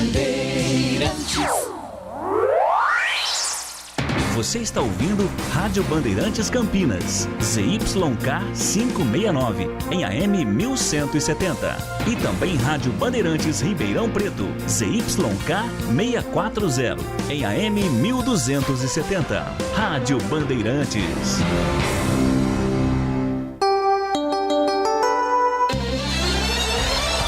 Bandeirantes. Você está ouvindo Rádio Bandeirantes Campinas, ZYK 569, em AM 1170. E também Rádio Bandeirantes Ribeirão Preto, ZYK 640, em AM 1270. Rádio Bandeirantes.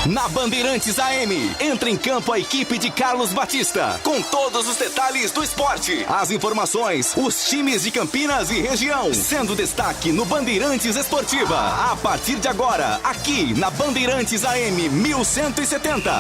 Na Bandeirantes AM, entra em campo a equipe de Carlos Batista, com todos os detalhes do esporte, as informações, os times de Campinas e região, sendo destaque no Bandeirantes Esportiva. A partir de agora, aqui na Bandeirantes AM 1170.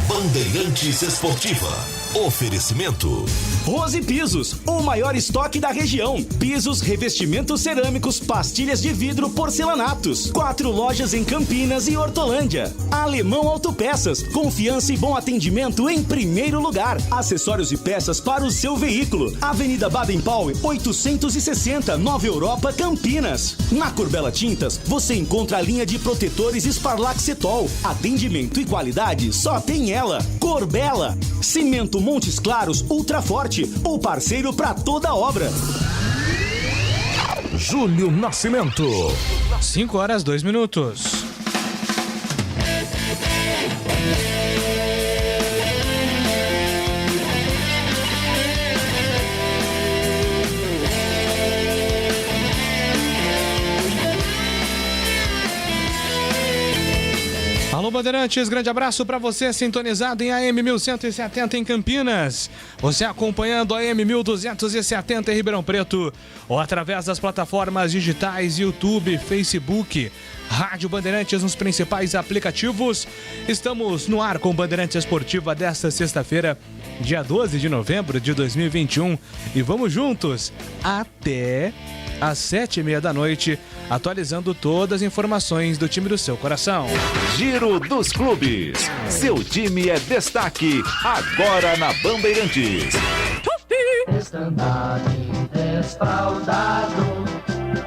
Bandeirantes Esportiva. Oferecimento Rose Pisos, o maior estoque da região. Pisos, revestimentos cerâmicos, pastilhas de vidro, porcelanatos. 4 lojas em Campinas e Hortolândia. Alemão Autopeças, confiança e bom atendimento em primeiro lugar. Acessórios e peças para o seu veículo. Avenida Baden-Powell, 860, Nova Europa, Campinas. Na Corbella Tintas, você encontra a linha de protetores Sparlaxetol. Atendimento e qualidade só tem ela. Corbella. Cimento Montes Claros Ultra Forte, o parceiro para toda obra. Júlio Nascimento. 5:02. Alô Bandeirantes, grande abraço para você sintonizado em AM 1170 em Campinas, você acompanhando a AM 1270 em Ribeirão Preto ou através das plataformas digitais YouTube, Facebook, Rádio Bandeirantes nos principais aplicativos. Estamos no ar com Bandeirantes Esportiva desta sexta-feira, dia 12 de novembro de 2021 e vamos juntos até às 7:30 atualizando todas as informações do time do seu coração. Giro dos Clubes. Seu time é destaque agora na Bandeirantes. Estandarte desfraldado,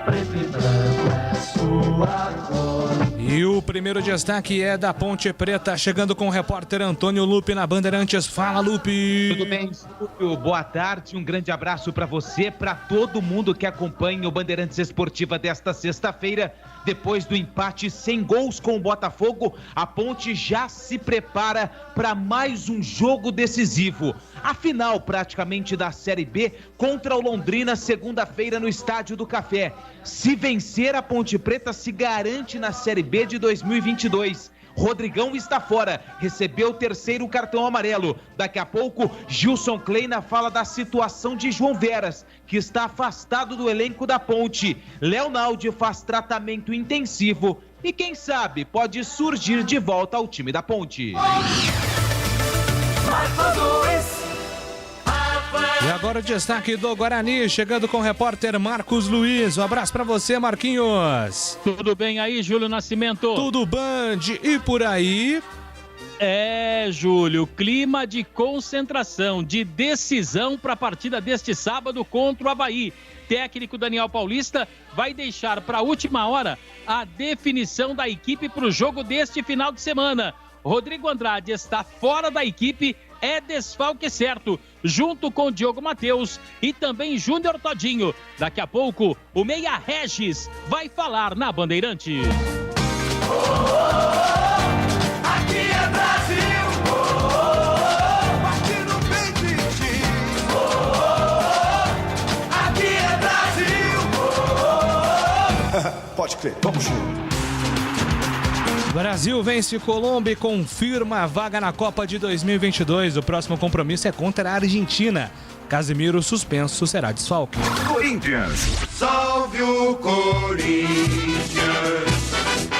preto e branco é sua cor. E o primeiro destaque é da Ponte Preta, chegando com o repórter Antônio Lupe na Bandeirantes. Fala, Lupe! Tudo bem, Silvio? Boa tarde, um grande abraço para você, para todo mundo que acompanha o Bandeirantes Esportiva desta sexta-feira. Depois do empate sem gols com o Botafogo, a Ponte já se prepara para mais um jogo decisivo. A final praticamente da Série B contra o Londrina, segunda-feira no Estádio do Café. Se vencer, a Ponte Preta se garante na Série B de 2022. Rodrigão está fora, recebeu o terceiro cartão amarelo. Daqui a pouco, Gilson Kleina fala da situação de João Veras, que está afastado do elenco da Ponte. Leonaldi faz tratamento intensivo e quem sabe pode surgir de volta ao time da Ponte. E agora o destaque do Guarani, chegando com o repórter Marcos Luiz. Um abraço pra você, Marquinhos. Tudo bem aí, Júlio Nascimento? Tudo Band e por aí? Júlio, clima de concentração, de decisão para a partida deste sábado contra o Avaí. Técnico Daniel Paulista vai deixar para a última hora a definição da equipe para o jogo deste final de semana. Rodrigo Andrade está fora da equipe, é desfalque certo, junto com Diogo Matheus e também Júnior Todinho. Daqui a pouco, o Meia Regis vai falar na Bandeirantes. Aqui é Brasil, aqui no peito de ti. Aqui é Brasil. Pode crer, vamos junto. Brasil vence Colômbia e confirma a vaga na Copa de 2022. O próximo compromisso é contra a Argentina. Casemiro suspenso será desfalque. Corinthians. Salve o Corinthians,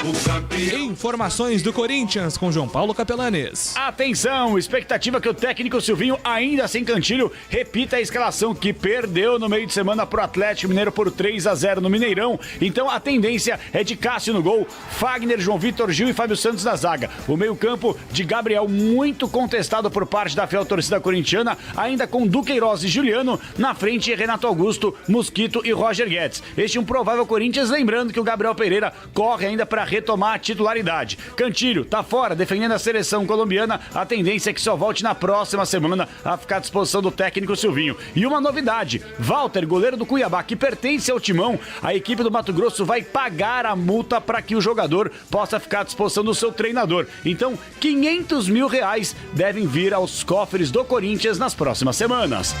o campeão. Informações do Corinthians com João Paulo Capelanes. Atenção, expectativa que o técnico Silvinho, ainda sem Cantilho, repita a escalação que perdeu no meio de semana pro Atlético Mineiro por 3-0 no Mineirão. Então a tendência é de Cássio no gol, Fagner, João Vitor, Gil e Fábio Santos na zaga. O meio-campo de Gabriel, muito contestado por parte da fiel torcida corintiana, ainda com Duqueiroz e Juliano, na frente Renato Augusto, Mosquito e Roger Guedes. Este é um provável Corinthians, lembrando que o Gabriel Pereira corre ainda para retomar a titularidade. Cantilho tá fora, defendendo a seleção colombiana. A tendência é que só volte na próxima semana a ficar à disposição do técnico Silvinho. E uma novidade, Walter, goleiro do Cuiabá, que pertence ao Timão, a equipe do Mato Grosso vai pagar a multa para que o jogador possa ficar à disposição do seu treinador. Então, R$500 mil devem vir aos cofres do Corinthians nas próximas semanas.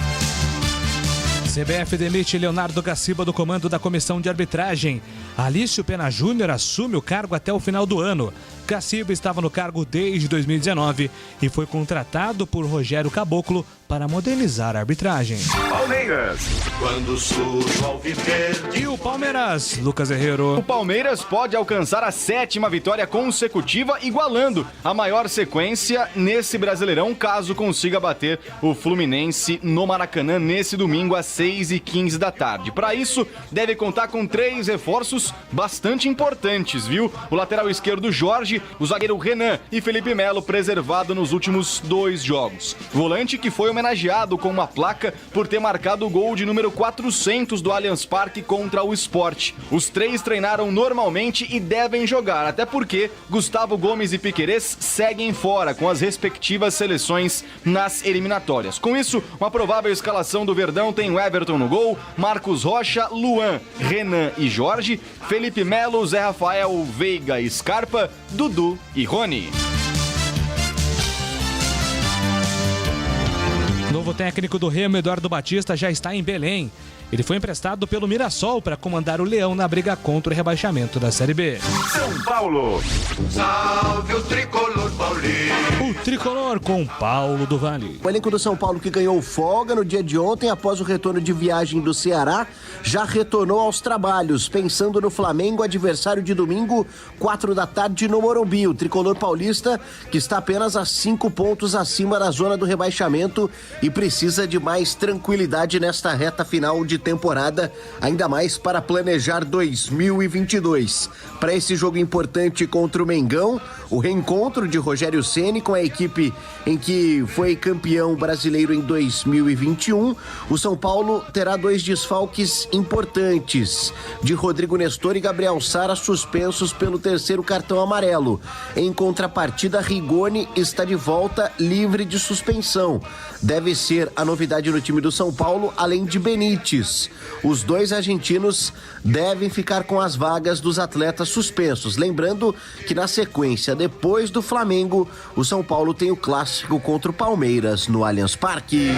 CBF demite Leonardo Gaciba do comando da comissão de arbitragem. Alício Pena Júnior assume o cargo até o final do ano. Gaciba estava no cargo desde 2019 e foi contratado por Rogério Caboclo para modernizar a arbitragem. Palmeiras. Quando surge o alviverde. E o Palmeiras, Lucas Herrero. O Palmeiras pode alcançar a 7ª vitória consecutiva, igualando a maior sequência nesse Brasileirão, caso consiga bater o Fluminense no Maracanã nesse domingo às 6h15 da tarde. Para isso, deve contar com 3 reforços bastante importantes, viu? O lateral esquerdo Jorge, o zagueiro Renan e Felipe Melo, preservado nos últimos 2 jogos. Volante que foi homenageado com uma placa por ter marcado o gol de número 400 do Allianz Parque contra o Sport. Os 3 treinaram normalmente e devem jogar, até porque Gustavo Gomes e Piquerez seguem fora com as respectivas seleções nas eliminatórias. Com isso, uma provável escalação do Verdão tem o Everton no gol, Marcos Rocha, Luan, Renan e Jorge, Felipe Melo, Zé Rafael, Veiga e Scarpa, Dudu e Rony. Novo técnico do Remo, Eduardo Batista, já está em Belém. Ele foi emprestado pelo Mirassol para comandar o Leão na briga contra o rebaixamento da Série B. São Paulo. Salve o tricolor paulista. O tricolor com Paulo do Vale. O elenco do São Paulo, que ganhou folga no dia de ontem após o retorno de viagem do Ceará, já retornou aos trabalhos, pensando no Flamengo, adversário de domingo, 4 da tarde no Morumbi. O tricolor paulista, que está apenas a 5 pontos acima da zona do rebaixamento e precisa de mais tranquilidade nesta reta final de temporada, ainda mais para planejar 2022. Para esse jogo importante contra o Mengão, o reencontro de Rogério Ceni com a equipe em que foi campeão brasileiro em 2021, o São Paulo terá 2 desfalques importantes, de Rodrigo Nestor e Gabriel Sara, suspensos pelo 3º cartão amarelo. Em contrapartida, Rigoni está de volta, livre de suspensão. Deve ser a novidade no time do São Paulo, além de Benítez. Os 2 argentinos devem ficar com as vagas dos atletas suspensos. Lembrando que na sequência, depois do Flamengo, o São Paulo tem o clássico contra o Palmeiras no Allianz Parque.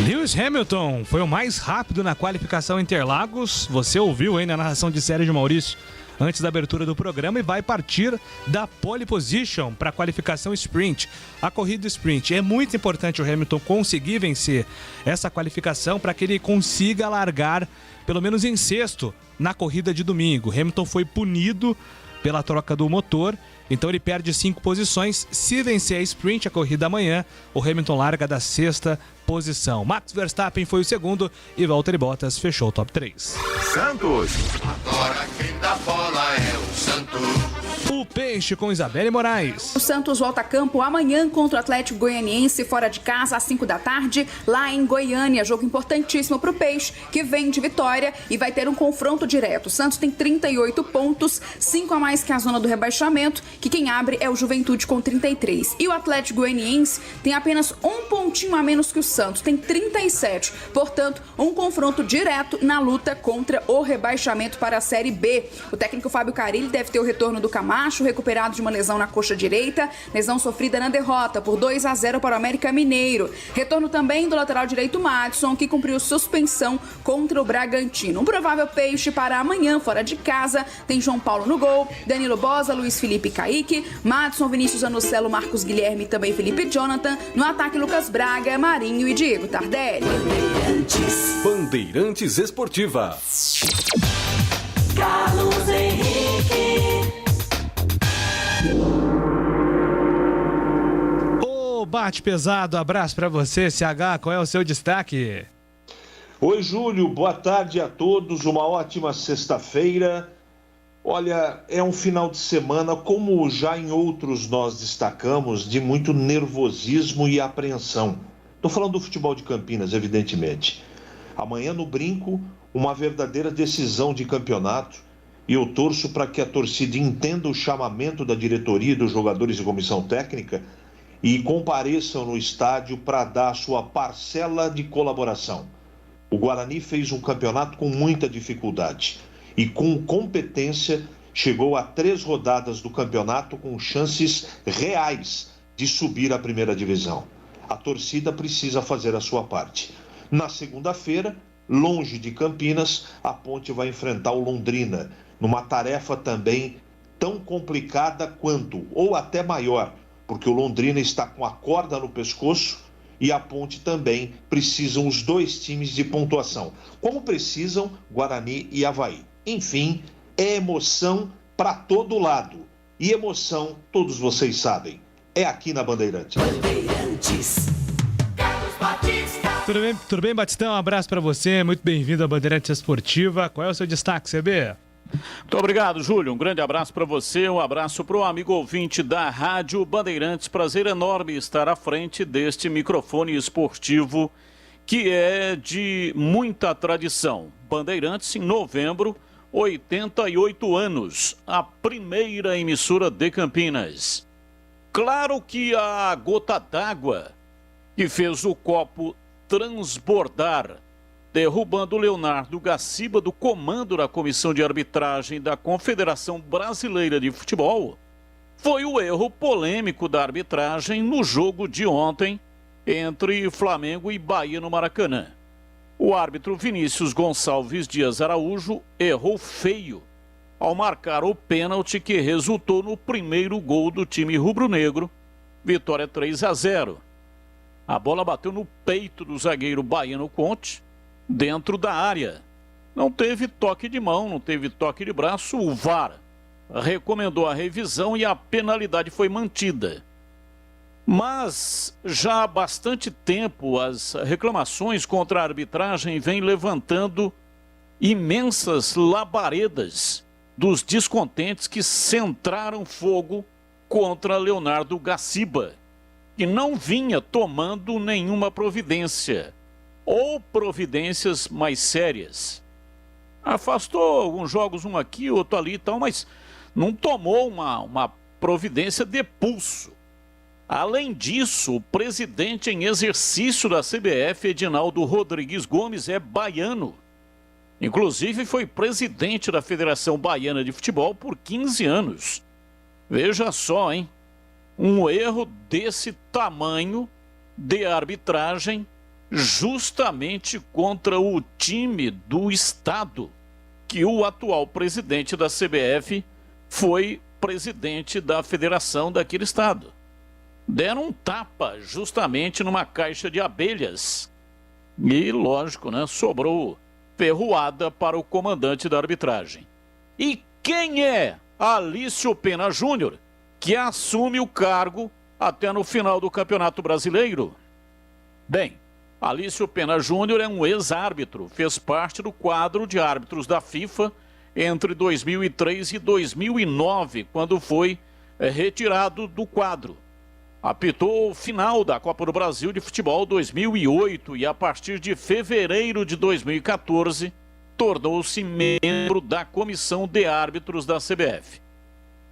Lewis Hamilton foi o mais rápido na qualificação Interlagos. Você ouviu aí na narração de Sérgio Maurício antes da abertura do programa e vai partir da pole position para a qualificação sprint. A corrida sprint. É muito importante o Hamilton conseguir vencer essa qualificação para que ele consiga largar pelo menos em 6º na corrida de domingo. Hamilton foi punido pela troca do motor, então ele perde 5 posições. Se vencer a sprint, a corrida amanhã, o Hamilton larga da 6ª posição. Max Verstappen foi o 2º e Valtteri Bottas fechou o top 3. Santos. Agora quem dá bola é o Santos. O Peixe com Isabelle Moraes. O Santos volta a campo amanhã contra o Atlético Goianiense, fora de casa, às 5 da tarde, lá em Goiânia. Jogo importantíssimo para o Peixe, que vem de vitória e vai ter um confronto direto. O Santos tem 38 pontos, 5 a mais que a zona do rebaixamento, que quem abre é o Juventude com 33. E o Atlético Goianiense tem apenas um pontinho a menos que o Santos, tem 37. Portanto, um confronto direto na luta contra o rebaixamento para a Série B. O técnico Fábio Carille deve ter o retorno do Camacho, recuperado de uma lesão na coxa direita, lesão sofrida na derrota por 2-0 para o América Mineiro. Retorno também do lateral direito Madison, que cumpriu suspensão contra o Bragantino. Um provável Peixe para amanhã, fora de casa, tem João Paulo no gol, Danilo Boza, Luiz Felipe e Kaique, Madison, Vinícius Anocelo, Marcos Guilherme e também Felipe Jonathan. No ataque, Lucas Braga, Marinho e Diego Tardelli. Bandeirantes Esportiva. Carlos Henrique. Ô, bate pesado, abraço pra você, CH, qual é o seu destaque? Oi, Júlio, boa tarde a todos, uma ótima sexta-feira. Olha, é um final de semana, como já em outros nós destacamos, de muito nervosismo e apreensão. Estou falando do futebol de Campinas, evidentemente. Amanhã no Brinco, uma verdadeira decisão de campeonato, e eu torço para que a torcida entenda o chamamento da diretoria, dos jogadores e comissão técnica e compareçam no estádio para dar a sua parcela de colaboração. O Guarani fez um campeonato com muita dificuldade e com competência chegou a 3 rodadas do campeonato com chances reais de subir à primeira divisão. A torcida precisa fazer a sua parte. Na segunda-feira, longe de Campinas, a Ponte vai enfrentar o Londrina, numa tarefa também tão complicada quanto, ou até maior, porque o Londrina está com a corda no pescoço e a Ponte também precisam os 2 times de pontuação, como precisam Guarani e Avaí. Enfim, é emoção para todo lado. E emoção, todos vocês sabem, é aqui na Bandeirantes. Tudo bem, Batistão? Um abraço para você, muito bem-vindo à Bandeirantes Esportiva. Qual é o seu destaque, CB? Muito obrigado, Júlio. Um grande abraço para você, um abraço para o amigo ouvinte da Rádio Bandeirantes. Prazer enorme estar à frente deste microfone esportivo que é de muita tradição. Bandeirantes, em novembro, 88 anos, a primeira emissora de Campinas. Claro que a gota d'água que fez o copo transbordar, derrubando Leonardo Gaciba do comando da Comissão de Arbitragem da Confederação Brasileira de Futebol, foi o erro polêmico da arbitragem no jogo de ontem entre Flamengo e Bahia no Maracanã. O árbitro Vinícius Gonçalves Dias Araújo errou feio ao marcar o pênalti que resultou no primeiro gol do time rubro-negro, vitória 3-0. A bola bateu no peito do zagueiro baiano Conte, dentro da área. Não teve toque de mão, não teve toque de braço. O VAR recomendou a revisão e a penalidade foi mantida. Mas já há bastante tempo as reclamações contra a arbitragem vêm levantando imensas labaredas dos descontentes que centraram fogo contra Leonardo Gaciba, que não vinha tomando nenhuma providência, ou providências mais sérias. Afastou alguns jogos, um aqui, outro ali e tal, mas não tomou uma providência de pulso. Além disso, o presidente em exercício da CBF, Edinaldo Rodrigues Gomes, é baiano. Inclusive foi presidente da Federação Baiana de Futebol por 15 anos. Veja só, hein? Um erro desse tamanho de arbitragem justamente contra o time do Estado, que o atual presidente da CBF foi presidente da federação daquele Estado. Deram um tapa justamente numa caixa de abelhas e, lógico, né, sobrou ferroada para o comandante da arbitragem. E quem é Alício Pena Júnior, que assume o cargo até no final do Campeonato Brasileiro? Bem, Alício Pena Júnior é um ex-árbitro, fez parte do quadro de árbitros da FIFA entre 2003 e 2009, quando foi retirado do quadro. Apitou o final da Copa do Brasil de Futebol 2008 e a partir de fevereiro de 2014 tornou-se membro da Comissão de Árbitros da CBF.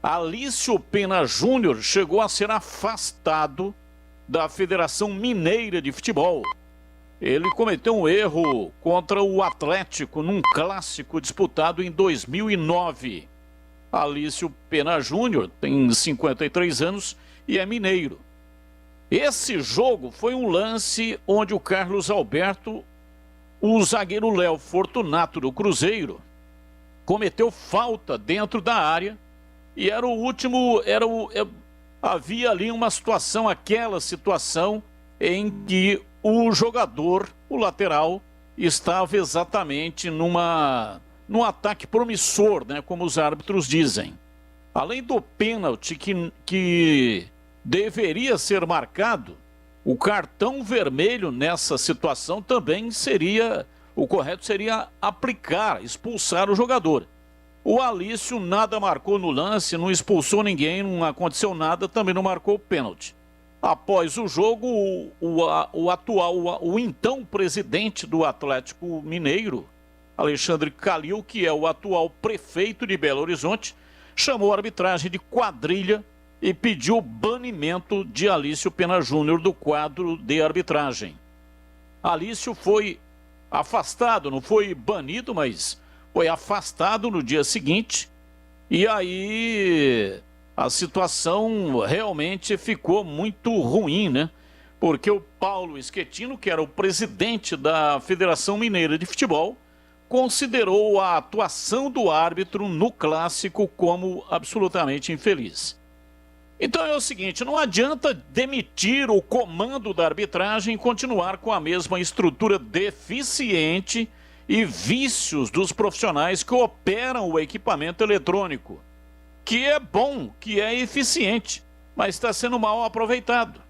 Alício Pena Júnior chegou a ser afastado da Federação Mineira de Futebol. Ele cometeu um erro contra o Atlético num clássico disputado em 2009. Alício Pena Júnior tem 53 anos e é mineiro. Esse jogo foi um lance onde o Carlos Alberto, o zagueiro Léo Fortunato do Cruzeiro, cometeu falta dentro da área e era o último, havia ali uma situação, aquela situação em que o jogador, o lateral, estava exatamente num ataque promissor, né, como os árbitros dizem. Além do pênalti que deveria ser marcado, o cartão vermelho nessa situação também seria, o correto seria aplicar, expulsar o jogador. O Alício nada marcou no lance, não expulsou ninguém, não aconteceu nada, também não marcou o pênalti. Após o jogo, o então presidente do Atlético Mineiro, Alexandre Calil, que é o atual prefeito de Belo Horizonte, chamou a arbitragem de quadrilha e pediu o banimento de Alício Pena Júnior do quadro de arbitragem. Alício foi afastado, não foi banido, mas foi afastado no dia seguinte, e aí a situação realmente ficou muito ruim, né? Porque o Paulo Schettino, que era o presidente da Federação Mineira de Futebol, considerou a atuação do árbitro no clássico como absolutamente infeliz. Então é o seguinte, não adianta demitir o comando da arbitragem e continuar com a mesma estrutura deficiente e vícios dos profissionais que operam o equipamento eletrônico, que é bom, que é eficiente, mas está sendo mal aproveitado.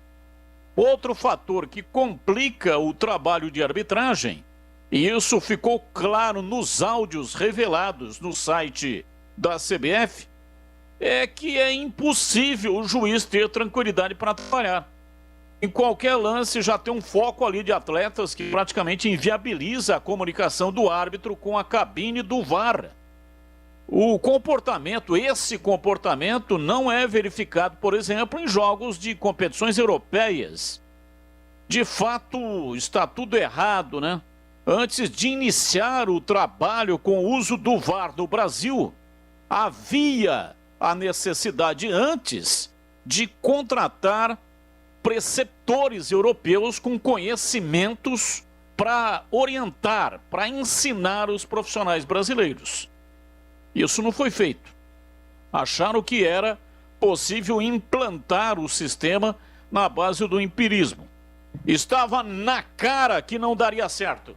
Outro fator que complica o trabalho de arbitragem, e isso ficou claro nos áudios revelados no site da CBF, é que é impossível o juiz ter tranquilidade para trabalhar. Em qualquer lance já tem um foco ali de atletas que praticamente inviabiliza a comunicação do árbitro com a cabine do VAR. Esse comportamento não é verificado, por exemplo, em jogos de competições europeias. De fato, está tudo errado, né? Antes de iniciar o trabalho com o uso do VAR no Brasil, havia a necessidade antes de contratar preceptores europeus com conhecimentos para orientar, para ensinar os profissionais brasileiros. Isso não foi feito. Acharam que era possível implantar o sistema na base do empirismo. Estava na cara que não daria certo.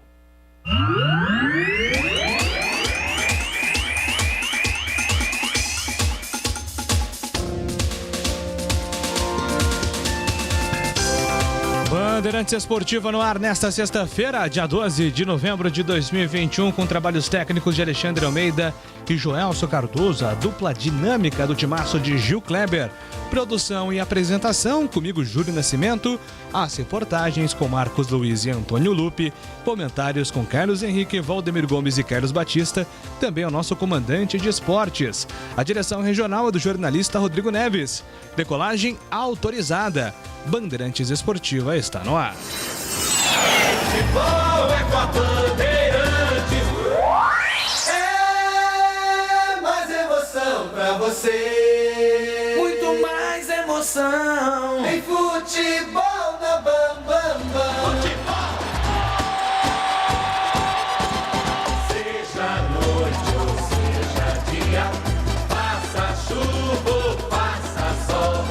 Bandeirantes Esportiva no ar nesta sexta-feira, dia 12 de novembro de 2021, com trabalhos técnicos de Alexandre Almeida e Joelso Cardoso, a dupla dinâmica do timaço de Gil Kleber. Produção e apresentação, comigo Júlio Nascimento, as reportagens com Marcos Luiz e Antônio Lupe, comentários com Carlos Henrique, Valdemir Gomes e Carlos Batista, também o nosso comandante de esportes. A direção regional é do jornalista Rodrigo Neves. Decolagem autorizada. Bandeirantes Esportiva está no ar. Futebol é com a Bandeirantes. É mais emoção pra você. Muito mais emoção. Em futebol na Bam Bam Bam. Futebol. Seja noite ou seja dia, faça chuva ou faça sol.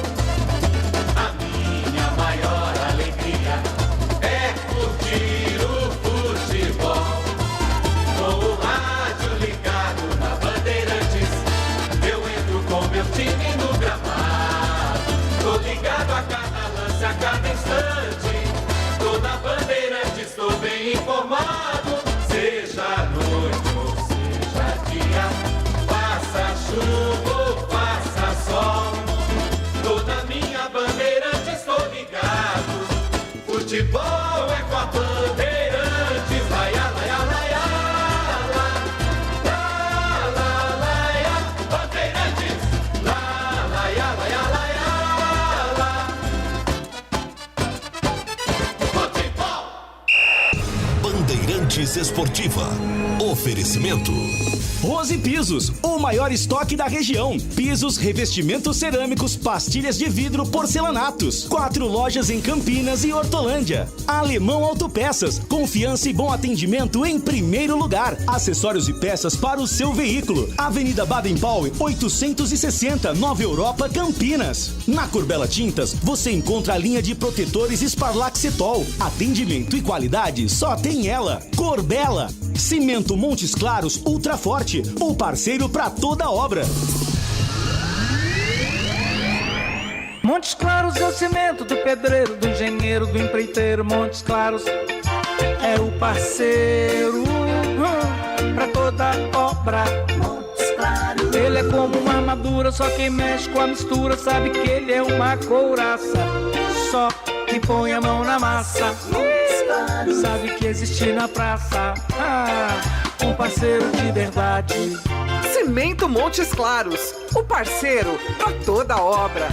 A cada instante, tô na Bandeirantes, estou bem informado. Seja noite ou seja dia, faça chuva ou faça sol, tô na minha Bandeirantes, estou ligado. Futebol é com a Bandeirantes, laia, laia, laia, la, la, laia, Bandeirantes, la, laia, laia, laia. Bandeirantes Esportiva. Oferecimento. Rose Pisos, o maior estoque da região. Pisos, revestimentos cerâmicos, pastilhas de vidro, porcelanatos. 4 lojas em Campinas e Hortolândia. Alemão Autopeças, confiança e bom atendimento em primeiro lugar. Acessórios e peças para o seu veículo. Avenida Baden-Powell, 860, Nova Europa, Campinas. Na Corbella Tintas, você encontra a linha de protetores Sparlaxetol. Atendimento e qualidade só tem ela. Corbella. Cimento Montes Claros Ultra Forte, o parceiro para toda obra. Montes Claros é o cimento do pedreiro, do engenheiro, do empreiteiro. Montes Claros é o parceiro para toda obra. Montes Ele é como uma armadura, só quem mexe com a mistura sabe que ele é uma couraça. Só quem põe a mão na massa sabe que existe na praça um parceiro de verdade. Cimento Montes Claros, o parceiro pra toda obra.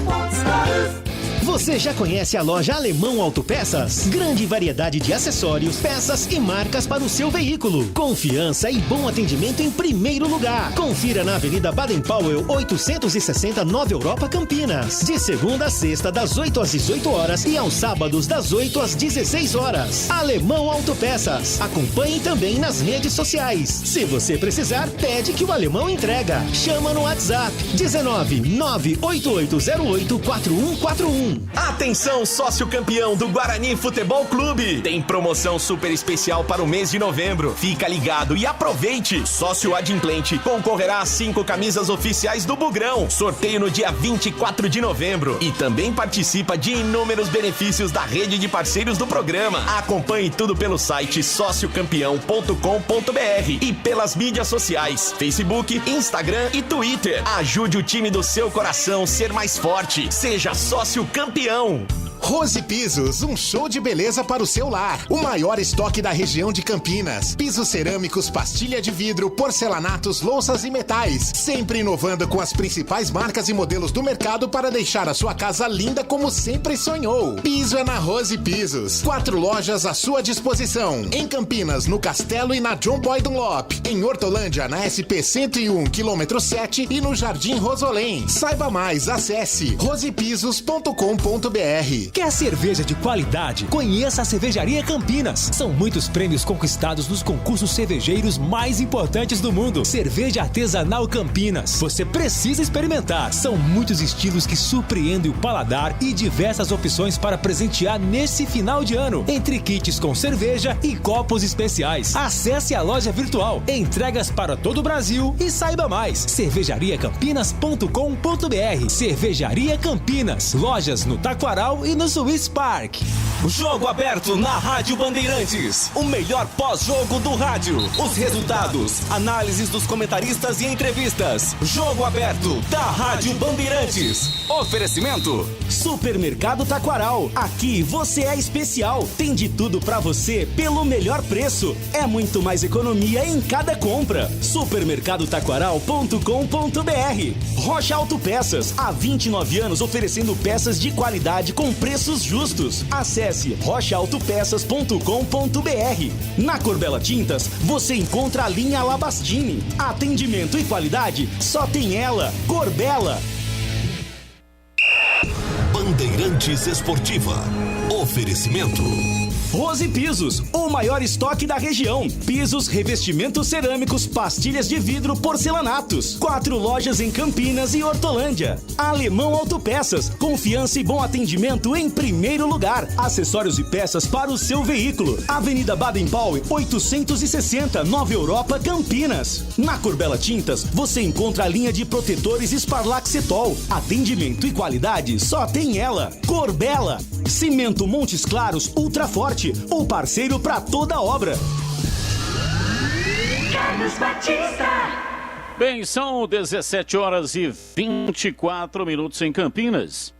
Montes Claros. Você já conhece a loja Alemão Autopeças? Grande variedade de acessórios, peças e marcas para o seu veículo. Confiança e bom atendimento em primeiro lugar. Confira na Avenida Baden-Powell, 860, Nova Europa, Campinas. De segunda a sexta, das 8 às 18 horas e aos sábados, das 8 às 16 horas. Alemão Autopeças. Acompanhe também nas redes sociais. Se você precisar, pede que o Alemão entrega. Chama no WhatsApp 19 98808 4141. Atenção, sócio campeão do Guarani Futebol Clube. Tem promoção super especial para o mês de novembro. Fica ligado e aproveite. Sócio adimplente concorrerá a 5 camisas oficiais do Bugrão. Sorteio no dia 24 de novembro. E também participa de inúmeros benefícios da rede de parceiros do programa. Acompanhe tudo pelo site sociocampeão.com.br e pelas mídias sociais, Facebook, Instagram e Twitter. Ajude o time do seu coração ser mais forte. Seja sócio campeão. Rose Pisos, um show de beleza para o seu lar. O maior estoque da região de Campinas. Pisos cerâmicos, pastilha de vidro, porcelanatos, louças e metais. Sempre inovando com as principais marcas e modelos do mercado para deixar a sua casa linda como sempre sonhou. Piso é na Rose Pisos. 4 lojas à sua disposição. Em Campinas, no Castelo e na John Boy Dunlop. Em Hortolândia, na SP 101, quilômetro 7 e no Jardim Rosolém. Saiba mais, acesse rosepisos.com.br. Quer cerveja de qualidade? Conheça a Cervejaria Campinas. São muitos prêmios conquistados nos concursos cervejeiros mais importantes do mundo. Cerveja Artesanal Campinas. Você precisa experimentar. São muitos estilos que surpreendem o paladar e diversas opções para presentear nesse final de ano. Entre kits com cerveja e copos especiais. Acesse a loja virtual. Entregas para todo o Brasil e saiba mais. cervejariacampinas.com.br. Cervejaria Campinas. Lojas no Taquaral e no Swiss Park. Jogo aberto na Rádio Bandeirantes. O melhor pós-jogo do rádio. Os resultados, análises dos comentaristas e entrevistas. Jogo aberto da Rádio Bandeirantes. Oferecimento: Supermercado Taquaral. Aqui você é especial. Tem de tudo pra você pelo melhor preço. É muito mais economia em cada compra. Supermercadotaquaral.com.br. Rocha Autopeças. Há 29 anos oferecendo peças de qualidade com preços justos. Acesse rochaautopeças.com.br. Na Corbella Tintas, você encontra a linha Labastini. Atendimento e qualidade só tem ela, Corbella. Bandeirantes Esportiva. Oferecimento: Rose Pisos, o maior estoque da região. Pisos, revestimentos cerâmicos, pastilhas de vidro, porcelanatos. 4 lojas em Campinas e Hortolândia. Alemão Autopeças, confiança e bom atendimento em primeiro lugar. Acessórios e peças para o seu veículo. Avenida Baden-Powell, 860, Nova Europa, Campinas. Na Corbella Tintas, você encontra a linha de protetores Sparlaxetol. Atendimento e qualidade só tem ela, Corbella. Cimento Montes Claros Ultra Forte, o parceiro para toda obra. Carlos Batista. Bem, são 17 horas e 24 minutos em Campinas.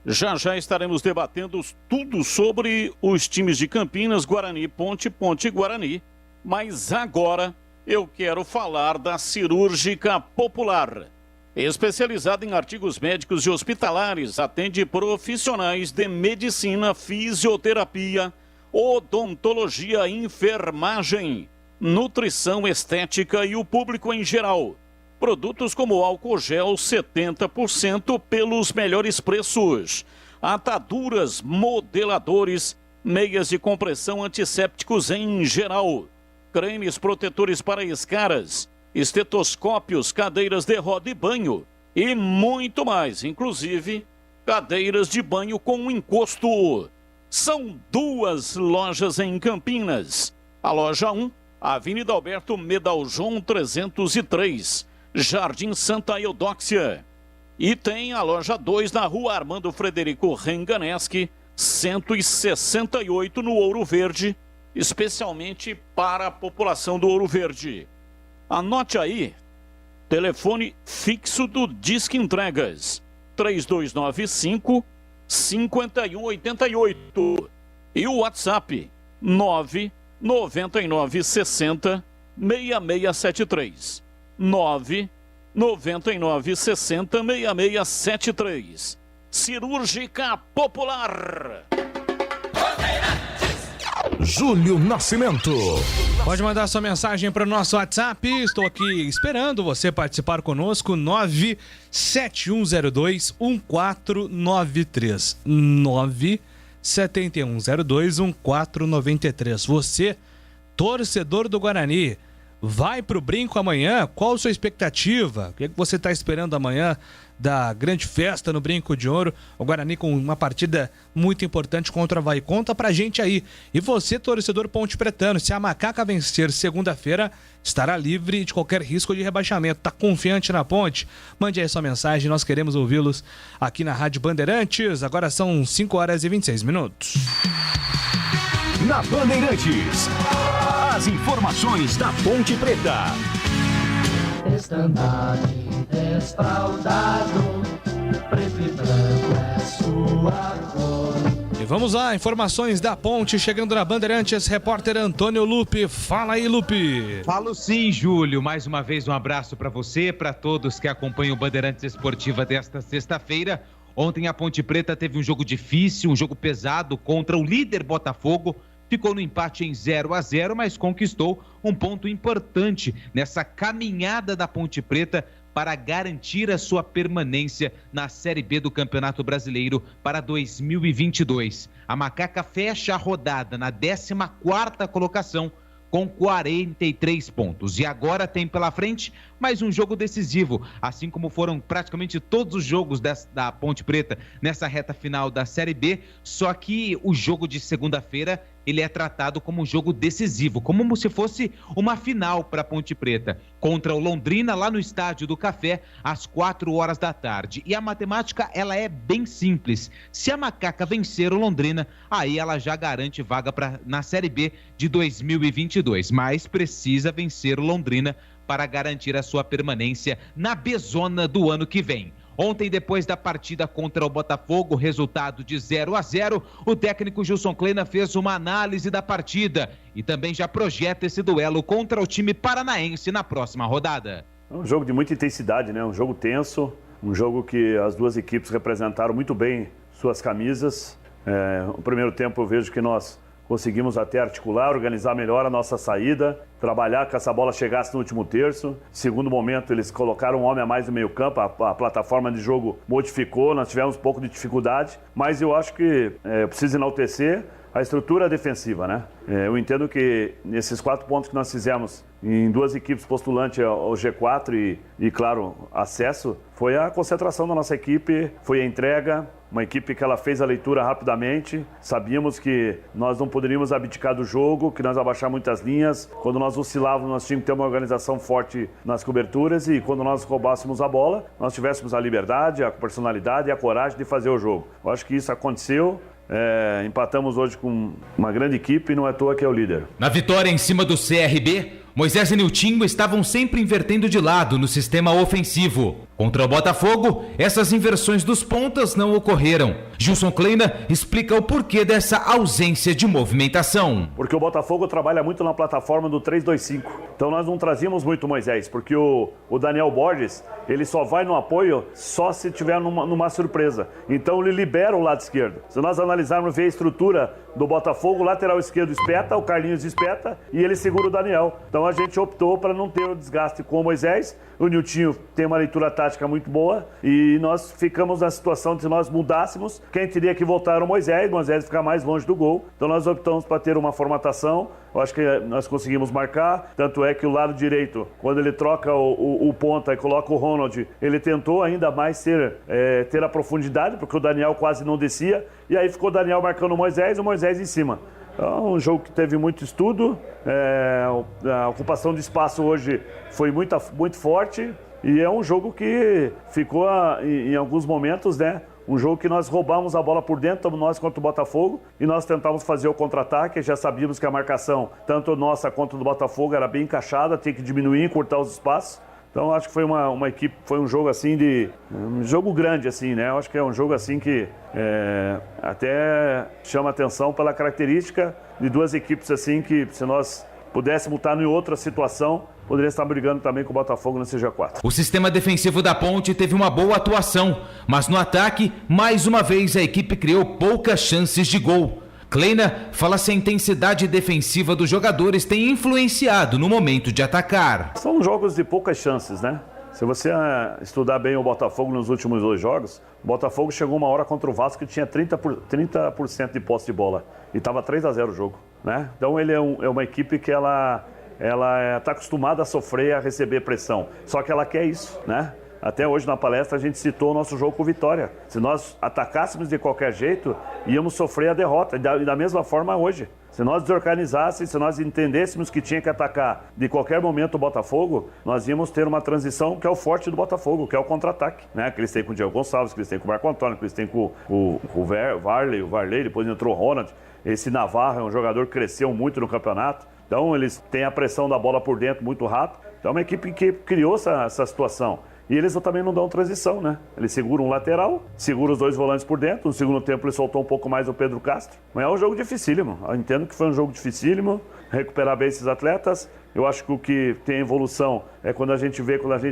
Já já estaremos debatendo tudo sobre os times de Campinas, Guarani, Ponte e Guarani. Mas agora eu quero falar da Cirúrgica Popular. Especializada em artigos médicos e hospitalares, atende profissionais de medicina, fisioterapia, odontologia, enfermagem, nutrição, estética e o público em geral. Produtos como álcool gel 70% pelos melhores preços. Ataduras, modeladores, meias de compressão, antissépticos em geral. Cremes protetores para escaras, estetoscópios, cadeiras de roda e banho e muito mais, inclusive cadeiras de banho com encosto. São 2 lojas em Campinas. A loja 1, Avenida Alberto Medaljon 303, Jardim Santa Eudóxia. E tem a loja 2 na Rua Armando Frederico Renganeschi, 168 no Ouro Verde, especialmente para a população do Ouro Verde. Anote aí, Telefone fixo do Disque Entregas, 3295-5188. E o WhatsApp, 99960-6673. 99960-6673. Cirúrgica Popular. Júlio Nascimento. Pode mandar sua mensagem para o nosso WhatsApp. Estou aqui esperando você participar conosco. 971021493. 971021493. Você, torcedor do Guarani, vai pro Brinco amanhã? Qual a sua expectativa? O que você está esperando amanhã da grande festa no Brinco de Ouro? O Guarani com uma partida muito importante contra o Avaí. Conta pra gente aí. E você, torcedor ponte pretano, se a Macaca vencer segunda-feira, estará livre de qualquer risco de rebaixamento. Tá confiante na Ponte? Mande aí sua mensagem, nós queremos ouvi-los aqui na Rádio Bandeirantes. Agora são 5h26. Na Bandeirantes, as informações da Ponte Preta. Estandarte desfraldado, preto e branco é sua cor. E vamos lá, informações da Ponte chegando na Bandeirantes, repórter Antônio Lupe. Fala aí, Lupe. Falo sim, Júlio. Mais uma vez um abraço para você, para todos que acompanham o Bandeirantes Esportiva desta sexta-feira. Ontem a Ponte Preta teve um jogo difícil, um jogo pesado contra o líder Botafogo. Ficou no empate em 0-0, mas conquistou um ponto importante nessa caminhada da Ponte Preta para garantir a sua permanência na Série B do Campeonato Brasileiro para 2022. A Macaca fecha a rodada na 14ª colocação com 43 pontos. E agora tem pela frente mais um jogo decisivo, assim como foram praticamente todos os jogos da Ponte Preta nessa reta final da Série B, só que o jogo de segunda-feira ele é tratado como um jogo decisivo, como se fosse uma final para a Ponte Preta, contra o Londrina lá no Estádio do Café, às 4h da tarde. E a matemática, ela é bem simples. Se a Macaca vencer o Londrina, aí ela já garante vaga na Série B de 2022, mas precisa vencer o Londrina para garantir a sua permanência na B-Zona do ano que vem. Ontem, depois da partida contra o Botafogo, resultado de 0-0, o técnico Gilson Kleina fez uma análise da partida e também já projeta esse duelo contra o time paranaense na próxima rodada. É um jogo de muita intensidade, né? Um jogo tenso, um jogo que as duas equipes representaram muito bem suas camisas. No primeiro tempo eu vejo que nós conseguimos até articular, organizar melhor a nossa saída, trabalhar que essa bola chegasse no último terço. Segundo momento, eles colocaram um homem a mais no meio campo, a plataforma de jogo modificou, nós tivemos um pouco de dificuldade, mas eu acho que precisa enaltecer a estrutura defensiva, né? Eu entendo que nesses 4 pontos que nós fizemos em duas equipes postulantes ao G4 e claro, acesso, foi a concentração da nossa equipe, foi a entrega, uma equipe que ela fez a leitura rapidamente, sabíamos que nós não poderíamos abdicar do jogo, que nós abaixar muitas linhas, quando nós oscilávamos nós tínhamos que ter uma organização forte nas coberturas e quando nós roubássemos a bola, nós tivéssemos a liberdade, a personalidade e a coragem de fazer o jogo. Eu acho que isso aconteceu. Empatamos hoje com uma grande equipe e não é à toa que é o líder. Na vitória em cima do CRB, Moisés e Niltinho estavam sempre invertendo de lado no sistema ofensivo. Contra o Botafogo, essas inversões dos pontas não ocorreram. Gilson Kleina explica o porquê dessa ausência de movimentação. Porque o Botafogo trabalha muito na plataforma do 3-2-5. Então nós não trazíamos muito Moisés, porque o Daniel Borges, ele só vai no apoio só se tiver numa surpresa. Então ele libera o lado esquerdo. Se nós analisarmos ver a estrutura do Botafogo, o lateral esquerdo espeta, o Carlinhos espeta e ele segura o Daniel. Então a gente optou para não ter o desgaste com o Moisés. O Niltinho tem uma leitura tática muito boa e nós ficamos na situação de se nós mudássemos, quem teria que voltar era o Moisés ficar mais longe do gol. Então nós optamos para ter uma formatação. Eu acho que nós conseguimos marcar, tanto é que o lado direito, quando ele troca o ponta e coloca o Ronald, ele tentou ainda mais ter a profundidade, porque o Daniel quase não descia, e aí ficou o Daniel marcando o Moisés em cima. Então, um jogo que teve muito estudo, a ocupação de espaço hoje foi muito forte, e é um jogo que ficou em alguns momentos, né? Um jogo que nós roubamos a bola por dentro, nós contra o Botafogo, e nós tentamos fazer o contra-ataque, já sabíamos que a marcação, tanto nossa quanto do Botafogo, era bem encaixada, tinha que diminuir, encurtar os espaços. Então acho que foi uma equipe, foi um jogo assim um jogo grande assim, né? Eu acho que é um jogo assim que até chama atenção pela característica de duas equipes assim que se nós pudéssemos estar em outra situação, poderia estar brigando também com o Botafogo no CG4. O sistema defensivo da Ponte teve uma boa atuação, mas no ataque, mais uma vez a equipe criou poucas chances de gol. Kleina fala se a intensidade defensiva dos jogadores tem influenciado no momento de atacar. São jogos de poucas chances, né? Se você estudar bem o Botafogo nos últimos 2 jogos, o Botafogo chegou uma hora contra o Vasco que tinha 30% de posse de bola e estava 3-0 o jogo, né? Então ele é uma equipe que ela está acostumada a sofrer, a receber pressão, só que ela quer isso, né? Até hoje na palestra a gente citou o nosso jogo com Vitória. Se nós atacássemos de qualquer jeito, íamos sofrer a derrota. E da mesma forma hoje. Se nós desorganizássemos, se nós entendêssemos que tinha que atacar de qualquer momento o Botafogo, nós íamos ter uma transição que é o forte do Botafogo, que é o contra-ataque, né? Que eles têm com o Diego Gonçalves, que eles têm com o Marco Antônio, que eles têm com o Varley, depois entrou o Ronald. Esse Navarro é um jogador que cresceu muito no campeonato. Então eles têm a pressão da bola por dentro muito rápido. Então é uma equipe que criou essa situação. E eles também não dão transição, né? Eles seguram um lateral, seguram os 2 volantes por dentro. No segundo tempo ele soltou um pouco mais o Pedro Castro. Mas é um jogo dificílimo. Eu entendo que foi um jogo dificílimo, recuperar bem esses atletas. Eu acho que o que tem evolução é quando a gente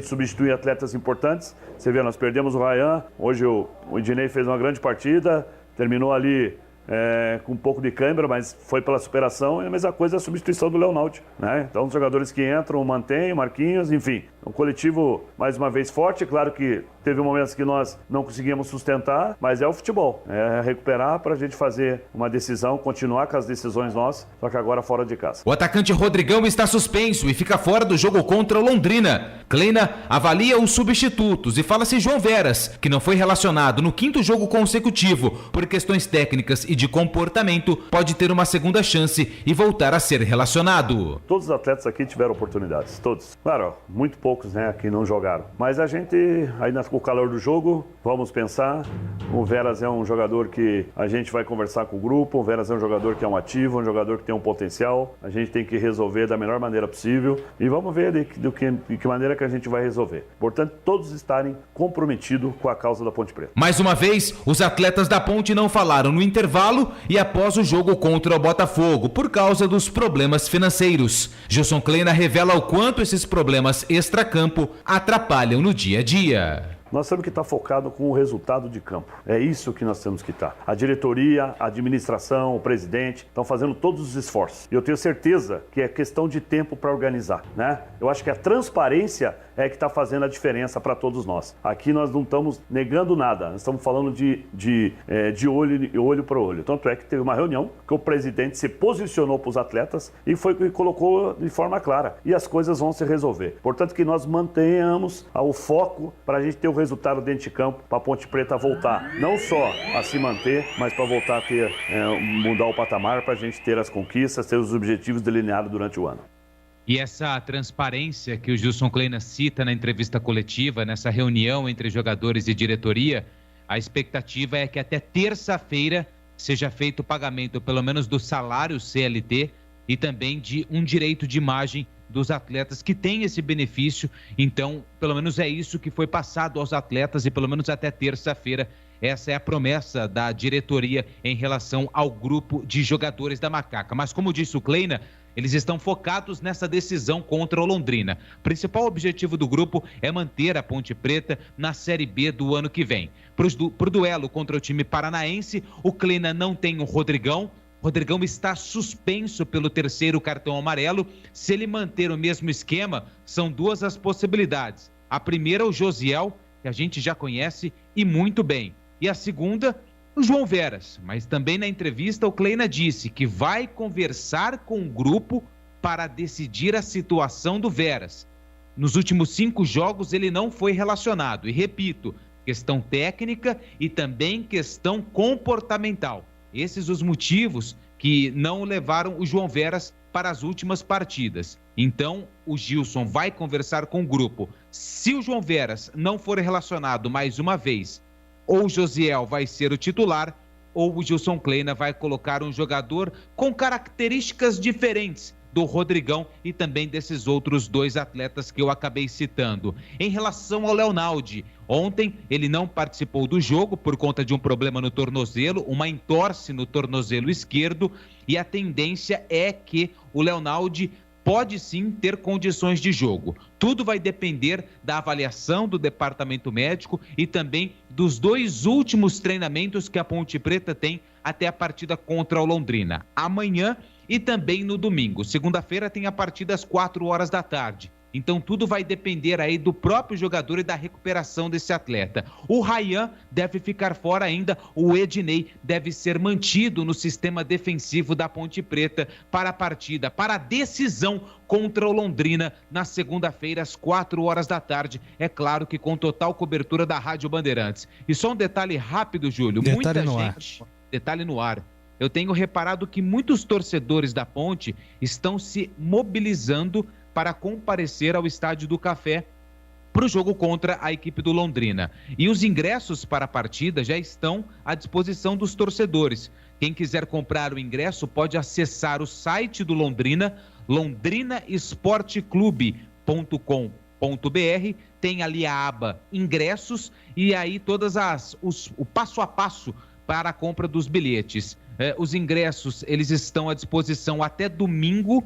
substitui atletas importantes. Você vê, nós perdemos o Ryan, hoje o Ednei fez uma grande partida, terminou ali com um pouco de câimbra, mas foi pela superação. E a mesma coisa é a substituição do Leonaldo, né? Então os jogadores que entram, mantêm, Marquinhos, enfim. Um coletivo, mais uma vez, forte. Claro que teve momentos que nós não conseguimos sustentar, mas é o futebol. É recuperar para a gente fazer uma decisão, continuar com as decisões nossas, só que agora fora de casa. O atacante Rodrigão está suspenso e fica fora do jogo contra o Londrina. Kleina avalia os substitutos e fala-se João Veras, que não foi relacionado no 5º jogo consecutivo por questões técnicas e de comportamento, pode ter uma segunda chance e voltar a ser relacionado. Todos os atletas aqui tiveram oportunidades, todos. Claro, muito poucos, né, que não jogaram. Mas a gente, ainda com o calor do jogo, vamos pensar. O Veras é um jogador que a gente vai conversar com o grupo. O Veras é um jogador que é um ativo, um jogador que tem um potencial. A gente tem que resolver da melhor maneira possível e vamos ver de que maneira que a gente vai resolver. Portanto, todos estarem comprometidos com a causa da Ponte Preta. Mais uma vez, os atletas da Ponte não falaram no intervalo e após o jogo contra o Botafogo, por causa dos problemas financeiros. Gilson Kleina revela o quanto esses problemas extracampo atrapalham no dia a dia. Nós temos que estar focado com o resultado de campo. É isso que nós temos que estar. A diretoria, a administração, o presidente estão fazendo todos os esforços. E eu tenho certeza que é questão de tempo para organizar, né? Eu acho que a transparência é que está fazendo a diferença para todos nós. Aqui nós não estamos negando nada. Nós estamos falando de olho para olho. Tanto é que teve uma reunião que o presidente se posicionou para os atletas e colocou de forma clara. E as coisas vão se resolver. Portanto, que nós mantenhamos o foco para a gente ter o resultado dentro de campo, para a Ponte Preta voltar, não só a se manter, mas para voltar a ter, mudar o patamar, para a gente ter as conquistas, ter os objetivos delineados durante o ano. E essa transparência que o Gilson Kleina cita na entrevista coletiva, nessa reunião entre jogadores e diretoria, a expectativa é que até terça-feira seja feito o pagamento pelo menos do salário CLT e também de um direito de imagem dos atletas que têm esse benefício. Então, pelo menos é isso que foi passado aos atletas e pelo menos até terça-feira essa é a promessa da diretoria em relação ao grupo de jogadores da Macaca. Mas como disse o Kleina, eles estão focados nessa decisão contra o Londrina. O principal objetivo do grupo é manter a Ponte Preta na Série B do ano que vem. Pro duelo contra o time paranaense, o Kleina não tem o Rodrigão. Rodrigão está suspenso pelo 3º cartão amarelo. Se ele manter o mesmo esquema, são 2 as possibilidades. A primeira, o Josiel, que a gente já conhece e muito bem. E a segunda, o João Veras. Mas também na entrevista o Kleina disse que vai conversar com o grupo para decidir a situação do Veras. Nos últimos 5 jogos ele não foi relacionado. E repito, questão técnica e também questão comportamental. Esses os motivos que não levaram o João Veras para as últimas partidas. Então, o Gilson vai conversar com o grupo. Se o João Veras não for relacionado mais uma vez, ou o Josiel vai ser o titular, ou o Gilson Kleina vai colocar um jogador com características diferentes do Rodrigão e também desses outros 2 atletas que eu acabei citando. Em relação ao Leonaldi, ontem ele não participou do jogo por conta de um problema no tornozelo, uma entorse no tornozelo esquerdo, e a tendência é que o Leonaldi pode sim ter condições de jogo. Tudo vai depender da avaliação do departamento médico e também dos 2 últimos treinamentos que a Ponte Preta tem até a partida contra o Londrina. Amanhã e também no domingo. Segunda-feira tem a partida às 4 da tarde. Então tudo vai depender aí do próprio jogador e da recuperação desse atleta. O Ryan deve ficar fora ainda, o Ednei deve ser mantido no sistema defensivo da Ponte Preta para a partida, para a decisão contra o Londrina na segunda-feira às 4 da tarde. É claro que com total cobertura da Rádio Bandeirantes. E só um detalhe rápido, Júlio. Detalhe no ar. Eu tenho reparado que muitos torcedores da Ponte estão se mobilizando para comparecer ao Estádio do Café para o jogo contra a equipe do Londrina. E os ingressos para a partida já estão à disposição dos torcedores. Quem quiser comprar o ingresso pode acessar o site do Londrina, londrinaesporteclube.com.br. Tem ali a aba ingressos e aí o passo a passo para a compra dos bilhetes. Os ingressos, eles estão à disposição até domingo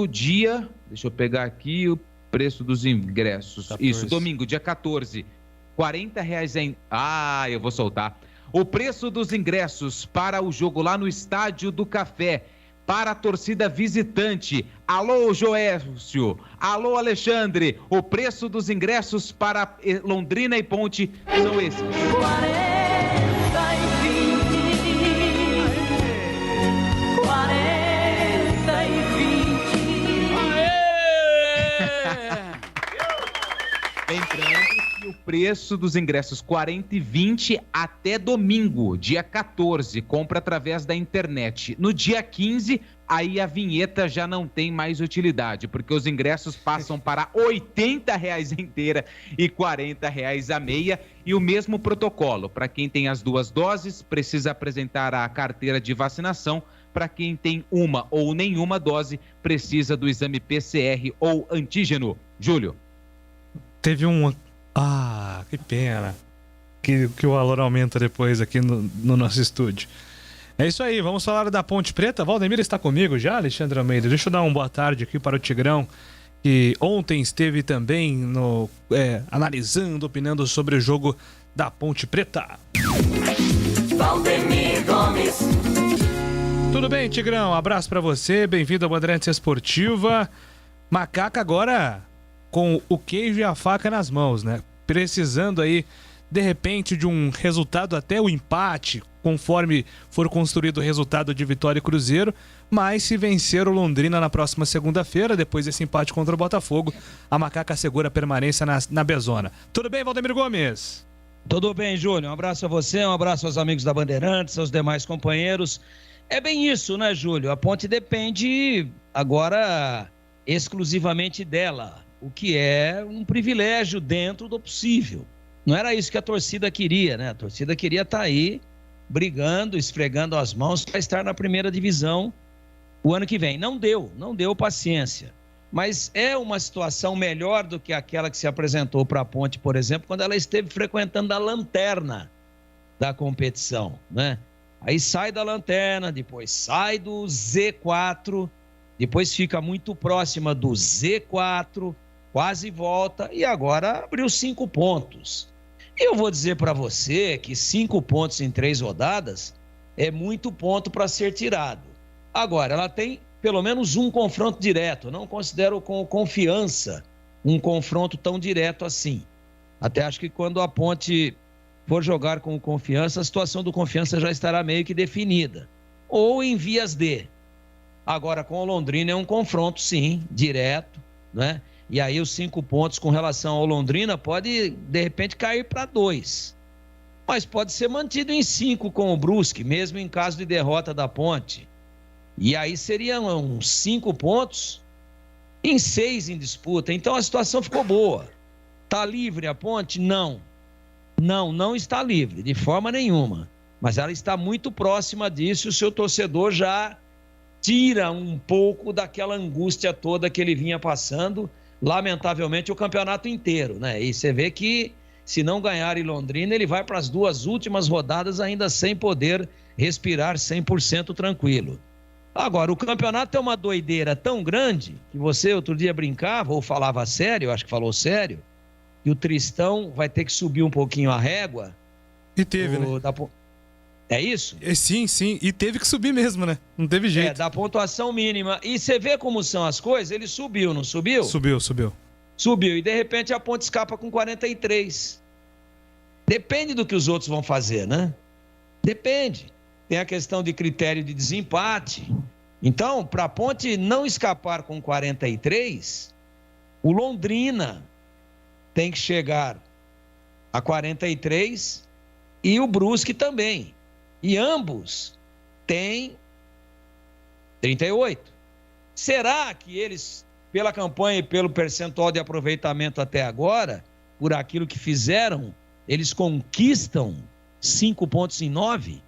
dia... Deixa eu pegar aqui o preço dos ingressos. 14. Isso, domingo, dia 14. R$40 eu vou soltar. O preço dos ingressos para o jogo lá no Estádio do Café, para a torcida visitante. Alô, Joércio. Alô, Alexandre. O preço dos ingressos para Londrina e Ponte são esses. 40 e 20. Lembrando que o preço dos ingressos 40 e 20 até domingo, dia 14, compra através da internet. No dia 15, aí a vinheta já não tem mais utilidade, porque os ingressos passam para R$80 inteira e R$40 a meia, e o mesmo protocolo. Para quem tem as 2 doses, precisa apresentar a carteira de vacinação. Para quem tem uma ou nenhuma dose, precisa do exame PCR ou antígeno. Júlio. Teve um... que pena. Que o valor aumenta depois aqui no nosso estúdio. É isso aí, vamos falar da Ponte Preta. Valdemir está comigo já, Alexandre Almeida. Deixa eu dar uma boa tarde aqui para o Tigrão, que ontem esteve também analisando, opinando sobre o jogo da Ponte Preta. Valdemir Gomes. Tudo bem, Tigrão? Um abraço para você, bem-vindo ao Bandeirantes Esportiva. Macaca agora com o queijo e a faca nas mãos, né? Precisando aí, de repente, de um resultado até o empate, conforme for construído o resultado de Vitória e Cruzeiro, mas se vencer o Londrina na próxima segunda-feira, depois desse empate contra o Botafogo, a Macaca assegura a permanência na B-Zona. Tudo bem, Valdemir Gomes? Tudo bem, Júlio. Um abraço a você, um abraço aos amigos da Bandeirantes, aos demais companheiros. É bem isso, né, Júlio? A Ponte depende agora exclusivamente dela, o que é um privilégio dentro do possível. Não era isso que a torcida queria, né? A torcida queria estar aí brigando, esfregando as mãos para estar na primeira divisão o ano que vem. Não deu paciência. Mas é uma situação melhor do que aquela que se apresentou para a Ponte, por exemplo, quando ela esteve frequentando a lanterna da competição, né? Aí sai da lanterna, depois sai do Z4, depois fica muito próxima do Z4, quase volta e agora abriu 5 pontos. E eu vou dizer para você que 5 pontos em 3 rodadas é muito ponto para ser tirado. Agora, ela tem pelo menos um confronto direto. Eu não considero com Confiança um confronto tão direto assim. Até acho que quando a Ponte for jogar com o Confiança, a situação do Confiança já estará meio que definida. Ou em vias de. Agora, com o Londrina é um confronto, sim, direto, né? E aí os 5 pontos com relação ao Londrina pode, de repente, cair para 2. Mas pode ser mantido em 5 com o Brusque, mesmo em caso de derrota da Ponte. E aí seriam uns 5 pontos em 6 em disputa. Então a situação ficou boa. Está livre a Ponte? Não. Não está livre, de forma nenhuma. Mas ela está muito próxima disso e o seu torcedor já tira um pouco daquela angústia toda que ele vinha passando, lamentavelmente, o campeonato inteiro, né? E você vê que, se não ganhar em Londrina, ele vai para as 2 últimas rodadas ainda sem poder respirar 100% tranquilo. Agora, o campeonato é uma doideira tão grande que você outro dia brincava ou falava sério, acho que falou sério, que o Tristão vai ter que subir um pouquinho a régua. E teve, né? É isso? Sim. E teve que subir mesmo, né? Não teve jeito. Da pontuação mínima. E você vê como são as coisas? Ele subiu, não subiu? Subiu. Subiu. E de repente a Ponte escapa com 43. Depende do que os outros vão fazer, né? Depende. Tem a questão de critério de desempate. Então, para a Ponte não escapar com 43, o Londrina tem que chegar a 43 e o Brusque também. E ambos têm 38. Será que eles, pela campanha e pelo percentual de aproveitamento até agora, por aquilo que fizeram, eles conquistam 5 pontos em 9?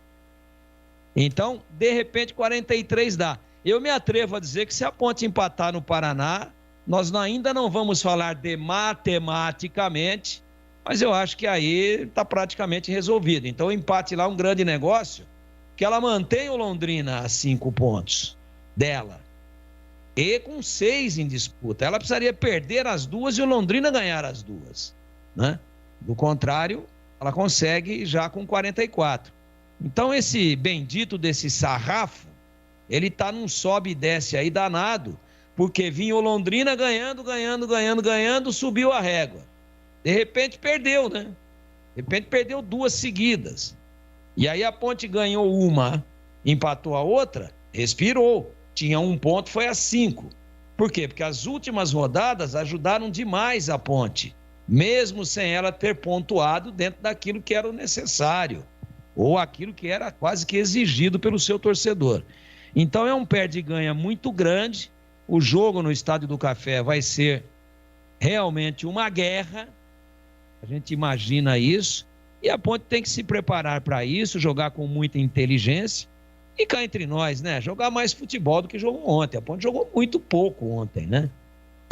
Então, de repente, 43 dá. Eu me atrevo a dizer que se a Ponte empatar no Paraná, nós ainda não vamos falar de matematicamente, mas eu acho que aí está praticamente resolvido. Então, o empate lá é um grande negócio, que ela mantém o Londrina a 5 pontos dela. E com 6 em disputa. Ela precisaria perder as 2 e o Londrina ganhar as 2, né? Do contrário, ela consegue já com 44. Então, esse bendito desse sarrafo, ele tá num sobe e desce aí danado, porque vinha o Londrina ganhando, subiu a régua. De repente perdeu, né? De repente perdeu 2 seguidas. E aí a Ponte ganhou uma, empatou a outra, respirou. Tinha 1 ponto, foi a 5. Por quê? Porque as últimas rodadas ajudaram demais a Ponte, mesmo sem ela ter pontuado dentro daquilo que era o necessário, ou aquilo que era quase que exigido pelo seu torcedor. Então é um perde-ganha muito grande. O jogo no Estádio do Café vai ser realmente uma guerra, a gente imagina isso, e a Ponte tem que se preparar para isso, jogar com muita inteligência, e cá entre nós, né, jogar mais futebol do que jogou ontem. A Ponte jogou muito pouco ontem, né?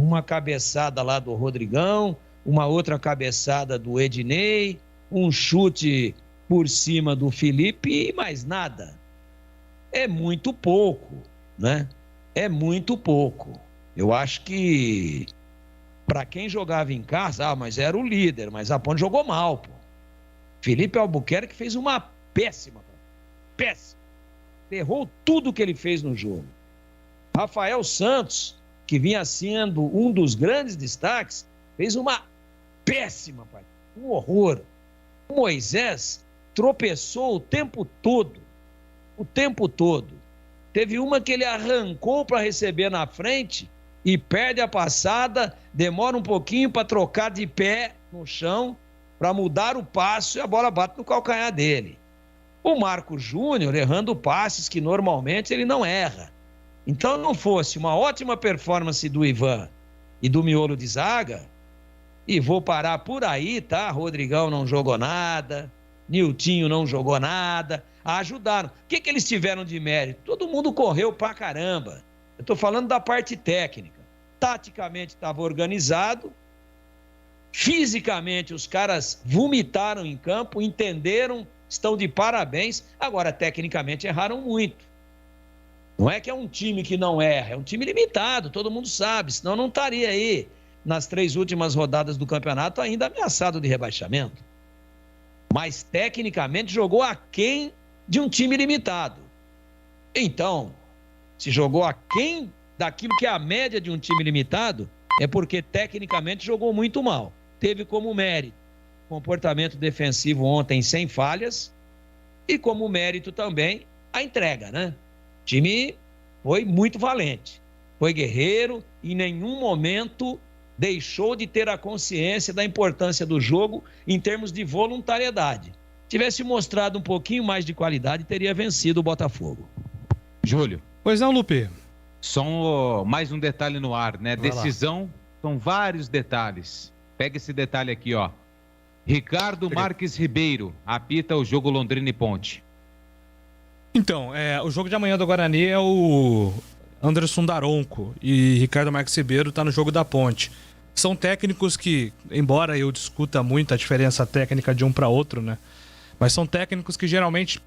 Uma cabeçada lá do Rodrigão, uma outra cabeçada do Ednei, um chute por cima do Felipe e mais nada. É muito pouco, né? É muito pouco. Eu acho que para quem jogava em casa, mas era o líder, mas a Ponte jogou mal, pô. Felipe Albuquerque fez uma péssima. Errou tudo que ele fez no jogo. Rafael Santos, que vinha sendo um dos grandes destaques, fez uma péssima partida, um horror. O Moisés tropeçou o tempo todo. Teve uma que ele arrancou para receber na frente e perde a passada, demora um pouquinho para trocar de pé no chão, para mudar o passo e a bola bate no calcanhar dele. O Marco Júnior errando passes que normalmente ele não erra. Então, não fosse uma ótima performance do Ivan e do miolo de zaga, e vou parar por aí, tá? Rodrigão não jogou nada, Niltinho não jogou nada, ajudaram. O que eles tiveram de mérito? Todo mundo correu pra caramba. Eu tô falando da parte técnica. Taticamente estava organizado, fisicamente os caras vomitaram em campo, entenderam, estão de parabéns. Agora, tecnicamente, erraram muito. Não é que é um time que não erra, é um time limitado, todo mundo sabe, senão não estaria aí nas 3 últimas rodadas do campeonato ainda ameaçado de rebaixamento. Mas, tecnicamente, jogou aquém de um time limitado. Então, se jogou aquém daquilo que é a média de um time limitado, é porque, tecnicamente, jogou muito mal. Teve como mérito comportamento defensivo ontem sem falhas e como mérito também a entrega, né? O time foi muito valente, foi guerreiro, em nenhum momento deixou de ter a consciência da importância do jogo em termos de voluntariedade. Tivesse mostrado um pouquinho mais de qualidade, teria vencido o Botafogo. Júlio. Pois não, Lupe. Só mais um detalhe no ar, né? Decisão, são vários detalhes. Pega esse detalhe aqui, ó. Ricardo Marques Ribeiro apita o jogo Londrina e Ponte. Então, o jogo de amanhã do Guarani é o Anderson Daronco e Ricardo Marques Ribeiro tá no jogo da Ponte. São técnicos que, embora eu discuta muito a diferença técnica de um para outro, né? Mas são técnicos que geralmente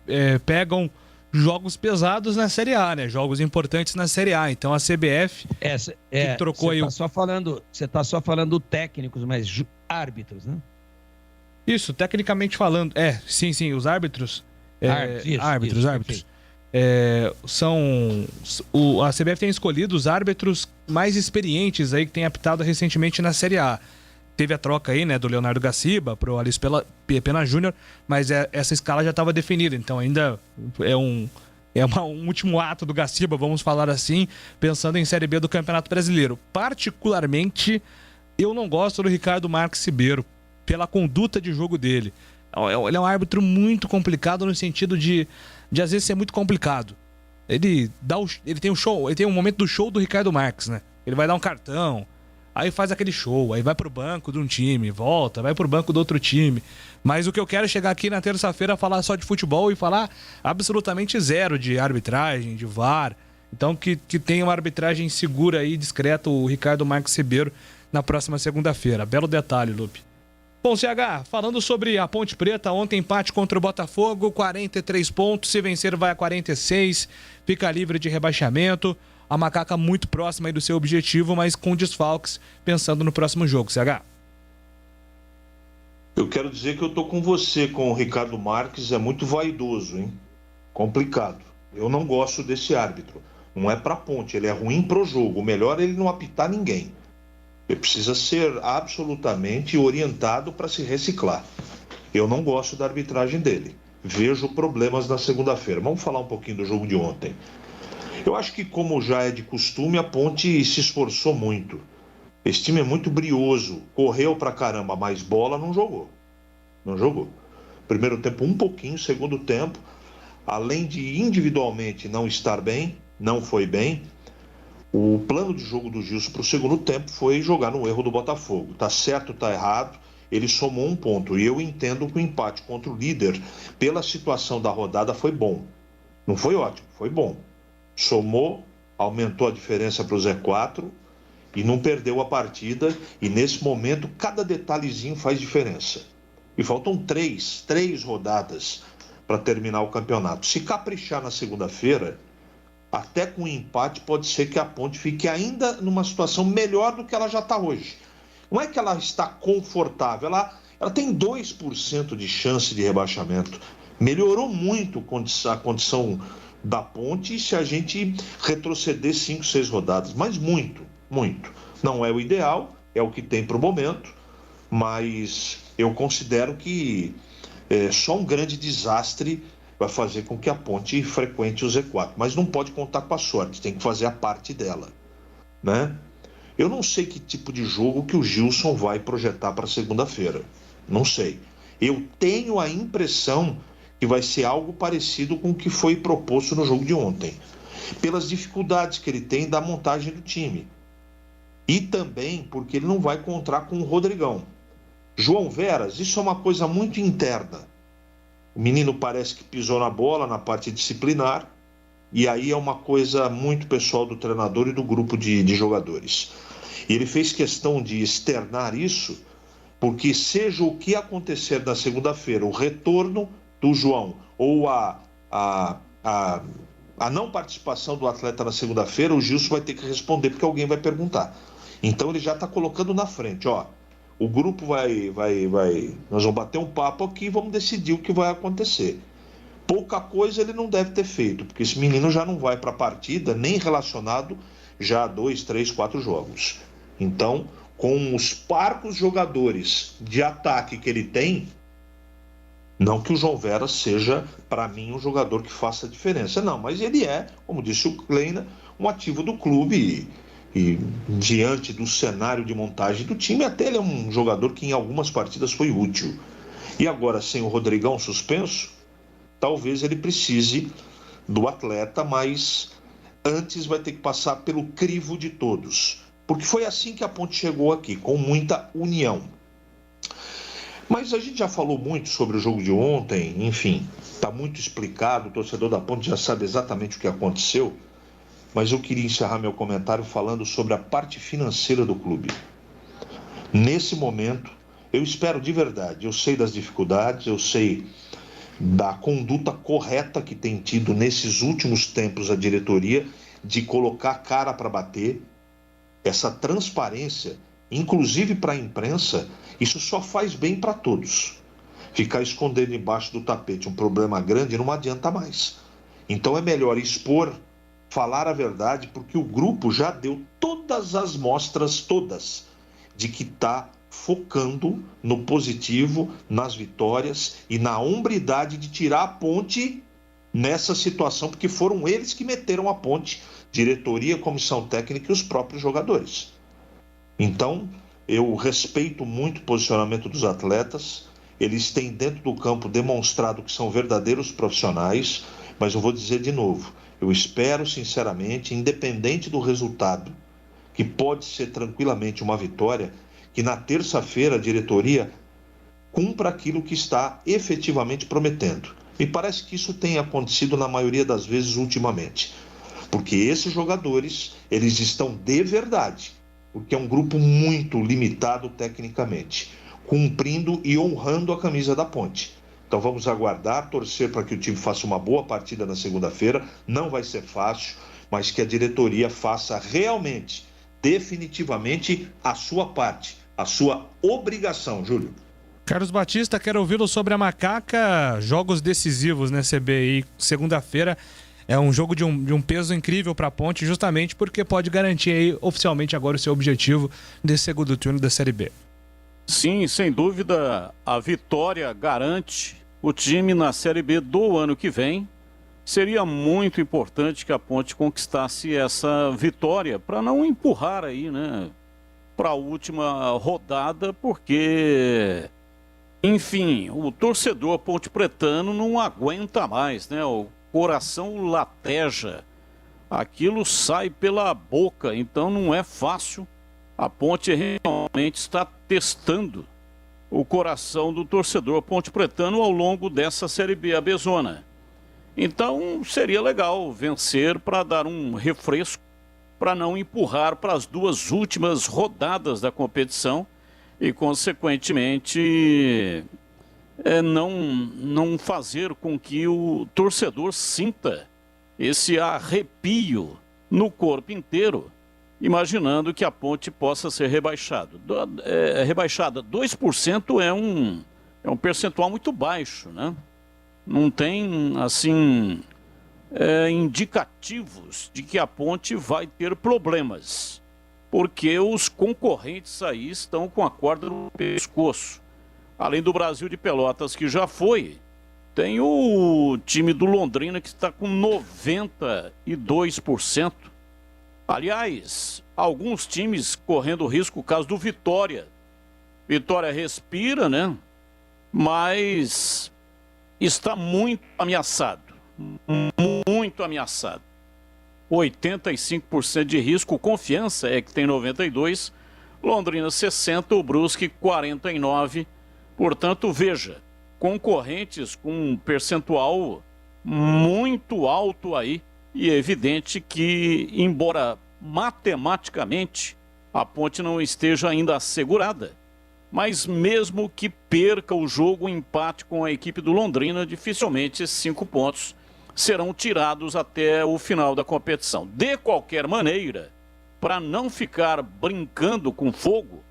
pegam jogos pesados na Série A, né? Jogos importantes na Série A. Então a CBF que trocou aí... Você tá só falando técnicos, mas árbitros, né? Isso, tecnicamente falando. Sim, os árbitros. Árbitros. A CBF tem escolhido os árbitros mais experientes aí que tem apitado recentemente na Série A. Teve a troca aí, né, do Leonardo Gaciba pro Alice Pena Júnior, mas essa escala já estava definida, então ainda é um último ato do Gaciba, vamos falar assim, pensando em Série B do Campeonato Brasileiro. Particularmente, eu não gosto do Ricardo Marques Ribeiro, pela conduta de jogo dele. Ele é um árbitro muito complicado no sentido de às vezes ser muito complicado. Ele tem um momento do show do Ricardo Marques, né? Ele vai dar um cartão, aí faz aquele show, aí vai pro banco de um time, volta, vai pro banco do outro time. Mas o que eu quero é chegar aqui na terça-feira, falar só de futebol e falar absolutamente zero de arbitragem, de VAR. Então que tenha uma arbitragem segura e discreta o Ricardo Marques Ribeiro na próxima segunda-feira. Belo detalhe, Lupe. Bom, CH, falando sobre a Ponte Preta, ontem empate contra o Botafogo, 43 pontos, se vencer vai a 46, fica livre de rebaixamento. A Macaca muito próxima aí do seu objetivo, mas com desfalques, pensando no próximo jogo, CH. Eu quero dizer que eu tô com você, com o Ricardo Marques, é muito vaidoso, hein? Complicado. Eu não gosto desse árbitro. Não é pra Ponte, ele é ruim pro jogo. O melhor é ele não apitar ninguém. Ele precisa ser absolutamente orientado para se reciclar. Eu não gosto da arbitragem dele. Vejo problemas na segunda-feira. Vamos falar um pouquinho do jogo de ontem. Eu acho que, como já é de costume, a Ponte se esforçou muito. Esse time é muito brioso. Correu pra caramba, mas bola não jogou. Não jogou. Primeiro tempo um pouquinho, segundo tempo, além de individualmente não estar bem, não foi bem, o plano de jogo do Gilson para o segundo tempo foi jogar no erro do Botafogo. Tá certo, tá errado, ele somou um ponto. E eu entendo que o empate contra o líder, pela situação da rodada, foi bom. Não foi ótimo, foi bom. Somou, aumentou a diferença para o Z4 e não perdeu a partida. E nesse momento, cada detalhezinho faz diferença. E faltam três rodadas para terminar o campeonato. Se caprichar na segunda-feira, até com empate, pode ser que a Ponte fique ainda numa situação melhor do que ela já está hoje. Não é que ela está confortável, ela tem 2% de chance de rebaixamento. Melhorou muito a condição da Ponte se a gente retroceder 5, 6 rodadas. Mas muito, muito. Não é o ideal, é o que tem para o momento, mas eu considero que só um grande desastre vai fazer com que a Ponte frequente o Z4, mas não pode contar com a sorte, tem que fazer a parte dela, né? Eu não sei que tipo de jogo que o Gilson vai projetar para segunda-feira, não sei. Eu tenho a impressão que vai ser algo parecido com o que foi proposto no jogo de ontem, pelas dificuldades que ele tem da montagem do time, e também porque ele não vai contar com o Rodrigão. João Veras, isso é uma coisa muito interna. O menino parece que pisou na bola na parte disciplinar, e aí é uma coisa muito pessoal do treinador e do grupo de jogadores. E ele fez questão de externar isso, porque seja o que acontecer na segunda-feira, o retorno do João ou a não participação do atleta na segunda-feira, o Gilson vai ter que responder, porque alguém vai perguntar. Então ele já está colocando na frente, ó. O grupo vai. Nós vamos bater um papo aqui e vamos decidir o que vai acontecer. Pouca coisa ele não deve ter feito, porque esse menino já não vai para a partida, nem relacionado já a 2, 3, 4 jogos. Então, com os parcos jogadores de ataque que ele tem, não que o João Veras seja, para mim, um jogador que faça diferença. Não, mas ele é, como disse o Kleina, um ativo do clube e diante do cenário de montagem do time, até ele é um jogador que em algumas partidas foi útil. E agora, sem o Rodrigão suspenso, talvez ele precise do atleta, mas antes vai ter que passar pelo crivo de todos. Porque foi assim que a Ponte chegou aqui, com muita união. Mas a gente já falou muito sobre o jogo de ontem, enfim, está muito explicado, o torcedor da Ponte já sabe exatamente o que aconteceu, mas eu queria encerrar meu comentário falando sobre a parte financeira do clube. Nesse momento, eu espero de verdade, eu sei das dificuldades, eu sei da conduta correta que tem tido nesses últimos tempos a diretoria de colocar cara para bater, essa transparência, inclusive para a imprensa, isso só faz bem para todos. Ficar escondendo embaixo do tapete um problema grande não adianta mais. Então é melhor expor, falar a verdade, porque o grupo já deu todas as mostras, todas, de que está focando no positivo, nas vitórias e na hombridade de tirar a Ponte nessa situação, porque foram eles que meteram a Ponte, diretoria, comissão técnica e os próprios jogadores. Então, eu respeito muito o posicionamento dos atletas, eles têm dentro do campo demonstrado que são verdadeiros profissionais, mas eu vou dizer de novo, eu espero sinceramente, independente do resultado, que pode ser tranquilamente uma vitória, que na terça-feira a diretoria cumpra aquilo que está efetivamente prometendo. Me parece que isso tem acontecido na maioria das vezes ultimamente, porque esses jogadores, eles estão de verdade, porque é um grupo muito limitado tecnicamente, cumprindo e honrando a camisa da Ponte. Então vamos aguardar, torcer para que o time faça uma boa partida na segunda-feira, não vai ser fácil, mas que a diretoria faça realmente, definitivamente, a sua parte, a sua obrigação, Júlio. Carlos Batista, quero ouvi-lo sobre a Macaca, jogos decisivos, né, CBI, segunda-feira é um jogo de um peso incrível para a Ponte, justamente porque pode garantir aí oficialmente agora o seu objetivo desse segundo turno da Série B. Sim, sem dúvida, a vitória garante o time na Série B do ano que vem. Seria muito importante que a Ponte conquistasse essa vitória para não empurrar aí, né, para a última rodada, porque, enfim, o torcedor ponte-pretano não aguenta mais, né? O coração lateja, aquilo sai pela boca, então não é fácil. A Ponte realmente está testando o coração do torcedor ponte-pretano ao longo dessa Série B abezona. Então seria legal vencer para dar um refresco, para não empurrar para as duas últimas rodadas da competição e, consequentemente, não fazer com que o torcedor sinta esse arrepio no corpo inteiro, imaginando que a Ponte possa ser rebaixada. 2% é um percentual muito baixo, né? Não tem, assim, indicativos de que a Ponte vai ter problemas, porque os concorrentes aí estão com a corda no pescoço. Além do Brasil de Pelotas, que já foi, tem o time do Londrina, que está com 92%. Aliás, alguns times correndo risco, o caso do Vitória. Vitória respira, né? Mas está muito ameaçado. Muito ameaçado. 85% de risco, Confiança é que tem 92%, Londrina 60%, o Brusque 49%. Portanto, veja, concorrentes com um percentual muito alto aí, e é evidente que, embora matematicamente a Ponte não esteja ainda assegurada, mas mesmo que perca o jogo, empate com a equipe do Londrina, dificilmente esses 5 pontos serão tirados até o final da competição. De qualquer maneira, para não ficar brincando com fogo,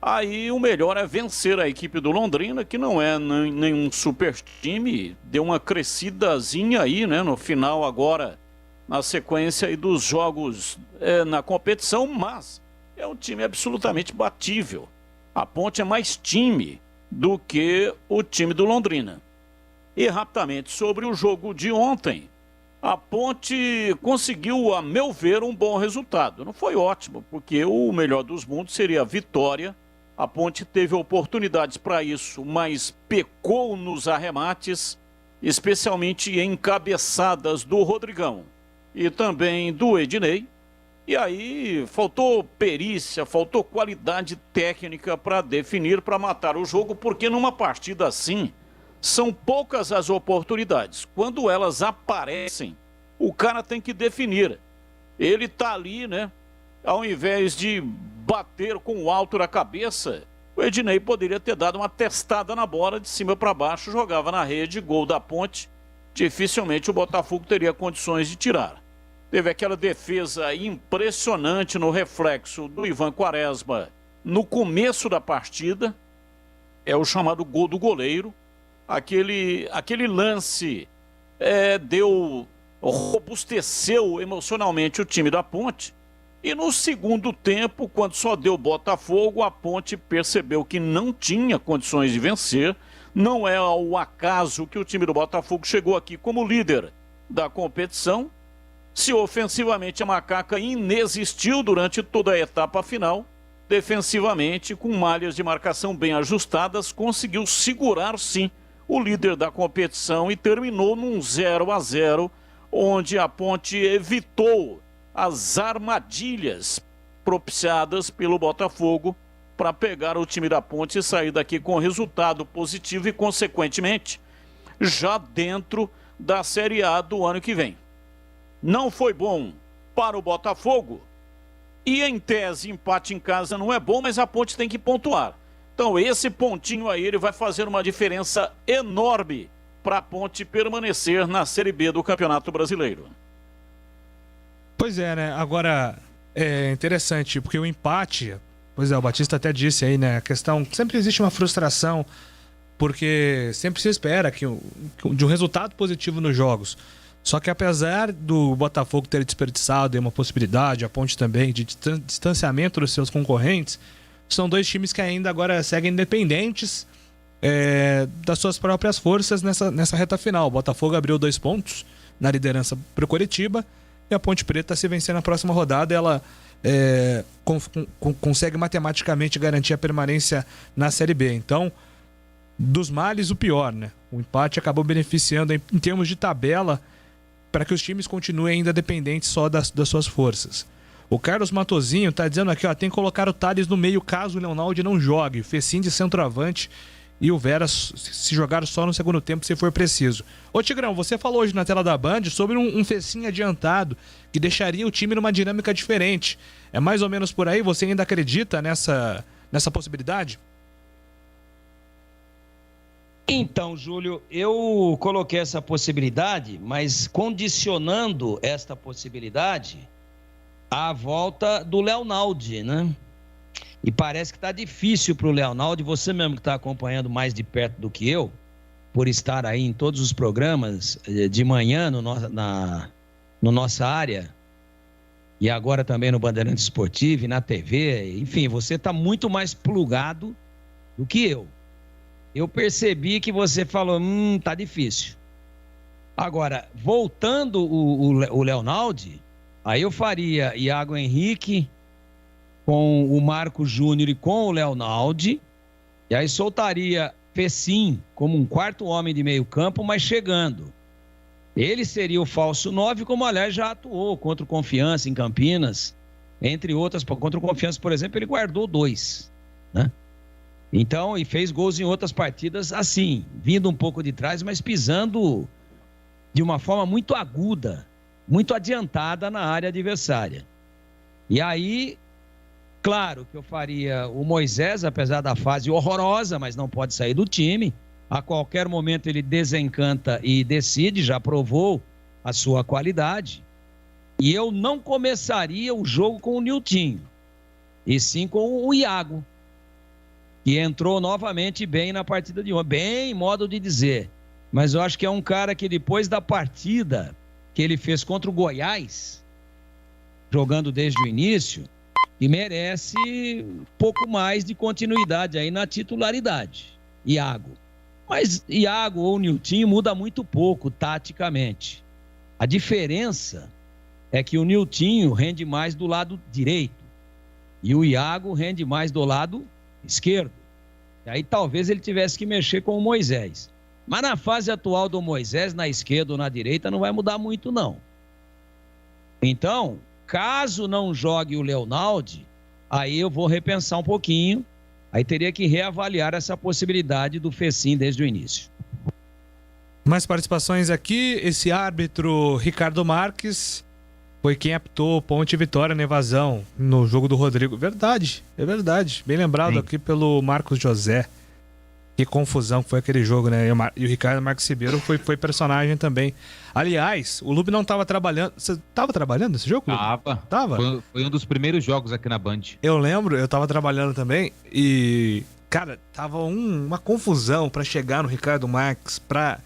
aí o melhor é vencer a equipe do Londrina, que não é nenhum super time, deu uma crescidazinha aí, né, no final agora, na sequência aí dos jogos na competição, mas é um time absolutamente batível. A Ponte é mais time do que o time do Londrina. E rapidamente, sobre o jogo de ontem, a Ponte conseguiu, a meu ver, um bom resultado. Não foi ótimo, porque o melhor dos mundos seria a vitória. A Ponte teve oportunidades para isso, mas pecou nos arremates, especialmente em cabeçadas do Rodrigão e também do Ednei. E aí faltou perícia, faltou qualidade técnica para definir, para matar o jogo, porque numa partida assim são poucas as oportunidades. Quando elas aparecem, o cara tem que definir. Ele tá ali, né? Ao invés de bater com o alto da cabeça, o Ednei poderia ter dado uma testada na bola de cima para baixo, jogava na rede, gol da Ponte. Dificilmente o Botafogo teria condições de tirar. Teve aquela defesa impressionante no reflexo do Ivan Quaresma no começo da partida. É o chamado gol do goleiro. Aquele lance robusteceu emocionalmente o time da Ponte. E no segundo tempo, quando só deu Botafogo, a Ponte percebeu que não tinha condições de vencer. Não é ao acaso que o time do Botafogo chegou aqui como líder da competição. Se ofensivamente a Macaca inexistiu durante toda a etapa final, defensivamente, com malhas de marcação bem ajustadas, conseguiu segurar sim o líder da competição e terminou num 0-0, onde a Ponte evitou as armadilhas propiciadas pelo Botafogo para pegar o time da Ponte e sair daqui com resultado positivo e, consequentemente, já dentro da Série A do ano que vem. Não foi bom para o Botafogo e, em tese, empate em casa não é bom, mas a Ponte tem que pontuar. Então, esse pontinho aí ele vai fazer uma diferença enorme para a Ponte permanecer na Série B do Campeonato Brasileiro. Pois é, né? Agora, é interessante, porque o empate, pois é, o Batista até disse aí, né? A questão, sempre existe uma frustração, porque sempre se espera de um resultado positivo nos jogos. Só que apesar do Botafogo ter desperdiçado uma possibilidade, a Ponte também, de distanciamento dos seus concorrentes, são dois times que ainda agora seguem independentes das suas próprias forças nessa reta final. O Botafogo abriu 2 pontos na liderança para o Coritiba e a Ponte Preta, se vencer na próxima rodada, ela consegue matematicamente garantir a permanência na Série B. Então, dos males, o pior, né? O empate acabou beneficiando em termos de tabela para que os times continuem ainda dependentes só das suas forças. O Carlos Matozinho tá dizendo aqui, ó, tem que colocar o Thales no meio caso o Leonaldi não jogue, Fecim de centroavante e o Vera se jogar só no segundo tempo se for preciso. Ô Tigrão, você falou hoje na tela da Band sobre um Fecim adiantado que deixaria o time numa dinâmica diferente. É mais ou menos por aí? Você ainda acredita nessa possibilidade? Então, Júlio, eu coloquei essa possibilidade, mas condicionando esta possibilidade à volta do Leonaldi, né? E parece que está difícil para o Leonaldi, você mesmo que está acompanhando mais de perto do que eu, por estar aí em todos os programas de manhã no nossa área, e agora também no Bandeirante Esportivo e na TV, enfim, você está muito mais plugado do que eu. Eu percebi que você falou, tá difícil. Agora, voltando o Leonaldi, aí eu faria Iago Henrique com o Marco Júnior e com o Leonaldi, e aí soltaria Fecim como um quarto homem de meio campo, mas chegando. Ele seria o falso 9, como aliás já atuou contra o Confiança em Campinas, entre outras. Contra o Confiança, por exemplo, ele guardou 2, né? Então, e fez gols em outras partidas assim, vindo um pouco de trás, mas pisando de uma forma muito aguda, muito adiantada na área adversária. E aí, claro que eu faria o Moisés, apesar da fase horrorosa, mas não pode sair do time. A qualquer momento ele desencanta e decide, já provou a sua qualidade. E eu não começaria o jogo com o Niltinho, e sim com o Iago, que entrou novamente bem na partida de ontem, bem, modo de dizer, mas eu acho que é um cara que depois da partida que ele fez contra o Goiás, jogando desde o início, e merece um pouco mais de continuidade aí na titularidade, Iago. Mas Iago ou Niltinho muda muito pouco taticamente. A diferença é que o Niltinho rende mais do lado direito e o Iago rende mais do lado esquerdo. E aí talvez ele tivesse que mexer com o Moisés. Mas na fase atual do Moisés, na esquerda ou na direita, não vai mudar muito, não. Então, caso não jogue o Leonaldi, aí eu vou repensar um pouquinho. Aí teria que reavaliar essa possibilidade do Fecim desde o início. Mais participações aqui. Esse árbitro Ricardo Marques foi quem apitou Ponte Vitória na evasão no jogo do Rodrigo. Verdade, é verdade. Bem lembrado aqui pelo Marcos José. Que confusão que foi aquele jogo, né? E o Ricardo Marques Ribeiro foi personagem também. Aliás, o Lube não estava trabalhando. Você estava trabalhando nesse jogo, Lube? Tava. Foi um dos primeiros jogos aqui na Band. Eu lembro, eu estava trabalhando também e, cara, tava uma confusão para chegar no Ricardo Marques, para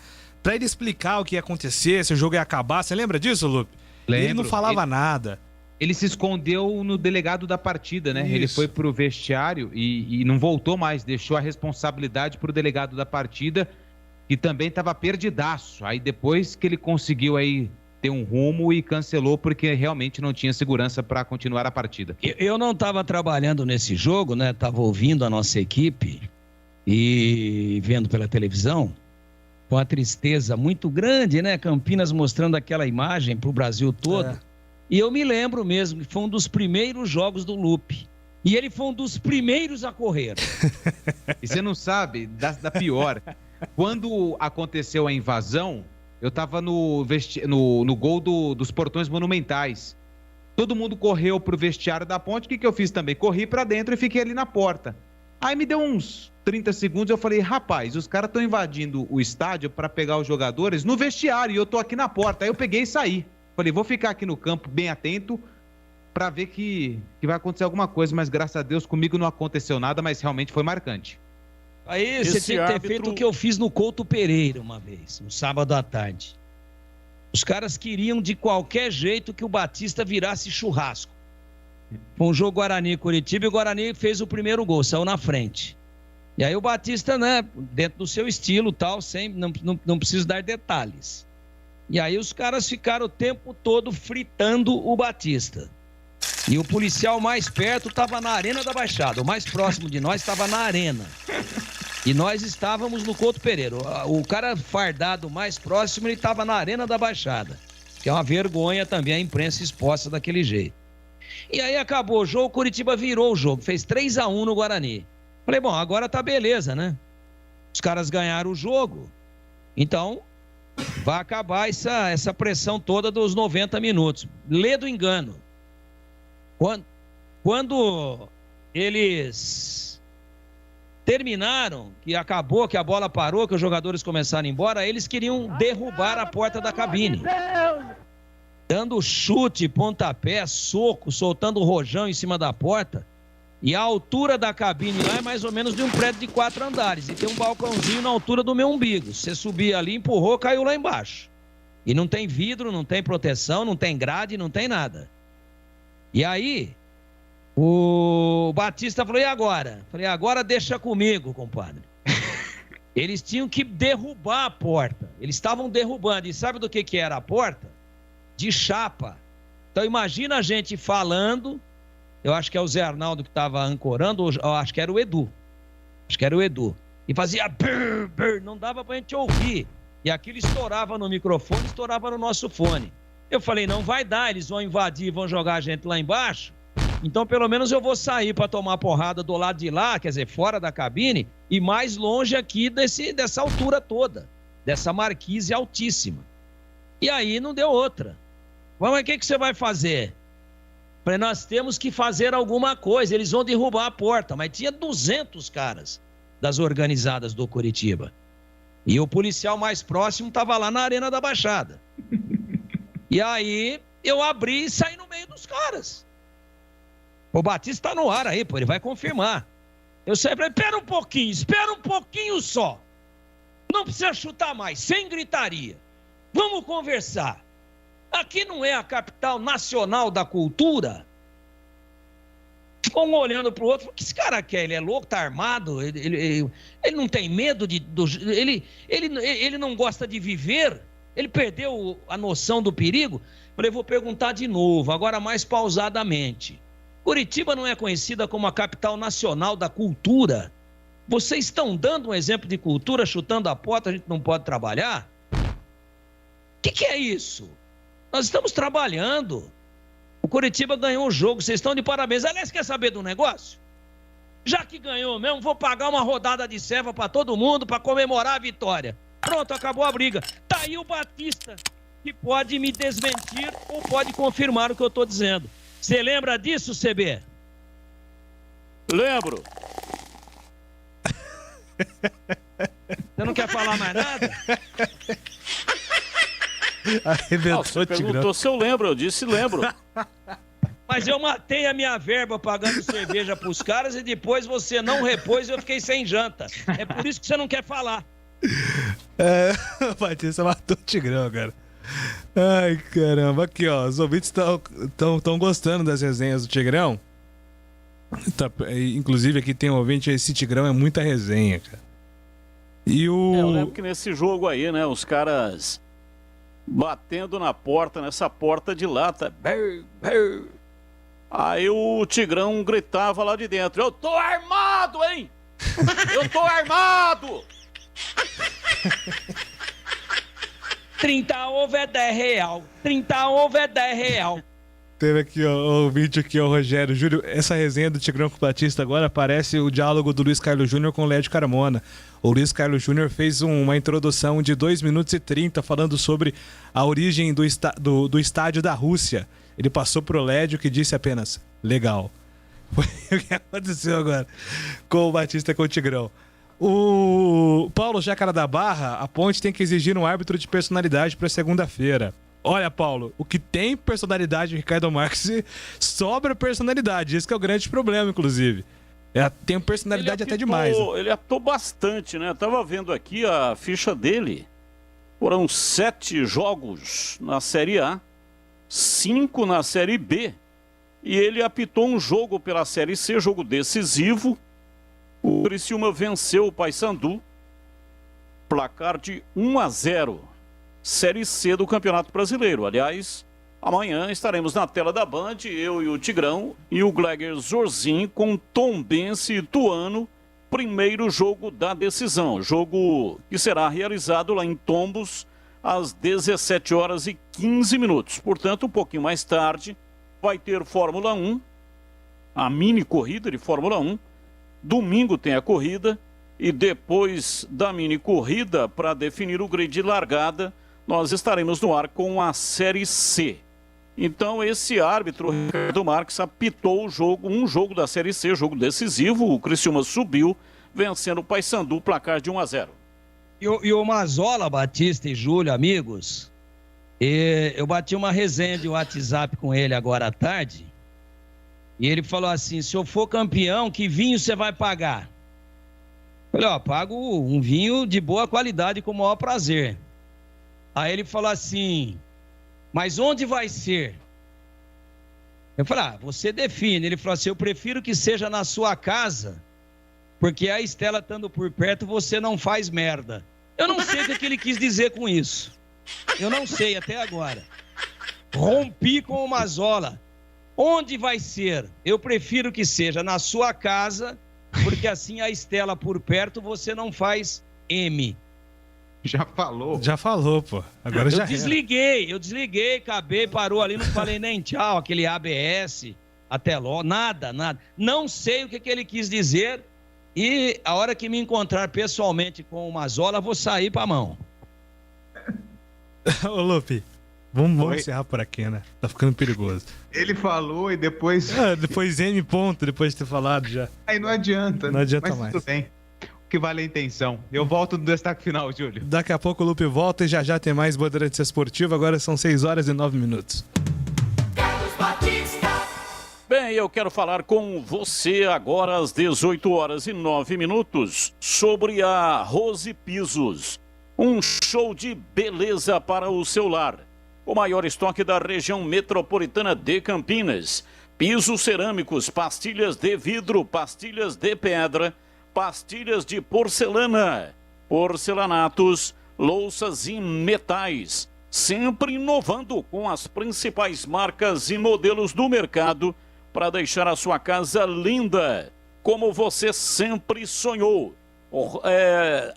ele explicar o que ia acontecer, se o jogo ia acabar. Você lembra disso, Lube? Lembro. Ele não falava nada. Ele se escondeu no delegado da partida, né? Isso. Ele foi pro vestiário e não voltou mais, deixou a responsabilidade pro delegado da partida, que também estava perdidaço. Aí depois que ele conseguiu aí ter um rumo e cancelou porque realmente não tinha segurança para continuar a partida. Eu não estava trabalhando nesse jogo, né? Estava ouvindo a nossa equipe e vendo pela televisão, com a tristeza muito grande, né? Campinas mostrando aquela imagem pro Brasil todo. E eu me lembro mesmo que foi um dos primeiros jogos do Lupe. E ele foi um dos primeiros a correr. E você não sabe da pior. Quando aconteceu a invasão, eu tava no gol dos Portões Monumentais. Todo mundo correu pro vestiário da Ponte. O que eu fiz também? Corri pra dentro e fiquei ali na porta. Aí me deu uns 30 segundos, eu falei, rapaz, os caras estão invadindo o estádio para pegar os jogadores no vestiário e eu tô aqui na porta. Aí eu peguei e saí. Falei, vou ficar aqui no campo bem atento para ver que vai acontecer alguma coisa, mas graças a Deus comigo não aconteceu nada, mas realmente foi marcante. Aí você tinha que ter feito o que eu fiz no Couto Pereira uma vez, no sábado à tarde. Os caras queriam de qualquer jeito que o Batista virasse churrasco. Foi um jogo Guarani e Curitiba e o Guarani fez o primeiro gol, saiu na frente. E aí o Batista, né, dentro do seu estilo tal, sem, não preciso dar detalhes. E aí os caras ficaram o tempo todo fritando o Batista. E o policial mais perto estava na Arena da Baixada. O mais próximo de nós estava na Arena. E nós estávamos no Couto Pereira. O cara fardado mais próximo, ele estava na Arena da Baixada. Que é uma vergonha também a imprensa exposta daquele jeito. E aí acabou o jogo, o Curitiba virou o jogo. Fez 3-1 no Guarani. Falei, bom, agora tá beleza, né? Os caras ganharam o jogo. Então... vai acabar essa pressão toda dos 90 minutos. Lê do engano. Quando eles terminaram, que acabou, que a bola parou, que os jogadores começaram a ir embora, eles queriam derrubar a porta da cabine. Dando chute, pontapé, soco, soltando o rojão em cima da porta. E a altura da cabine lá é mais ou menos de um prédio de 4 andares. E tem um balcãozinho na altura do meu umbigo. Você subia ali, empurrou, caiu lá embaixo. E não tem vidro, não tem proteção, não tem grade, não tem nada. E aí, o Batista falou, e agora? Falei, agora deixa comigo, compadre. Eles tinham que derrubar a porta. Eles estavam derrubando. E sabe do que era a porta? De chapa. Então imagina a gente falando... eu acho que é o Zé Arnaldo que estava ancorando, ou acho que era o Edu. E fazia brrr, brrr, não dava pra gente ouvir. E aquilo estourava no microfone, estourava no nosso fone. Eu falei, não vai dar, eles vão invadir, vão jogar a gente lá embaixo. Então pelo menos eu vou sair para tomar porrada do lado de lá, quer dizer, fora da cabine, e mais longe aqui dessa altura toda, dessa marquise altíssima. E aí não deu outra. Mas o que você vai fazer? Falei, nós temos que fazer alguma coisa, eles vão derrubar a porta, mas tinha 200 caras das organizadas do Curitiba. E o policial mais próximo estava lá na Arena da Baixada. E aí eu abri e saí no meio dos caras. O Batista está no ar aí, pô, ele vai confirmar. Eu saí e falei, espera um pouquinho só. Não precisa chutar mais, sem gritaria. Vamos conversar. Aqui não é a capital nacional da cultura? Ficou um olhando pro outro, o que esse cara quer? Ele é louco, tá armado, ele não tem medo ele não gosta de viver? Ele perdeu a noção do perigo? Falei, vou perguntar de novo, agora mais pausadamente. Curitiba não é conhecida como a capital nacional da cultura? Vocês estão dando um exemplo de cultura, chutando a porta, a gente não pode trabalhar? O que é isso? Nós estamos trabalhando. O Coritiba ganhou o jogo, vocês estão de parabéns. Aliás, quer saber do negócio? Já que ganhou mesmo, vou pagar uma rodada de ceva pra todo mundo pra comemorar a vitória. Pronto, acabou a briga. Tá aí o Batista, que pode me desmentir ou pode confirmar o que eu tô dizendo. Você lembra disso, CB? Lembro. Você não quer falar mais nada? Você perguntou se eu lembro, eu disse lembro. Mas eu matei a minha verba pagando cerveja pros caras e depois você não repôs e eu fiquei sem janta. É por isso que você não quer falar. O Batista matou o Tigrão, cara. Ai, caramba. Aqui, ó. Os ouvintes estão gostando das resenhas do Tigrão. Tá, inclusive aqui tem um ouvinte, esse Tigrão é muita resenha, cara. E eu lembro que nesse jogo aí, né, os caras batendo na porta, nessa porta de lata. Aí o Tigrão gritava lá de dentro: eu tô armado, hein? Eu tô armado! 30 ovo é 10 real. 30 ovo é 10 real. Teve aqui, ó, o vídeo aqui, ó, Rogério Júlio. Essa resenha do Tigrão com o Batista agora parece o diálogo do Luiz Carlos Júnior com o Lédio Carmona. O Luiz Carlos Júnior fez uma introdução de 2 minutos e 30 falando sobre a origem do estádio da Rússia. Ele passou pro Lédio, que disse apenas, legal. Foi o que aconteceu agora com o Batista e com o Tigrão. O Paulo Jácara da Barra, a Ponte tem que exigir um árbitro de personalidade para segunda-feira. Olha, Paulo, o que tem personalidade, Ricardo Marques, sobra personalidade. Esse que é o grande problema, inclusive. Tem personalidade até demais. Né? Ele atuou bastante, né? Eu tava vendo aqui a ficha dele. Foram 7 jogos na Série A, 5 na Série B. E ele apitou um jogo pela Série C, jogo decisivo. O Criciúma venceu o Paysandu, placar de 1-0. Série C do Campeonato Brasileiro. Aliás, amanhã estaremos na tela da Band, eu e o Tigrão e o Gleger Zorzin com Tombense e Ituano, primeiro jogo da decisão. Jogo que será realizado lá em Tombos às 17h15. Portanto, um pouquinho mais tarde, vai ter Fórmula 1, a mini corrida de Fórmula 1. Domingo tem a corrida e depois da mini corrida, para definir o grid de largada, nós estaremos no ar com a Série C. Então esse árbitro, Ricardo Marques, apitou o jogo, um jogo da Série C, jogo decisivo. O Criciúma subiu, vencendo o Paysandu, placar de 1-0. E o Mazola, Batista e Júlio, amigos, eu bati uma resenha de WhatsApp com ele agora à tarde, e ele falou assim, se eu for campeão, que vinho você vai pagar? Eu falei, pago um vinho de boa qualidade com o maior prazer. Aí ele falou assim, mas onde vai ser? Eu falei, você define. Ele falou assim, eu prefiro que seja na sua casa, porque a Estela estando por perto, você não faz merda. Eu não sei o que ele quis dizer com isso. Eu não sei até agora. Rompi com o Mazola. Onde vai ser? Eu prefiro que seja na sua casa, porque assim a Estela por perto, você não faz M. Já falou? Já falou, pô. Agora já eu desliguei, acabei, parou ali, não falei nem tchau, aquele ABS, até logo, nada. Não sei o que ele quis dizer e a hora que me encontrar pessoalmente com o Mazola, vou sair pra mão. Ô, Lupe, vamos encerrar por aqui, né? Tá ficando perigoso. Ele falou e depois... depois M ponto, depois de ter falado já. Aí não adianta. Não adianta mas mais. Tudo bem. Que vale a intenção. Eu volto no destaque final, Júlio. Daqui a pouco o Lupe volta e já tem mais Bandeirantes Esportivo. Agora são 6h09. Carlos Batista. Bem, eu quero falar com você agora às 18h09 sobre a Rose Pisos. Um show de beleza para o seu lar. O maior estoque da região metropolitana de Campinas. Pisos cerâmicos, pastilhas de vidro, pastilhas de pedra, pastilhas de porcelana, porcelanatos, louças e metais, sempre inovando com as principais marcas e modelos do mercado para deixar a sua casa linda, como você sempre sonhou.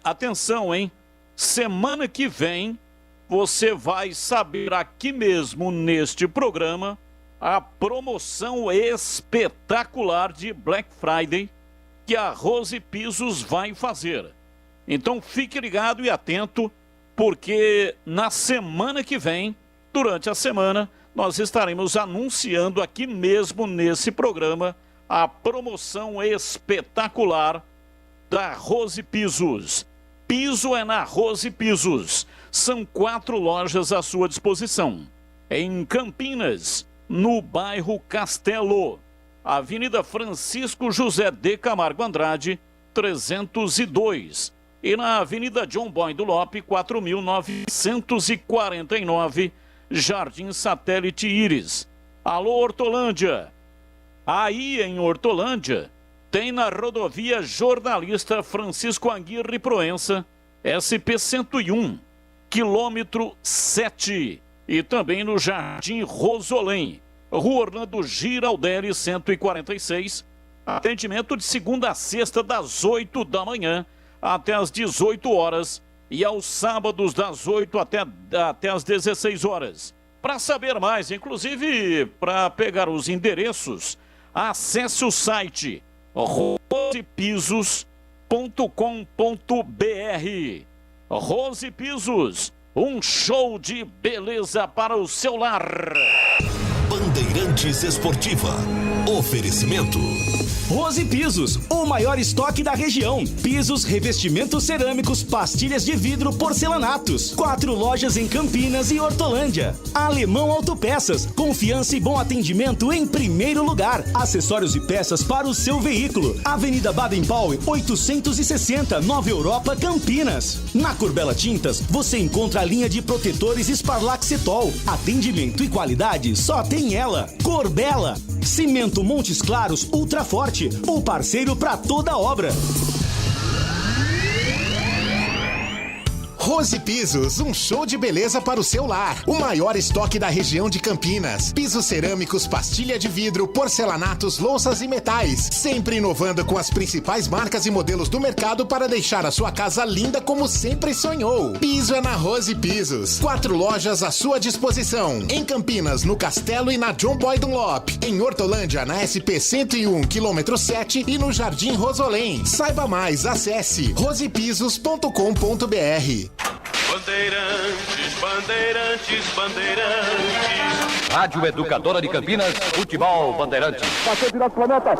Atenção, hein? Semana que vem você vai saber aqui mesmo neste programa a promoção espetacular de Black Friday que a Rose Pisos vai fazer. Então fique ligado e atento, porque na semana que vem, durante a semana, nós estaremos anunciando aqui mesmo nesse programa a promoção espetacular da Rose Pisos. Piso é na Rose Pisos. São 4 lojas à sua disposição. Em Campinas, no bairro Castelo, Avenida Francisco José de Camargo Andrade, 302. E na Avenida John Boy do Lope, 4.949, Jardim Satélite Íris. Alô, Hortolândia. Aí em Hortolândia, tem na rodovia Jornalista Francisco Aguirre Proença, SP-101, quilômetro 7. E também no Jardim Rosolém, Rua Orlando Giraldelli, 146. Atendimento de segunda a sexta, das 8 da manhã até as 18 horas. E aos sábados, das 8 até as 16 horas. Para saber mais, inclusive para pegar os endereços, acesse o site rosepisos.com.br. Rose Pisos, um show de beleza para o seu lar. Bandeirantes Esportiva. Oferecimento. Rose Pisos, o maior estoque da região. Pisos, revestimentos cerâmicos, pastilhas de vidro, porcelanatos. 4 lojas em Campinas e Hortolândia. Alemão Autopeças, confiança e bom atendimento em primeiro lugar. Acessórios e peças para o seu veículo. Avenida Baden-Powell, 860, Nova Europa, Campinas. Na Corbella Tintas, você encontra a linha de protetores Sparlaxetol. Atendimento e qualidade só tem ela. Corbella. Cimento Montes Claros Ultra Forte, o parceiro para toda obra. Rose Pisos, um show de beleza para o seu lar. O maior estoque da região de Campinas. Pisos cerâmicos, pastilha de vidro, porcelanatos, louças e metais. Sempre inovando com as principais marcas e modelos do mercado para deixar a sua casa linda como sempre sonhou. Piso é na Rose Pisos. 4 lojas à sua disposição. Em Campinas, no Castelo e na John Boy Dunlop. Em Hortolândia, na SP 101, quilômetro 7 e no Jardim Rosolém. Saiba mais, acesse rosepisos.com.br. Bandeirantes, Bandeirantes, Bandeirantes. Rádio Educadora de Campinas, Futebol Bandeirantes. Passou direto pro planeta.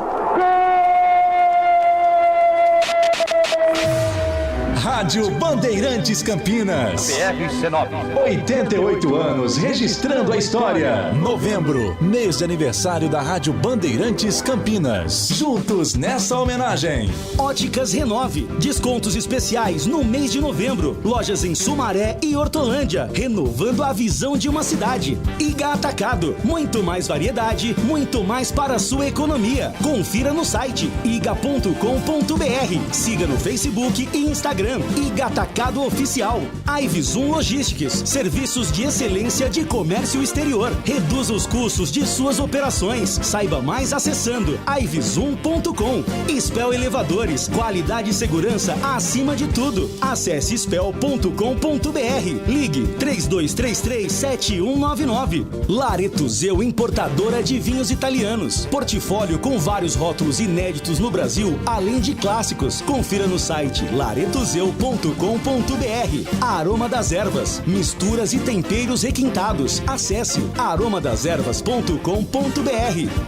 Rádio Bandeirantes Campinas. BRC9. 88 anos, registrando a história. Novembro, mês de aniversário da Rádio Bandeirantes Campinas. Juntos nessa homenagem. Óticas Renove. Descontos especiais no mês de novembro. Lojas em Sumaré e Hortolândia. Renovando a visão de uma cidade. Iga Atacado. Muito mais variedade, muito mais para a sua economia. Confira no site iga.com.br. Siga no Facebook e Instagram. Iga Atacado Oficial. Ivizum Logistics, serviços de excelência de comércio exterior. Reduza os custos de suas operações. Saiba mais acessando ivizum.com. Spell Elevadores, qualidade e segurança acima de tudo. Acesse spell.com.br. Ligue 3233-7199. Laretuzeu Importadora de Vinhos Italianos. Portfólio com vários rótulos inéditos no Brasil, além de clássicos. Confira no site laretuzeu.com.br. Aroma das Ervas, misturas e temperos requintados. Acesse aromadeservas.com.br.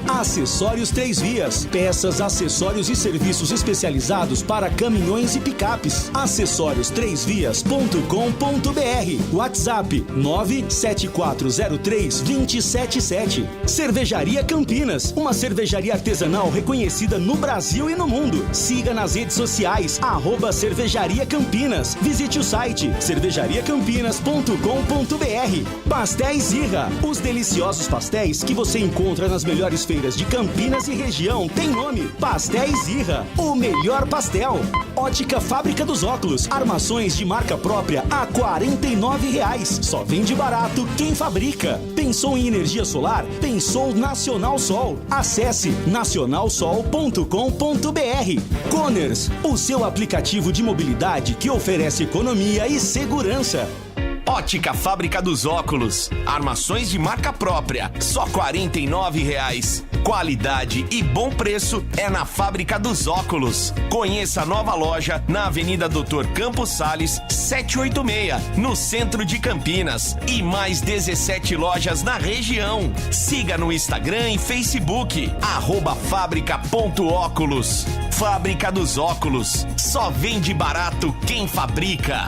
Acessórios 3 Vias, peças, acessórios e serviços especializados para caminhões e picapes. Acessórios3vias.com.br. WhatsApp 97403-277. Cervejaria Campinas, uma cervejaria artesanal reconhecida no Brasil e no mundo. Siga nas redes sociais @Cervejaria Campinas. Visite o site cervejariacampinas.com.br. Pastéis Irra, os deliciosos pastéis que você encontra nas melhores feiras de Campinas e região tem nome: Pastéis Irra, o melhor pastel. Ótica Fábrica dos Óculos, armações de marca própria a R$ 49,00. Só vende barato quem fabrica. Pensou em energia solar? Pensou Nacional Sol. Acesse nacionalsol.com.br. Coners, o seu aplicativo de mobilidade que oferece economia e segurança. Ótica Fábrica dos Óculos. Armações de marca própria, só R$ 49,00. Qualidade e bom preço é na Fábrica dos Óculos. Conheça a nova loja na Avenida Dr. Campos Sales, 786, no centro de Campinas. E mais 17 lojas na região. Siga no Instagram e Facebook, @fábrica.óculos. Fábrica dos Óculos. Só vende barato quem fabrica.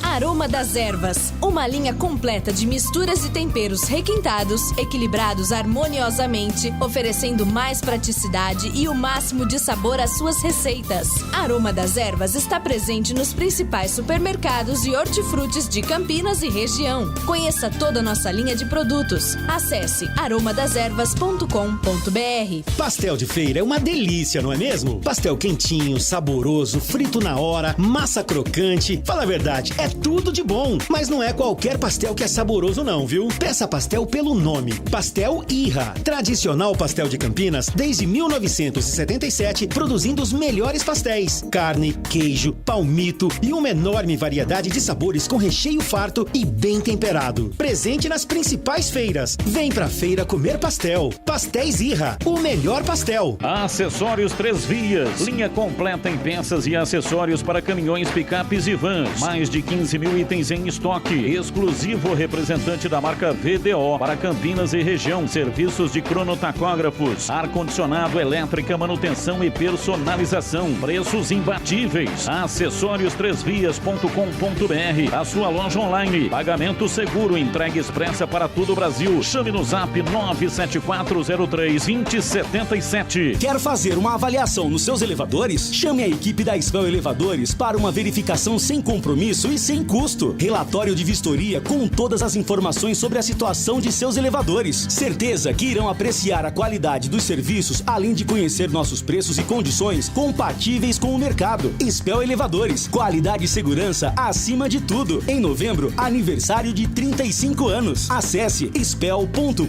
Aroma das Ervas, uma linha completa de misturas e temperos requintados, equilibrados harmoniosamente, oferecendo mais praticidade e o máximo de sabor às suas receitas. Aroma das Ervas está presente nos principais supermercados e hortifrutis de Campinas e região. Conheça toda a nossa linha de produtos. Acesse aromadeservas.com.br. Pastel de feira é uma delícia, não é mesmo? Pastel quentinho, saboroso, frito na hora, massa crocante. Fala a verdade, é tudo de bom, mas não é qualquer pastel que é saboroso não, viu? Peça pastel pelo nome, Pastel Irra. Tradicional pastel de Campinas desde 1977, produzindo os melhores pastéis. Carne, queijo, palmito e uma enorme variedade de sabores com recheio farto e bem temperado. Presente nas principais feiras. Vem pra feira comer pastel. Pastéis Irra, o melhor pastel. Acessórios Três Vias, linha completa em peças e acessórios para caminhões, picapes e vans. Mais de 15 mil itens em estoque. Exclusivo representante da marca VDO para Campinas e região. Serviços de cronotacógrafos, ar-condicionado, elétrica, manutenção e personalização. Preços imbatíveis. Acessórios3vias.com.br. A sua loja online. Pagamento seguro, entrega expressa para todo o Brasil. Chame no zap 97403-2077. Quer fazer uma avaliação nos seus elevadores? Chame a equipe da Spell Elevadores para uma verificação sem compromisso e sem custo. Relatório de vistoria com todas as informações sobre a situação de seus elevadores. Certeza que irão apreciar a qualidade dos serviços, além de conhecer nossos preços e condições compatíveis com o mercado. Spell Elevadores, qualidade e segurança acima de tudo. Em novembro, aniversário de 35 anos. Acesse spell.com.br.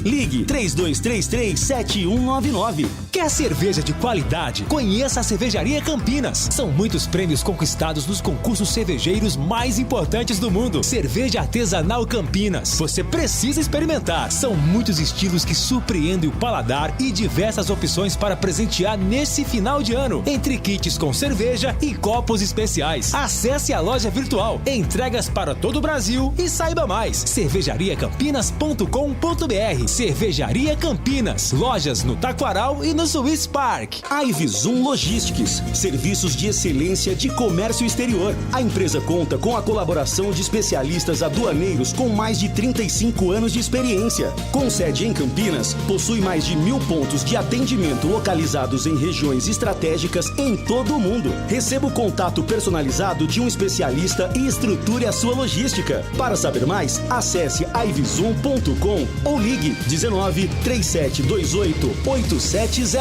Ligue 3233-7199. Quer cerveja de qualidade? Conheça a Cervejaria Campinas. São muitos prêmios conquistados nos concursos cervejeiros mais importantes do mundo. Cerveja artesanal Campinas. Você precisa experimentar. São muitos estilos que surpreendem o paladar e diversas opções para presentear nesse final de ano. Entre kits com cerveja e copos especiais. Acesse a loja virtual. Entregas para todo o Brasil e saiba mais. cervejariacampinas.com.br. Cervejaria Campinas. Lojas no Taquaral e no Swiss Park. Ivizum Logistics. Serviços de excelência de comércio exterior. A empresa conta com a colaboração de especialistas aduaneiros com mais de 35 anos de experiência. Com sede em Campinas, possui mais de 1.000 pontos de atendimento localizados em regiões estratégicas em todo o mundo. Receba o contato personalizado de um especialista e estruture a sua logística. Para saber mais, acesse ivizum.com ou ligue 19 3728 8700.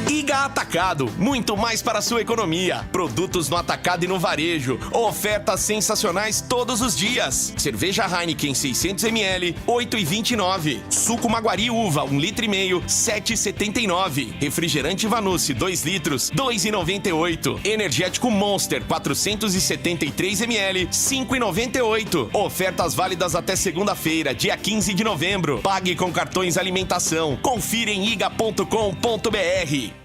Iga Atacado, muito mais para a sua economia. Produtos no atacado e no varejo. Ofertas sensacionais todos os dias. Cerveja Heineken 600ml, 8,29. Suco Maguari Uva, 1,5 litro, 7,79. Refrigerante Vanucci, 2 litros, 2,98. Energético Monster, 473ml, 5,98. Ofertas válidas até segunda-feira, dia 15 de novembro. Pague com cartões alimentação. Confira em iga.com.br.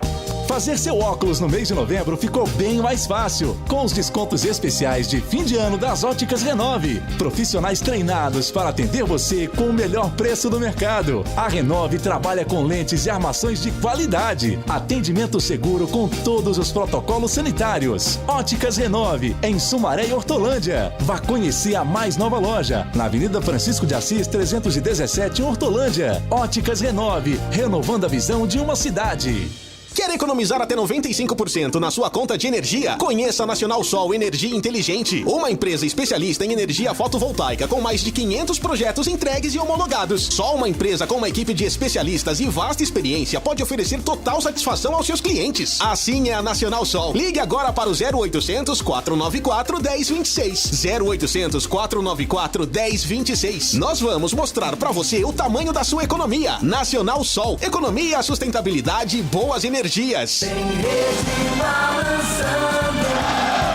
Fazer seu óculos no mês de novembro ficou bem mais fácil, com os descontos especiais de fim de ano das Óticas Renove. Profissionais treinados para atender você com o melhor preço do mercado. A Renove trabalha com lentes e armações de qualidade. Atendimento seguro com todos os protocolos sanitários. Óticas Renove, em Sumaré e Hortolândia. Vá conhecer a mais nova loja, na Avenida Francisco de Assis, 317, em Hortolândia. Óticas Renove, renovando a visão de uma cidade. Quer economizar até 95% na sua conta de energia? Conheça a Nacional Sol Energia Inteligente, uma empresa especialista em energia fotovoltaica com mais de 500 projetos entregues e homologados. Só uma empresa com uma equipe de especialistas e vasta experiência pode oferecer total satisfação aos seus clientes. Assim é a Nacional Sol. Ligue agora para o 0800 494 1026. 0800 494 1026. Nós vamos mostrar para você o tamanho da sua economia. Nacional Sol. Economia, sustentabilidade e boas energias. Tem rede balançando.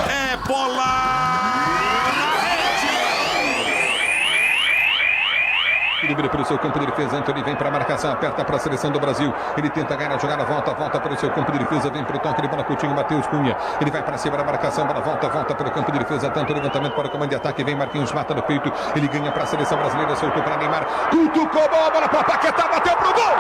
É Polar! Ele vira pelo seu campo de defesa. Antony vem para a marcação, aperta para a seleção do Brasil. Ele tenta ganhar a jogada, volta para o seu campo de defesa. Vem para o toque de bola, Coutinho, Matheus Cunha. Ele vai para cima da marcação, bola volta pelo campo de defesa. Tanto levantamento para o comando de ataque. Vem Marquinhos, mata no peito. Ele ganha para a seleção brasileira, soltou para Neymar. Cutucou a bola para Paquetá, bateu pro gol!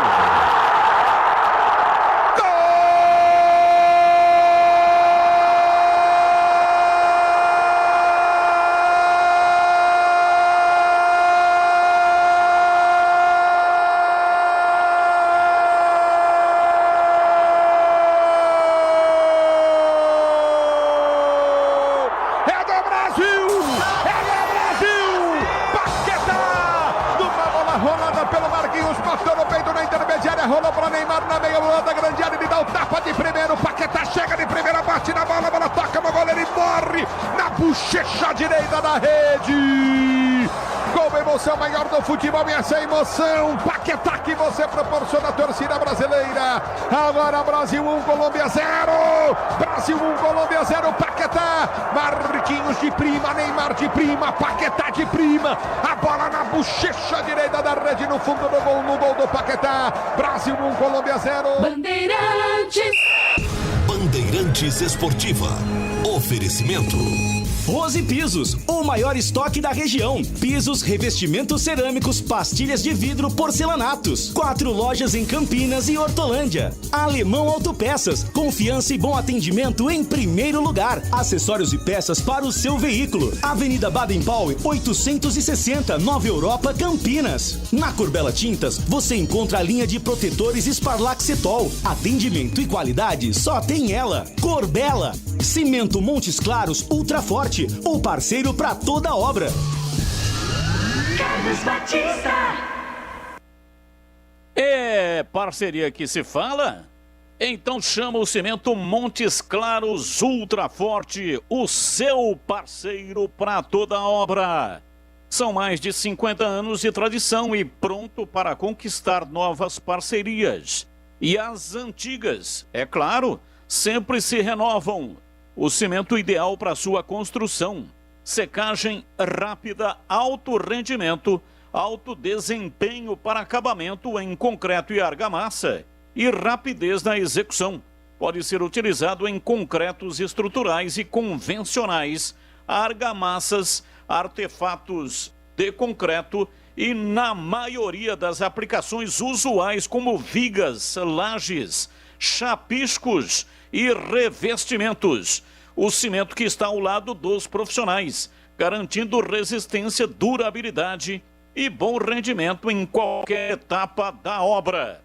Rolou para Neymar na meia lua da grande área, ele dá o tapa de primeiro, Paquetá chega de primeira, bate na bola, a bola toca no goleiro e morre na bochecha direita da rede. Com emoção maior do futebol e essa emoção, Paquetá, que você proporciona a torcida brasileira. Agora Brasil 1, Colômbia 0. Brasil 1, Colômbia 0, Paquetá. Marquinhos de prima, Neymar de prima, Paquetá de prima. A bola na bochecha direita da rede, no fundo do gol, no gol do Paquetá. Brasil 1, Colômbia 0. Bandeirantes. Bandeirantes Esportiva. Oferecimento. Rose Pisos, o maior estoque da região. Pisos, revestimentos cerâmicos, pastilhas de vidro, porcelanatos. 4 lojas em Campinas e Hortolândia. Alemão Autopeças, confiança e bom atendimento em primeiro lugar. Acessórios e peças para o seu veículo. Avenida Baden-Powell, 860, Nova Europa, Campinas. Na Corbella Tintas, você encontra a linha de protetores Sparlaxetol. Atendimento e qualidade só tem ela. Corbella. Cimento Montes Claros Ultra Forte, o parceiro para toda obra. Carlos Batista. É parceria que se fala? Então chama o Cimento Montes Claros Ultra Forte, o seu parceiro para toda obra. São mais de 50 anos de tradição e pronto para conquistar novas parcerias. E as antigas, é claro, sempre se renovam. O cimento ideal para sua construção. Secagem rápida, alto rendimento, alto desempenho para acabamento em concreto e argamassa e rapidez na execução. Pode ser utilizado em concretos estruturais e convencionais, argamassas, artefatos de concreto e na maioria das aplicações usuais como vigas, lajes, chapiscos e revestimentos. O cimento que está ao lado dos profissionais, garantindo resistência, durabilidade e bom rendimento em qualquer etapa da obra.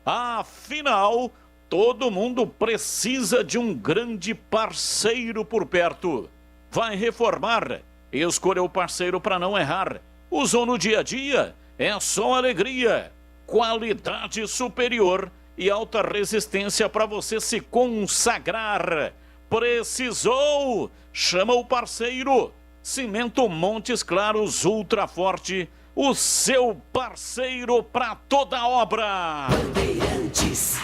Afinal, todo mundo precisa de um grande parceiro por perto. Vai reformar? Escolha o parceiro para não errar. Usou no dia a dia? É só alegria. Qualidade superior e alta resistência para você se consagrar. Precisou? Chama o parceiro. Cimento Montes Claros Ultra Forte, o seu parceiro para toda obra. Bandeirantes.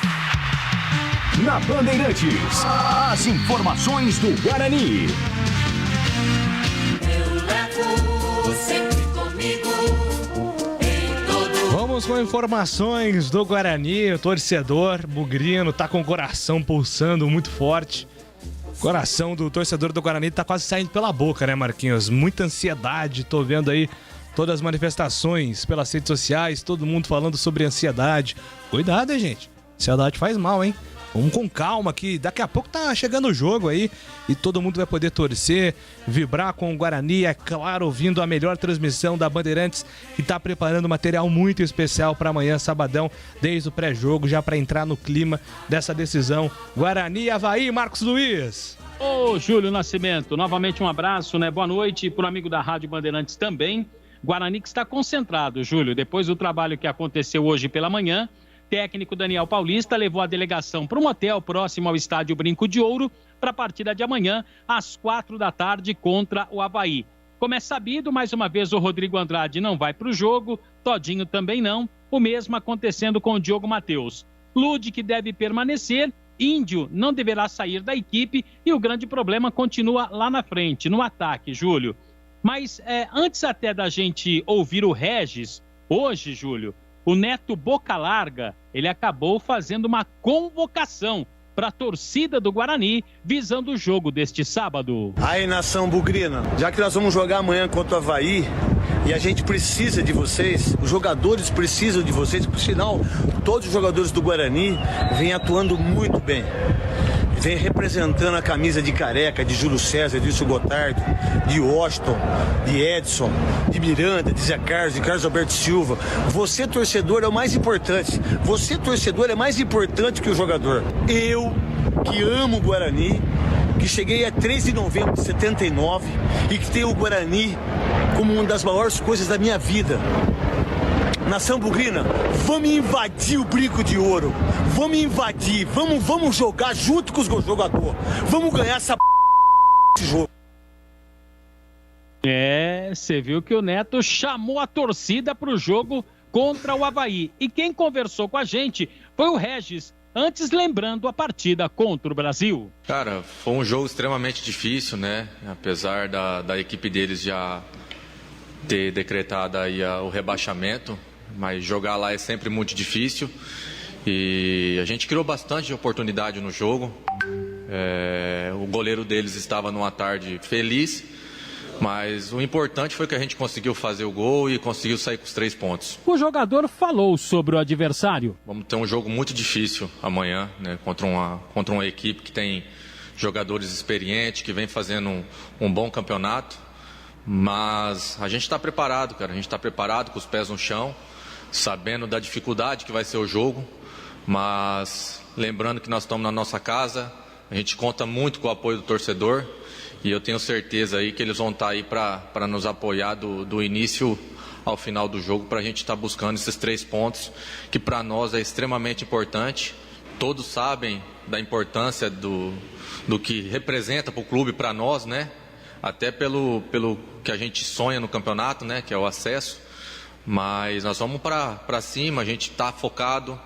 Na Bandeirantes, as informações do Guarani. Eu levo sempre comigo. Vamos com informações do Guarani. O torcedor bugrino tá com o coração pulsando muito forte. O coração do torcedor do Guarani tá quase saindo pela boca, né, Marquinhos? Muita ansiedade. Tô vendo aí todas as manifestações pelas redes sociais, todo mundo falando sobre ansiedade. Cuidado, hein, gente. Ansiedade faz mal, hein? Vamos com calma que daqui a pouco tá chegando o jogo aí e todo mundo vai poder torcer, vibrar com o Guarani, é claro, ouvindo a melhor transmissão da Bandeirantes, que tá preparando material muito especial para amanhã, sabadão, desde o pré-jogo, já para entrar no clima dessa decisão. Guarani e Avaí, Marcos Luiz. Ô, Júlio Nascimento, novamente um abraço, né? Boa noite pro amigo da Rádio Bandeirantes também. Guarani que está concentrado, Júlio, depois do trabalho que aconteceu hoje pela manhã. Técnico Daniel Paulista levou a delegação para um hotel próximo ao estádio Brinco de Ouro para a partida de amanhã, às 16h contra o Avaí. Como é sabido, mais uma vez o Rodrigo Andrade não vai para o jogo, Todinho também não, o mesmo acontecendo com o Diogo Matheus. Lude que deve permanecer, Índio não deverá sair da equipe e o grande problema continua lá na frente, no ataque, Júlio. Mas antes até da gente ouvir o Regis, Hoje, Júlio, o Neto Boca Larga, ele acabou fazendo uma convocação para a torcida do Guarani, visando o jogo deste sábado. Aí, nação bugrina, já que nós vamos jogar amanhã contra o Avaí, e a gente precisa de vocês, os jogadores precisam de vocês, por sinal, todos os jogadores do Guarani vêm atuando muito bem. Vem representando a camisa de Careca, de Júlio César, de Wilson Gotardo, de Washington, de Edson, de Miranda, de Zé Carlos, de Carlos Alberto Silva. Você, torcedor, é o mais importante. Você, torcedor, é mais importante que o jogador. Eu, que amo o Guarani, que cheguei a 3 de novembro de 79 e que tenho o Guarani como uma das maiores coisas da minha vida. Nação bugrina, vamos invadir o Brinco de Ouro. Vamos invadir, vamos jogar junto com os jogadores. Vamos ganhar essa jogo. Você viu que o Neto chamou a torcida para o jogo contra o Avaí. E quem conversou com a gente foi o Regis, antes lembrando a partida contra o Brasil. Cara, foi um jogo extremamente difícil, né? Apesar da equipe deles já ter decretado aí o rebaixamento, mas jogar lá é sempre muito difícil. E a gente criou bastante oportunidade no jogo. O goleiro deles estava numa tarde feliz, mas o importante foi que a gente conseguiu fazer o gol e conseguiu sair com os 3 pontos. O jogador falou sobre o adversário. Vamos ter um jogo muito difícil amanhã, né, contra uma equipe que tem jogadores experientes, que vem fazendo um bom campeonato. Mas a gente está preparado, cara. A gente está preparado com os pés no chão, sabendo da dificuldade que vai ser o jogo. Mas lembrando que nós estamos na nossa casa, a gente conta muito com o apoio do torcedor. E eu tenho certeza aí que eles vão estar aí para nos apoiar do início ao final do jogo, para a gente estar buscando esses 3 pontos, que para nós é extremamente importante. Todos sabem da importância do que representa para o clube, para nós, né? Até pelo que a gente sonha no campeonato, né? Que é o acesso. Mas nós vamos para cima, a gente está focado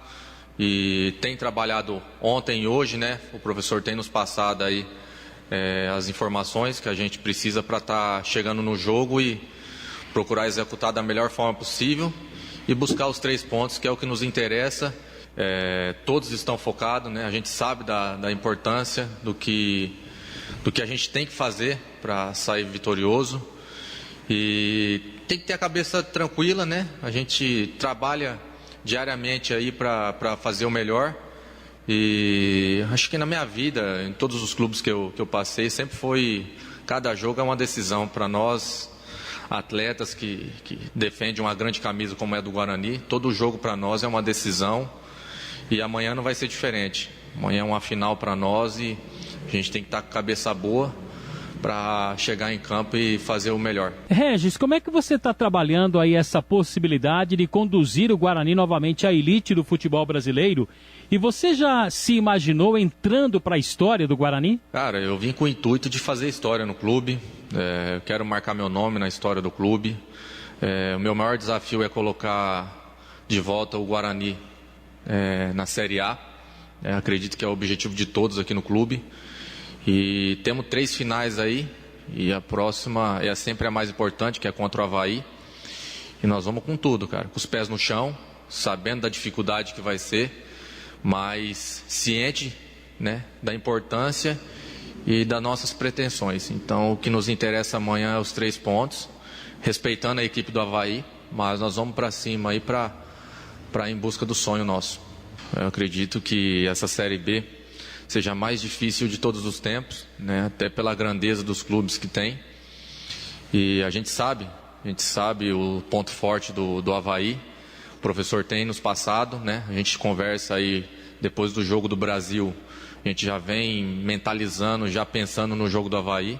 e tem trabalhado ontem e hoje, né? O professor tem nos passado aí as informações que a gente precisa para estar chegando no jogo e procurar executar da melhor forma possível e buscar os 3 pontos, que é o que nos interessa. Todos estão focados, né? A gente sabe da importância do que a gente tem que fazer para sair vitorioso e tem que ter a cabeça tranquila, né? A gente trabalha diariamente aí para fazer o melhor. E acho que na minha vida, em todos os clubes que eu passei, sempre foi, cada jogo é uma decisão para nós, atletas que defendem uma grande camisa como é do Guarani. Todo jogo para nós é uma decisão e amanhã não vai ser diferente. Amanhã é uma final para nós e a gente tem que estar com a cabeça boa para chegar em campo e fazer o melhor. Regis, como é que você está trabalhando aí essa possibilidade de conduzir o Guarani novamente à elite do futebol brasileiro? E você já se imaginou entrando para a história do Guarani? Cara, eu vim com o intuito de fazer história no clube. Eu quero marcar meu nome na história do clube. O meu maior desafio é colocar de volta o Guarani na Série A. Acredito que é o objetivo de todos aqui no clube. E temos 3 finais aí, e a próxima é sempre a mais importante, que é contra o Avaí. E nós vamos com tudo, cara, com os pés no chão, sabendo da dificuldade que vai ser, mas ciente, né, da importância e das nossas pretensões. Então, o que nos interessa amanhã é os 3 pontos, respeitando a equipe do Avaí, mas nós vamos para cima aí para ir em busca do sonho nosso. Eu acredito que essa Série B seja a mais difícil de todos os tempos, né? Até pela grandeza dos clubes que tem. E a gente sabe o ponto forte do Avaí. O professor tem nos passado, né? A gente conversa aí depois do jogo do Brasil, a gente já vem mentalizando, já pensando no jogo do Avaí.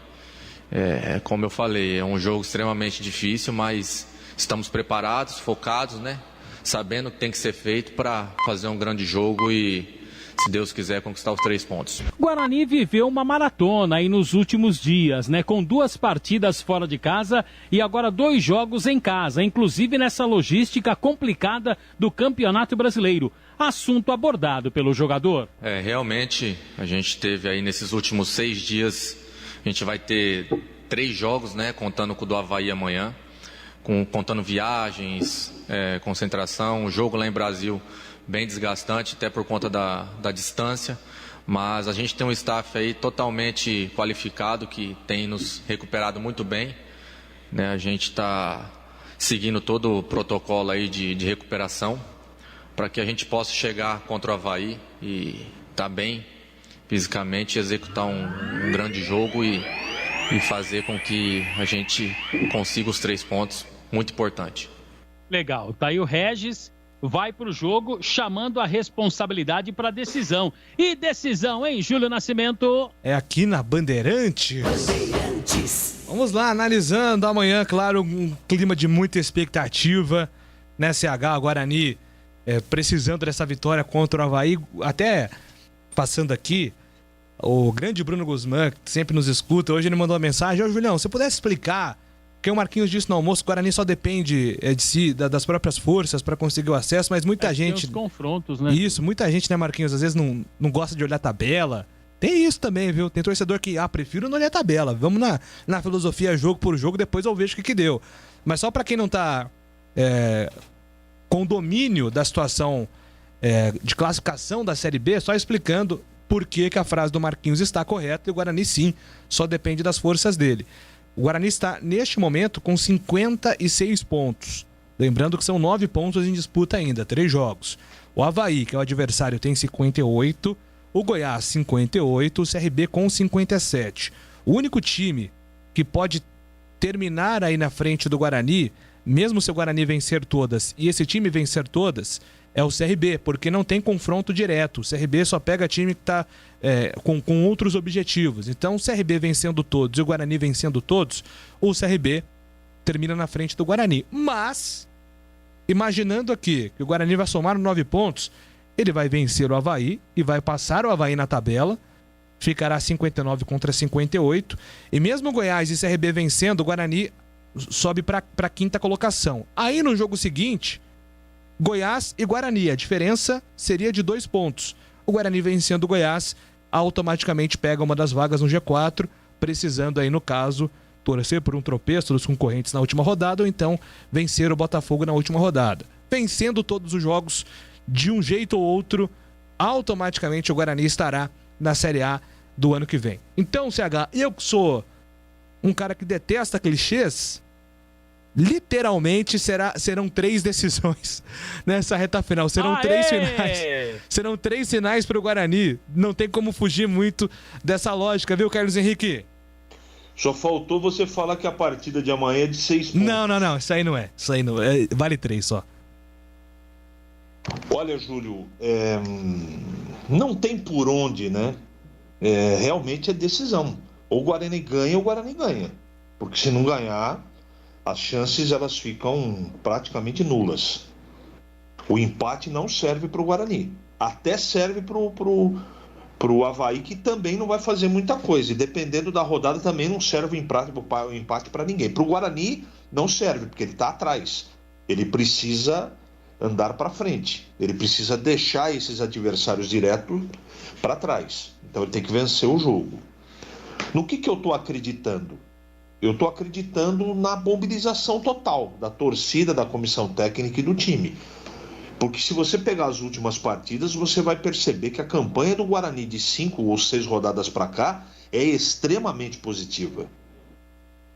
Como eu falei, é um jogo extremamente difícil, mas estamos preparados, focados, né? Sabendo o que tem que ser feito para fazer um grande jogo e, se Deus quiser, conquistar os 3 pontos. Guarani viveu uma maratona aí nos últimos dias, né? Com 2 partidas fora de casa e agora 2 jogos em casa, inclusive nessa logística complicada do Campeonato Brasileiro. Assunto abordado pelo jogador. Realmente, a gente teve aí nesses últimos 6 dias, a gente vai ter 3 jogos, né? Contando com o do Avaí amanhã, contando viagens, concentração, o jogo lá em Brasil bem desgastante, até por conta da distância, mas a gente tem um staff aí totalmente qualificado, que tem nos recuperado muito bem, né? A gente está seguindo todo o protocolo aí de recuperação, para que a gente possa chegar contra o Avaí e estar bem fisicamente, executar um grande jogo e fazer com que a gente consiga os 3 pontos, muito importante. Legal, tá aí o Regis, vai pro jogo chamando a responsabilidade para decisão. E decisão, hein, Júlio Nascimento? É aqui na Bandeirantes. Vamos lá, analisando amanhã, claro, um clima de muita expectativa, né, CH, Guarani precisando dessa vitória contra o Avaí, até passando aqui, o grande Bruno Guzmán, que sempre nos escuta, hoje ele mandou uma mensagem: ô Julião, se pudesse explicar, porque o Marquinhos disse no almoço, o Guarani só depende de si, das próprias forças para conseguir o acesso, mas muita gente... Tem os confrontos, né? Isso, muita gente, né, Marquinhos, às vezes não gosta de olhar tabela. Tem isso também, viu? Tem torcedor que, prefiro não olhar tabela. Vamos na filosofia jogo por jogo, depois eu vejo o que deu. Mas só para quem não tá com domínio da situação de classificação da Série B, só explicando por que a frase do Marquinhos está correta, e o Guarani sim, só depende das forças dele. O Guarani está, neste momento, com 56 pontos. Lembrando que são 9 pontos em disputa ainda, 3 jogos. O Avaí, que é o adversário, tem 58, o Goiás 58, o CRB com 57. O único time que pode terminar aí na frente do Guarani, mesmo se o Guarani vencer todas e esse time vencer todas, é o CRB, porque não tem confronto direto. O CRB só pega time que está com outros objetivos. Então, o CRB vencendo todos e o Guarani vencendo todos, o CRB termina na frente do Guarani. Mas, imaginando aqui que o Guarani vai somar 9 pontos, ele vai vencer o Avaí e vai passar o Avaí na tabela, ficará 59 contra 58, e mesmo o Goiás e CRB vencendo, o Guarani sobe para a 5ª colocação. Aí no jogo seguinte, Goiás e Guarani, a diferença seria de 2 pontos. O Guarani vencendo o Goiás, automaticamente pega uma das vagas no G4, precisando aí, no caso, torcer por um tropeço dos concorrentes na última rodada, ou então vencer o Botafogo na última rodada. Vencendo todos os jogos de um jeito ou outro, automaticamente o Guarani estará na Série A do ano que vem. Então, CH, eu que sou um cara que detesta clichês, literalmente serão 3 decisões nessa reta final. Serão 3 finais. Serão 3 finais para o Guarani. Não tem como fugir muito dessa lógica, viu, Carlos Henrique? Só faltou você falar que a partida de amanhã é de 6 pontos. Não. Isso aí não é. Isso aí não é. Vale 3 só. Olha, Júlio, não tem por onde, né? Realmente é decisão. Ou o Guarani ganha ou o Guarani ganha. Porque se não ganhar, as chances elas ficam praticamente nulas. O empate não serve para o Guarani. Até serve para o Avaí, que também não vai fazer muita coisa. E dependendo da rodada também não serve o empate para ninguém. Para o Guarani não serve, porque ele está atrás. Ele precisa andar para frente. Ele precisa deixar esses adversários diretos para trás. Então ele tem que vencer o jogo. No que eu estou acreditando? Eu estou acreditando na mobilização total da torcida, da comissão técnica e do time. Porque se você pegar as últimas partidas, você vai perceber que a campanha do Guarani de 5 ou 6 rodadas para cá é extremamente positiva.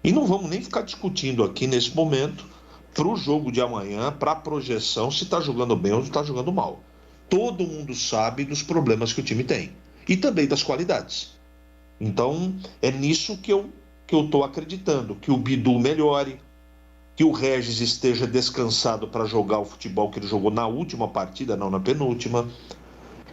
E não vamos nem ficar discutindo aqui nesse momento, para o jogo de amanhã, para a projeção, se está jogando bem ou se está jogando mal. Todo mundo sabe dos problemas que o time tem. E também das qualidades. Então, é nisso que eu estou acreditando. Que o Bidu melhore, que o Regis esteja descansado para jogar o futebol que ele jogou na última partida, não na penúltima.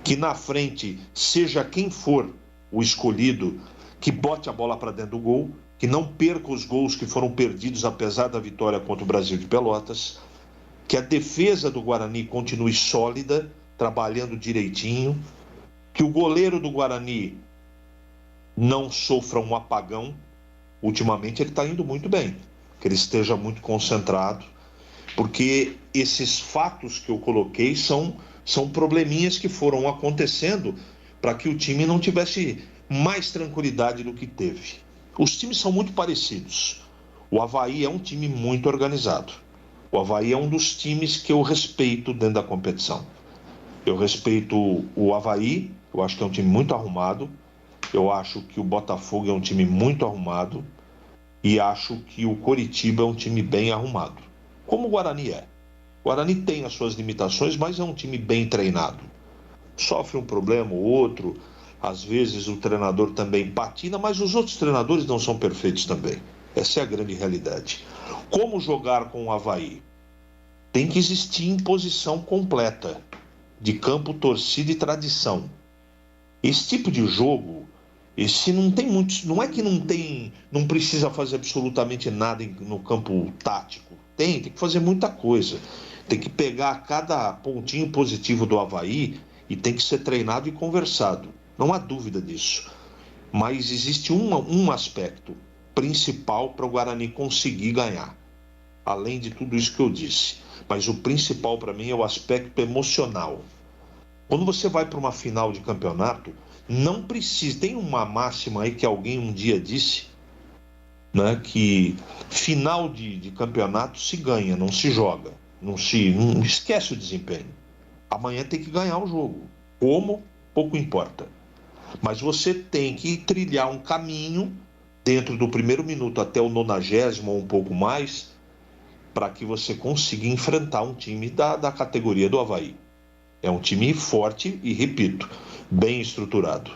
Que na frente, seja quem for o escolhido, que bote a bola para dentro do gol, que não perca os gols que foram perdidos apesar da vitória contra o Brasil de Pelotas, que a defesa do Guarani continue sólida, trabalhando direitinho, que o goleiro do Guarani não sofra um apagão. Ultimamente ele está indo muito bem, que ele esteja muito concentrado, porque esses fatos que eu coloquei são probleminhas que foram acontecendo para que o time não tivesse mais tranquilidade do que teve. Os times são muito parecidos. O Avaí é um time muito organizado. O Avaí é um dos times que eu respeito dentro da competição. Eu respeito o Avaí, eu acho que é um time muito arrumado. Eu acho que o Botafogo é um time muito arrumado. E acho que o Coritiba é um time bem arrumado. Como o Guarani é. O Guarani tem as suas limitações, mas é um time bem treinado. Sofre um problema ou outro. Às vezes o treinador também patina, mas os outros treinadores não são perfeitos também. Essa é a grande realidade. Como jogar com o Avaí? Tem que existir imposição completa de campo, torcida e tradição. Esse tipo de jogo, esse não tem muitos, não é que não precisa fazer absolutamente nada no campo tático. Tem que fazer muita coisa. Tem que pegar cada pontinho positivo do Avaí e tem que ser treinado e conversado. Não há dúvida disso. Mas existe um aspecto principal para o Guarani conseguir ganhar. Além de tudo isso que eu disse. Mas o principal para mim é o aspecto emocional. Quando você vai para uma final de campeonato, não precisa... Tem uma máxima aí que alguém um dia disse, né, que final de campeonato se ganha, não se joga. Não esquece o desempenho. Amanhã tem que ganhar o jogo. Como? Pouco importa. Mas você tem que trilhar um caminho dentro do primeiro minuto até o 90º ou um pouco mais, para que você consiga enfrentar um time da categoria do Avaí. É um time forte e, repito, bem estruturado.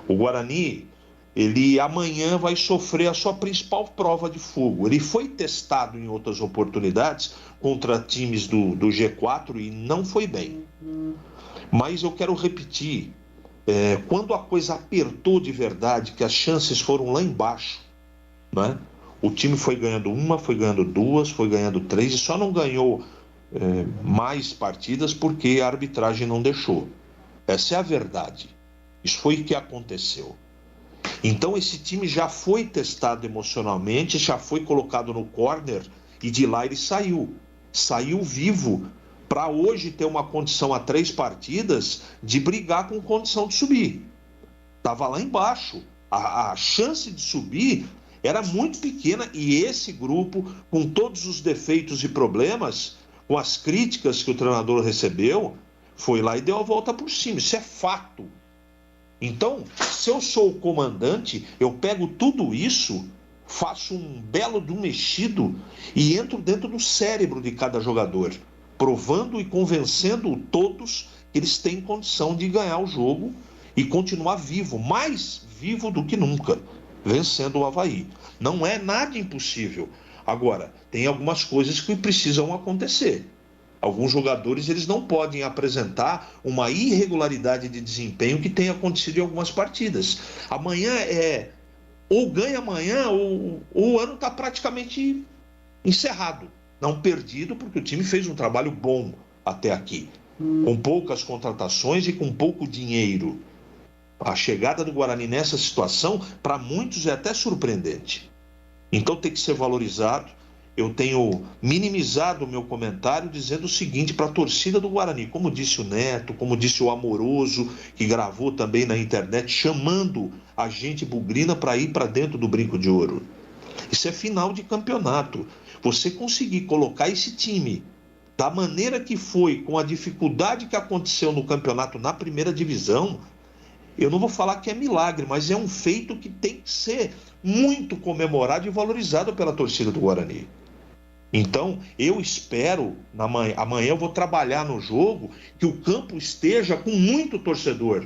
O Guarani, ele amanhã vai sofrer a sua principal prova de fogo. Ele foi testado em outras oportunidades contra times do G4 e não foi bem. Mas eu quero repetir, quando a coisa apertou de verdade, que as chances foram lá embaixo, né? O time foi ganhando uma, foi ganhando duas, foi ganhando três e só não ganhou mais partidas porque a arbitragem não deixou. Essa é a verdade. Isso foi o que aconteceu. Então esse time já foi testado emocionalmente, já foi colocado no corner e de lá ele saiu. Saiu vivo para hoje ter uma condição a 3 partidas de brigar com condição de subir. Estava lá embaixo. A chance de subir era muito pequena e esse grupo, com todos os defeitos e problemas, com as críticas que o treinador recebeu, foi lá e deu a volta por cima. Isso é fato. Então, se eu sou o comandante, eu pego tudo isso, faço um belo do mexido e entro dentro do cérebro de cada jogador, provando e convencendo todos que eles têm condição de ganhar o jogo e continuar vivo, mais vivo do que nunca, vencendo o Avaí. Não é nada impossível. Agora, tem algumas coisas que precisam acontecer. Alguns jogadores eles não podem apresentar uma irregularidade de desempenho que tenha acontecido em algumas partidas. Amanhã ou ganha amanhã ou o ano está praticamente encerrado. Não perdido, porque o time fez um trabalho bom até aqui. Com poucas contratações e com pouco dinheiro. A chegada do Guarani nessa situação, para muitos, é até surpreendente. Então tem que ser valorizado. Eu tenho minimizado o meu comentário dizendo o seguinte para a torcida do Guarani, como disse o Neto, como disse o Amoroso, que gravou também na internet, chamando a gente bugrina para ir para dentro do Brinco de Ouro. Isso é final de campeonato. Você conseguir colocar esse time da maneira que foi, com a dificuldade que aconteceu no campeonato na primeira divisão, eu não vou falar que é milagre, mas é um feito que tem que ser muito comemorado e valorizado pela torcida do Guarani. Então, eu espero, amanhã eu vou trabalhar no jogo, que o campo esteja com muito torcedor,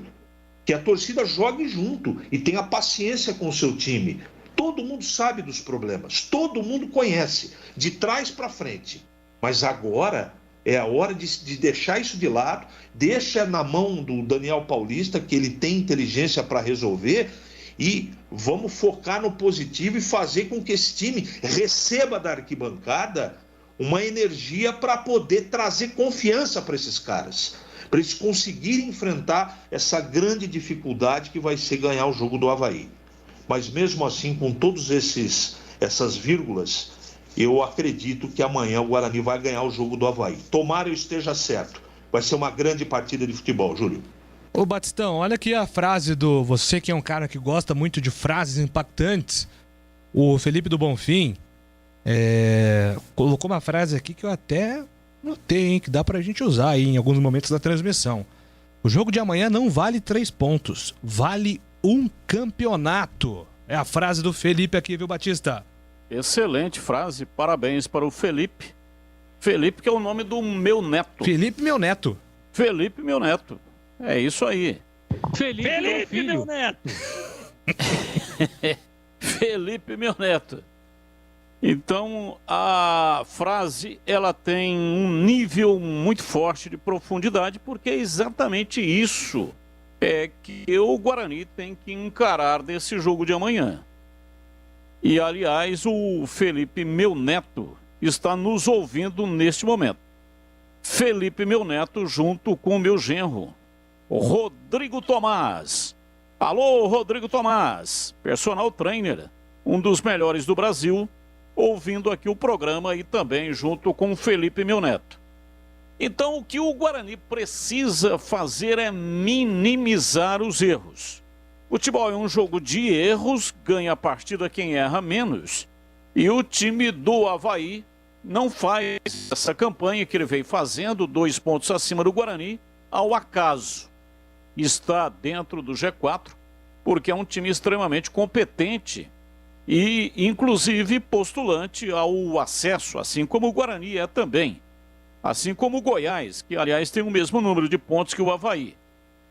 que a torcida jogue junto e tenha paciência com o seu time. Todo mundo sabe dos problemas, todo mundo conhece, de trás para frente. Mas agora é a hora de deixar isso de lado, deixa na mão do Daniel Paulista, que ele tem inteligência para resolver, e vamos focar no positivo e fazer com que esse time receba da arquibancada uma energia para poder trazer confiança para esses caras, para eles conseguirem enfrentar essa grande dificuldade que vai ser ganhar o jogo do Avaí. Mas mesmo assim, com todas essas vírgulas, eu acredito que amanhã o Guarani vai ganhar o jogo do Avaí. Tomara eu esteja certo. Vai ser uma grande partida de futebol, Júlio. Ô Batistão, olha aqui a frase do... Você que é um cara que gosta muito de frases impactantes. O Felipe do Bonfim, colocou uma frase aqui que eu até notei, hein, que dá pra gente usar aí em alguns momentos da transmissão. O jogo de amanhã não vale 3 pontos, vale um campeonato. É a frase do Felipe aqui, viu, Batista? Excelente frase, parabéns para o Felipe. Felipe, que é o nome do meu neto. Felipe, meu neto. Felipe, meu neto. É isso aí. Felipe meu neto. Felipe, meu neto. Então, a frase, ela tem um nível muito forte de profundidade, porque é exatamente isso que o Guarani tem que encarar desse jogo de amanhã. E, aliás, o Felipe, meu neto, está nos ouvindo neste momento. Felipe, meu neto, junto com o meu genro, Rodrigo Tomás. Alô, Rodrigo Tomás, personal trainer, um dos melhores do Brasil, ouvindo aqui o programa e também junto com o Felipe, meu neto. Então, o que o Guarani precisa fazer é minimizar os erros. Futebol é um jogo de erros, ganha a partida quem erra menos. E o time do Avaí não faz essa campanha que ele veio fazendo, 2 pontos acima do Guarani, ao acaso. Está dentro do G4, porque é um time extremamente competente e, inclusive, postulante ao acesso, assim como o Guarani é também. Assim como o Goiás, que, aliás, tem o mesmo número de pontos que o Avaí.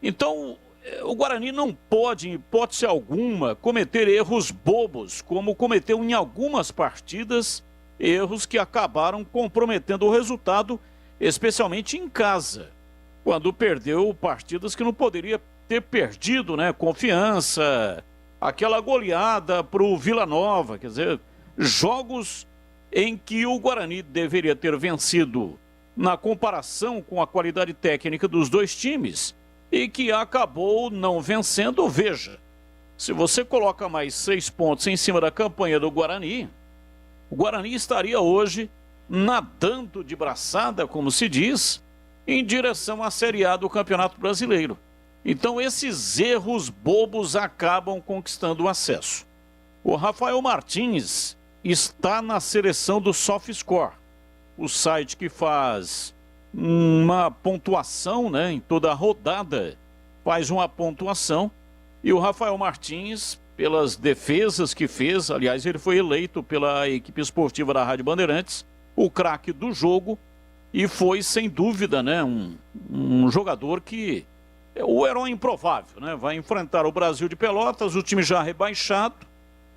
Então, o Guarani não pode, em hipótese alguma, cometer erros bobos, como cometeu em algumas partidas, erros que acabaram comprometendo o resultado, especialmente em casa, quando perdeu partidas que não poderia ter perdido, né? Confiança, aquela goleada para o Vila Nova, quer dizer, jogos em que o Guarani deveria ter vencido na comparação com a qualidade técnica dos dois times e que acabou não vencendo. Veja, se você coloca mais 6 pontos em cima da campanha do Guarani, o Guarani estaria hoje nadando de braçada, como se diz, em direção à Série A do Campeonato Brasileiro. Então esses erros bobos acabam conquistando o acesso. O Rafael Martins está na seleção do SofaScore, o site que faz uma pontuação, né, em toda a rodada, faz uma pontuação, e o Rafael Martins, pelas defesas que fez, aliás, ele foi eleito pela equipe esportiva da Rádio Bandeirantes, o craque do jogo, e foi, sem dúvida, né, um jogador que é o herói improvável, né, vai enfrentar o Brasil de Pelotas, o time já rebaixado,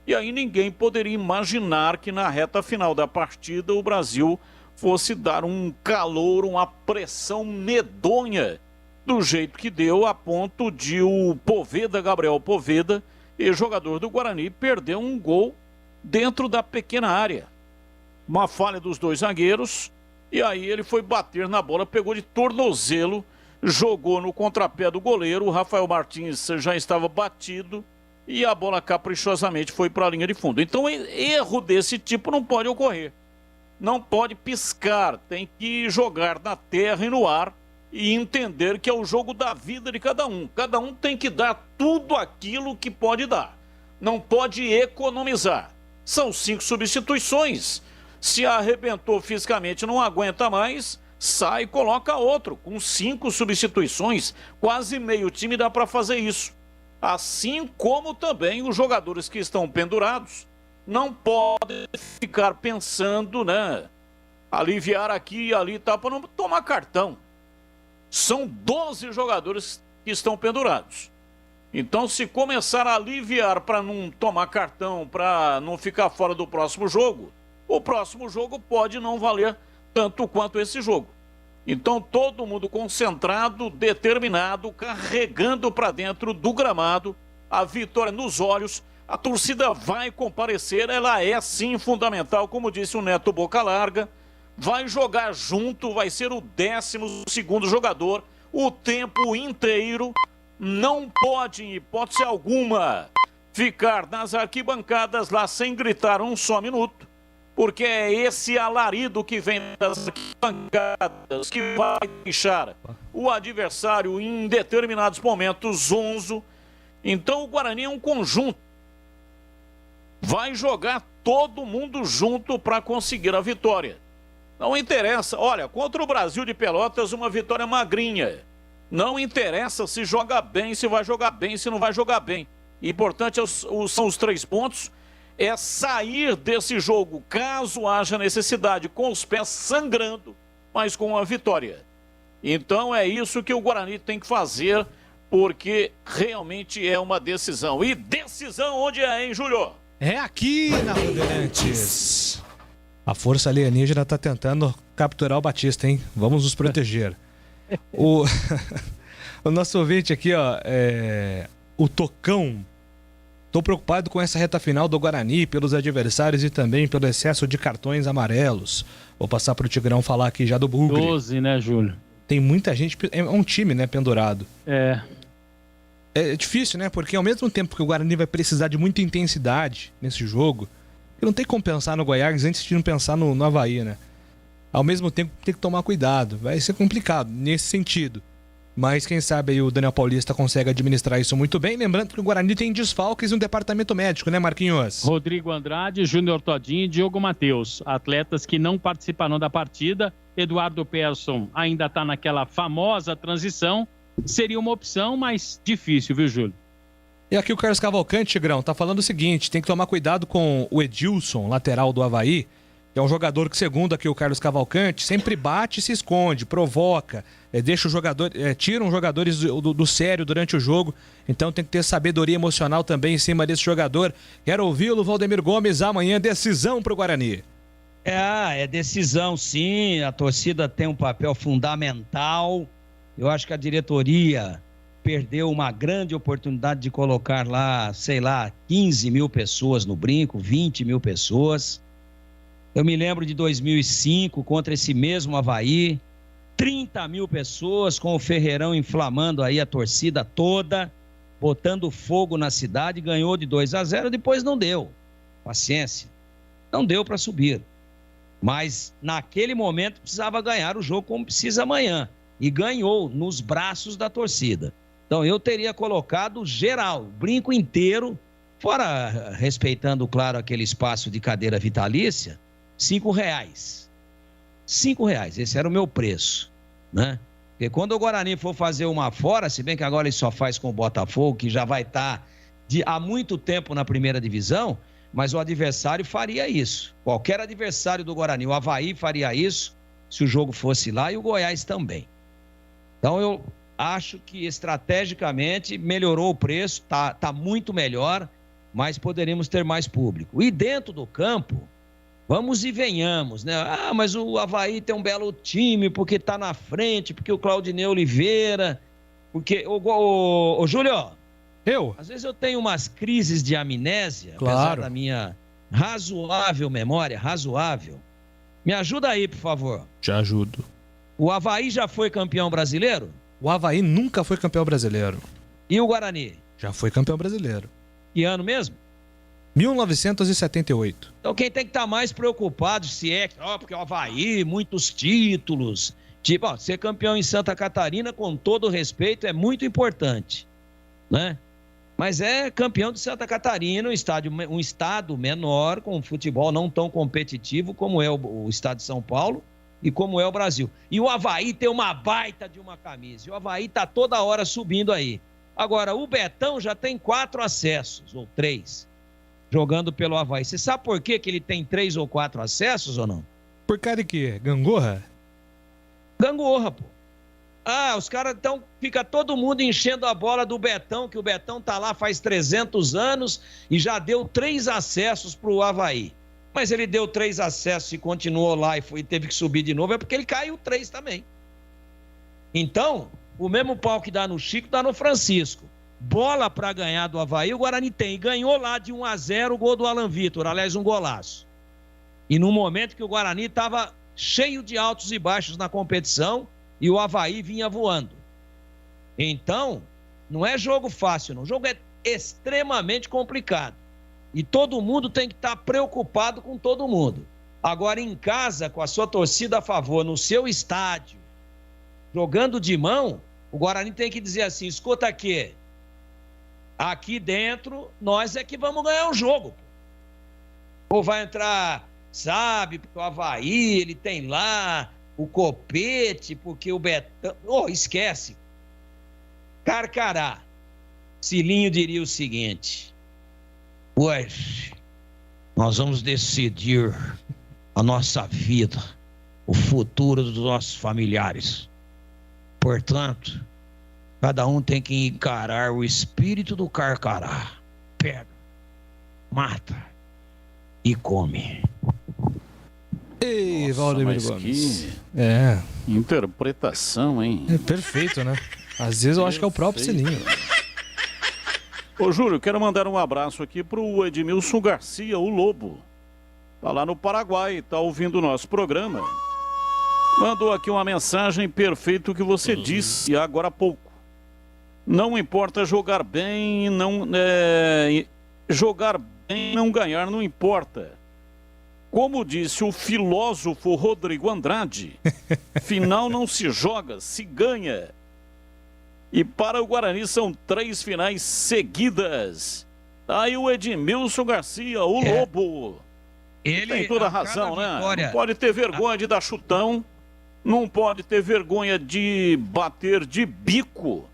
e aí ninguém poderia imaginar que na reta final da partida o Brasil fosse dar um calor, uma pressão medonha, do jeito que deu, a ponto de o Poveda, Gabriel Poveda, jogador do Guarani, perder um gol dentro da pequena área. Uma falha dos dois zagueiros, e aí ele foi bater na bola, pegou de tornozelo, jogou no contrapé do goleiro, o Rafael Martins já estava batido, e a bola caprichosamente foi para a linha de fundo. Então, erro desse tipo não pode ocorrer. Não pode piscar, tem que jogar na terra e no ar e entender que é o jogo da vida de cada um. Cada um tem que dar tudo aquilo que pode dar. Não pode economizar. São 5 substituições. Se arrebentou fisicamente, não aguenta mais, sai e coloca outro. Com 5 substituições, quase meio time dá para fazer isso. Assim como também os jogadores que estão pendurados não podem ficar pensando, né? Aliviar aqui e ali, tá, para não tomar cartão. São 12 jogadores que estão pendurados. Então, se começar a aliviar para não tomar cartão, para não ficar fora do próximo jogo, o próximo jogo pode não valer tanto quanto esse jogo. Então, todo mundo concentrado, determinado, carregando para dentro do gramado, a vitória nos olhos. A torcida vai comparecer, ela é sim fundamental, como disse o Neto Boca Larga, vai jogar junto, vai ser o 12º jogador, o tempo inteiro, não pode, em hipótese alguma, ficar nas arquibancadas lá sem gritar um só minuto, porque é esse alarido que vem das arquibancadas que vai deixar o adversário em determinados momentos zonzo. Então o Guarani é um conjunto. Vai jogar todo mundo junto para conseguir a vitória. Não interessa, olha, contra o Brasil de Pelotas, uma vitória magrinha. Não interessa se joga bem, se vai jogar bem, se não vai jogar bem. Importante são os 3 pontos, é sair desse jogo, caso haja necessidade, com os pés sangrando, mas com a vitória. Então é isso que o Guarani tem que fazer, porque realmente é uma decisão. E decisão onde é, hein, Júlio? É aqui na Bandeirantes. A força alienígena tá tentando capturar o Batista, hein? Vamos nos proteger. O nosso ouvinte aqui, ó, o Tocão. Tô preocupado com essa reta final do Guarani, pelos adversários e também pelo excesso de cartões amarelos. Vou passar pro Tigrão falar aqui já do Bugre. 12, né, Júlio? Tem muita gente, é um time, né, pendurado. É difícil, né? Porque ao mesmo tempo que o Guarani vai precisar de muita intensidade nesse jogo, não tem como pensar no Goiás antes de não pensar no Avaí, né? Ao mesmo tempo tem que tomar cuidado. Vai ser complicado nesse sentido. Mas quem sabe aí o Daniel Paulista consegue administrar isso muito bem. Lembrando que o Guarani tem desfalques no departamento médico, né, Marquinhos? Rodrigo Andrade, Júnior Todinho e Diogo Matheus. Atletas que não participarão da partida. Eduardo Persson ainda está naquela famosa transição. Seria uma opção, mas difícil, viu, Júlio? E aqui o Carlos Cavalcante, Tigrão, tá falando o seguinte: tem que tomar cuidado com o Edilson, lateral do Avaí, que é um jogador que, segundo aqui o Carlos Cavalcante, sempre bate e se esconde, provoca, deixa o jogador, tira os jogadores do sério durante o jogo. Então tem que ter sabedoria emocional também em cima desse jogador. Quero ouvi-lo, Valdemir Gomes, amanhã decisão pro Guarani. É decisão, sim. A torcida tem um papel fundamental. Eu acho que a diretoria perdeu uma grande oportunidade de colocar lá, 15 mil pessoas no brinco, 20 mil pessoas. Eu me lembro de 2005, contra esse mesmo Avaí, 30 mil pessoas, com o Ferreirão inflamando aí a torcida toda, botando fogo na cidade, ganhou de 2-0, depois não deu. Paciência. Não deu para subir. Mas naquele momento precisava ganhar o jogo como precisa amanhã. E ganhou nos braços da torcida. Então eu teria colocado geral, o brinco inteiro, fora respeitando, claro, aquele espaço de cadeira vitalícia, R$5. R$5, esse era o meu preço, né? Porque quando o Guarani for fazer uma fora, se bem que agora ele só faz com o Botafogo, que já vai estar há muito tempo na primeira divisão, mas o adversário faria isso. Qualquer adversário do Guarani, o Avaí faria isso, se o jogo fosse lá, e o Goiás também. Então eu acho que estrategicamente melhorou o preço, tá muito melhor, mas poderíamos ter mais público. E dentro do campo, vamos e venhamos, né? Mas o Avaí tem um belo time, porque tá na frente, porque o Claudinei Oliveira, porque... Ô Júlio, às vezes eu tenho umas crises de amnésia, apesar da minha razoável memória, Me ajuda aí, por favor. Te ajudo. O Avaí já foi campeão brasileiro? O Avaí nunca foi campeão brasileiro. E o Guarani? Já foi campeão brasileiro. Que ano mesmo? 1978. Então quem tem que estar mais preocupado se é porque o Avaí, muitos títulos. Ser campeão em Santa Catarina, com todo respeito, é muito importante, né? Mas é campeão de Santa Catarina, um estado menor, com um futebol não tão competitivo como é o estado de São Paulo e como é o Brasil. E o Avaí tem uma baita de uma camisa. E o Avaí tá toda hora subindo aí. Agora, o Betão já tem 4 acessos, ou 3, jogando pelo Avaí. Você sabe por que ele tem 3 ou 4 acessos ou não? Por causa de quê? Gangorra? Gangorra, pô. Os caras então fica todo mundo enchendo a bola do Betão, que o Betão tá lá faz 300 anos e já deu 3 acessos pro Avaí. Mas ele deu 3 acessos e continuou lá e teve que subir de novo, é porque ele caiu 3 também. Então, o mesmo pau que dá no Chico, dá no Francisco. Bola para ganhar do Avaí, o Guarani tem. E ganhou lá de 1-0 o gol do Alan Vitor, aliás, um golaço. E no momento que o Guarani estava cheio de altos e baixos na competição e o Avaí vinha voando. Então, não é jogo fácil, não. O jogo é extremamente complicado. E todo mundo tem que estar preocupado com todo mundo. Agora, em casa, com a sua torcida a favor, no seu estádio, jogando de mão, o Guarani tem que dizer assim, escuta aqui dentro, nós é que vamos ganhar o jogo. Ou vai entrar, sabe, porque o Avaí, ele tem lá o Copete, porque o Betão... Esquece. Carcará. Cilinho diria o seguinte: hoje nós vamos decidir a nossa vida, o futuro dos nossos familiares. Portanto, cada um tem que encarar o espírito do Carcará. Pega, mata e come. Ei, Valdemir Gomes. Que interpretação, hein? É perfeito, né? Às vezes eu acho que é o próprio Cilinho. Ô, Júlio, quero mandar um abraço aqui pro Edmilson Garcia, o Lobo. Tá lá no Paraguai, tá ouvindo o nosso programa. Mandou aqui uma mensagem perfeita o que você disse agora há pouco. Não importa jogar bem, jogar bem, não ganhar, não importa. Como disse o filósofo Rodrigo Andrade, final não se joga, se ganha. E para o Guarani são 3 finais seguidas. Aí o Edmilson Garcia, o Lobo. Ele tem toda a razão, né? Vitória... Não pode ter vergonha de dar chutão. Não pode ter vergonha de bater de bico.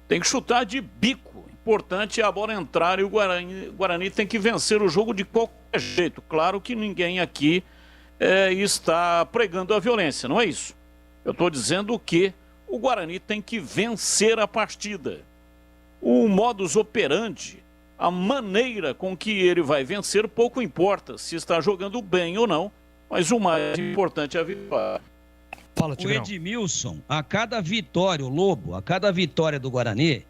Tem que chutar de bico. Importante é a bola entrar e o Guarani tem que vencer o jogo de qualquer jeito. Claro que ninguém aqui está pregando a violência, não é isso? Eu estou dizendo que o Guarani tem que vencer a partida. O modus operandi, a maneira com que ele vai vencer, pouco importa se está jogando bem ou não, mas o mais importante é a vitória. Fala, o Edmilson, a cada vitória, o Lobo, a cada vitória do Guarani,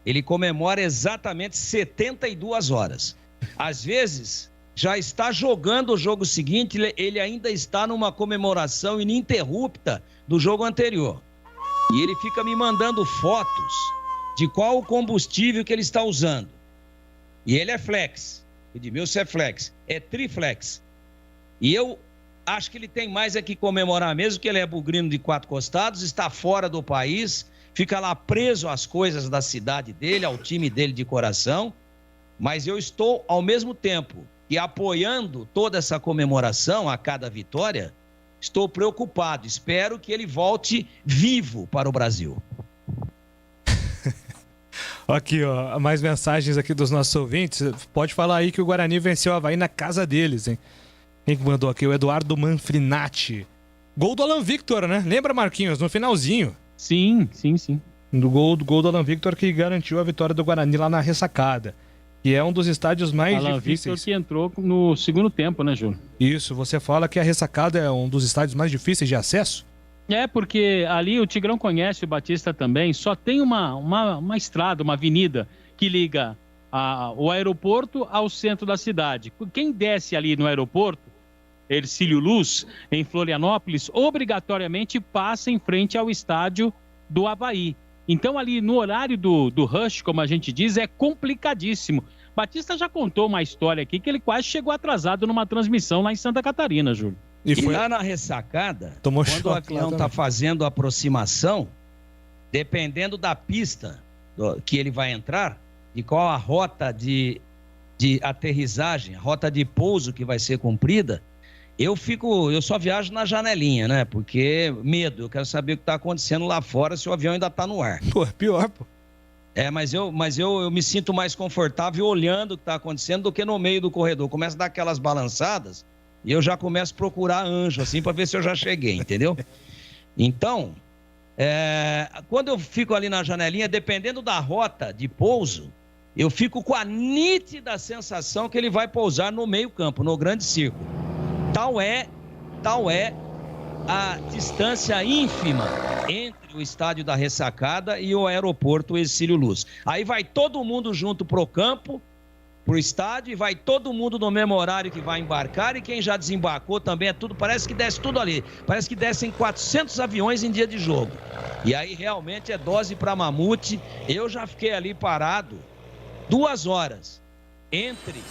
ele comemora exatamente 72 horas. Às vezes, já está jogando o jogo seguinte, ele ainda está numa comemoração ininterrupta do jogo anterior. E ele fica me mandando fotos de qual o combustível que ele está usando. E ele é flex. O Edmilson é flex. É triflex. E eu acho que ele tem mais é que comemorar mesmo, que ele é bugrino de 4 costados, está fora do país, fica lá preso às coisas da cidade dele, ao time dele de coração. Mas eu estou, ao mesmo tempo, e apoiando toda essa comemoração a cada vitória, estou preocupado, espero que ele volte vivo para o Brasil. Aqui, ó, mais mensagens aqui dos nossos ouvintes. Pode falar aí que o Guarani venceu o Avaí na casa deles, hein? Quem que mandou aqui? O Eduardo Manfrinati. Gol do Alan Victor, né? Lembra, Marquinhos? No finalzinho. Sim. Do gol do Alan Victor que garantiu a vitória do Guarani lá na Ressacada. Que é um dos estádios mais Alan difíceis. Victor que entrou no segundo tempo, né, Júlio? Isso, você fala que a Ressacada é um dos estádios mais difíceis de acesso? É, porque ali o Tigrão conhece, o Batista também, só tem uma estrada, uma avenida que liga o aeroporto ao centro da cidade. Quem desce ali no aeroporto, Hercílio Luz, em Florianópolis, obrigatoriamente passa em frente ao estádio do Avaí. Então, ali no horário do rush, como a gente diz, é complicadíssimo. Batista já contou uma história aqui que ele quase chegou atrasado numa transmissão lá em Santa Catarina, Júlio. E lá na Ressacada, quando o avião está fazendo a aproximação, dependendo da pista que ele vai entrar, de qual a rota de aterrissagem, a rota de pouso que vai ser cumprida, eu só viajo na janelinha, né? Porque medo, eu quero saber o que está acontecendo lá fora, se o avião ainda está no ar. Pô, pior, pô. Mas eu me sinto mais confortável olhando o que está acontecendo do que no meio do corredor. Começa a dar aquelas balançadas e eu já começo a procurar anjo, assim, para ver se eu já cheguei, entendeu? Então, quando eu fico ali na janelinha, dependendo da rota de pouso, eu fico com a nítida sensação que ele vai pousar no meio-campo, no grande círculo. Tal é a distância ínfima entre o estádio da Ressacada e o aeroporto Hercílio Luz. Aí vai todo mundo junto pro campo, pro estádio, e vai todo mundo no mesmo horário que vai embarcar, e quem já desembarcou também parece que desce tudo ali. Parece que descem 400 aviões em dia de jogo. E aí realmente é dose para mamute. Eu já fiquei ali parado 2 horas entre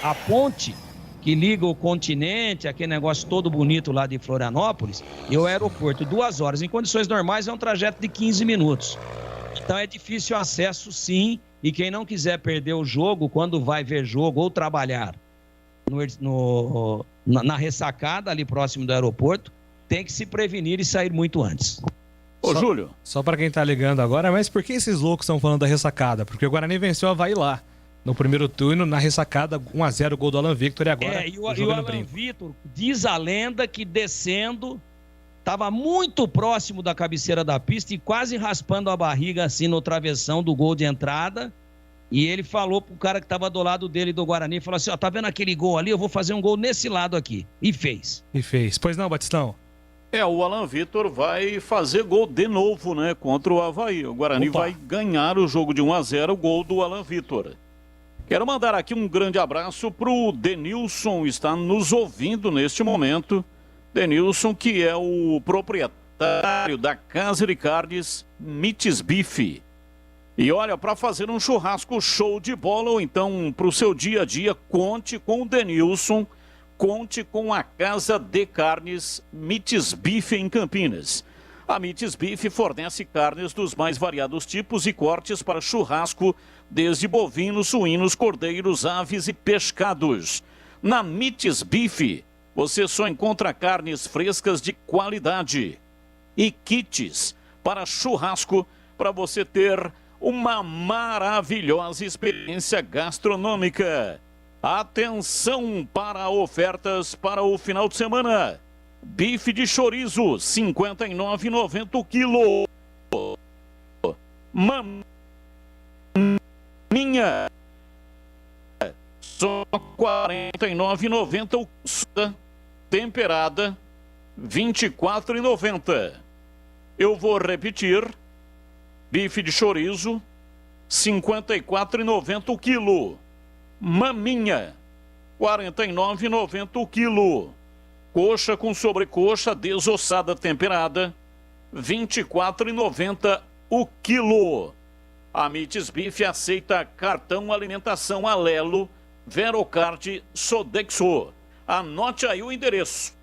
a ponte que liga o continente, aquele negócio todo bonito lá de Florianópolis, e o aeroporto. 2 horas. Em condições normais é um trajeto de 15 minutos. Então é difícil o acesso, sim, e quem não quiser perder o jogo, quando vai ver jogo ou trabalhar na ressacada ali próximo do aeroporto, tem que se prevenir e sair muito antes. Ô, Júlio. Só pra quem tá ligando agora, mas por que esses loucos estão falando da ressacada? Porque o Guarani venceu o Avaí lá. No primeiro turno, na ressacada, 1-0, gol do Alan Victor e agora E o Alan Victor, diz a lenda que descendo, estava muito próximo da cabeceira da pista e quase raspando a barriga assim no travessão do gol de entrada. E ele falou pro cara que estava do lado dele do Guarani, falou assim, ó, tá vendo aquele gol ali? Eu vou fazer um gol nesse lado aqui. E fez. Pois não, Batistão? O Alan Victor vai fazer gol de novo, né, contra o Avaí. O Guarani vai ganhar o jogo de 1-0, o gol do Alan Victor. Quero mandar aqui um grande abraço pro Denilson, está nos ouvindo neste momento. Denilson, que é o proprietário da Casa de Carnes Mites Bife. E olha, para fazer um churrasco show de bola, ou então para o seu dia a dia, conte com o Denilson, conte com a Casa de Carnes Mites Bife em Campinas. A Mites Bife fornece carnes dos mais variados tipos e cortes para churrasco, desde bovinos, suínos, cordeiros, aves e pescados. Na Mites Bife, você só encontra carnes frescas de qualidade e kits para churrasco para você ter uma maravilhosa experiência gastronômica. Atenção para ofertas para o final de semana. Bife de chorizo, R$ 59,90 o quilo. Maminha, só R$ 49,90 o quilo. Temperada, R$ 24,90. Eu vou repetir. Bife de chorizo, R$ 54,90 o quilo. Maminha, R$ 49,90 o quilo. Coxa com sobrecoxa desossada temperada, R$ 24,90 o quilo. A Mites Bife aceita cartão alimentação Alelo, Verocard, Sodexo. Anote aí o endereço.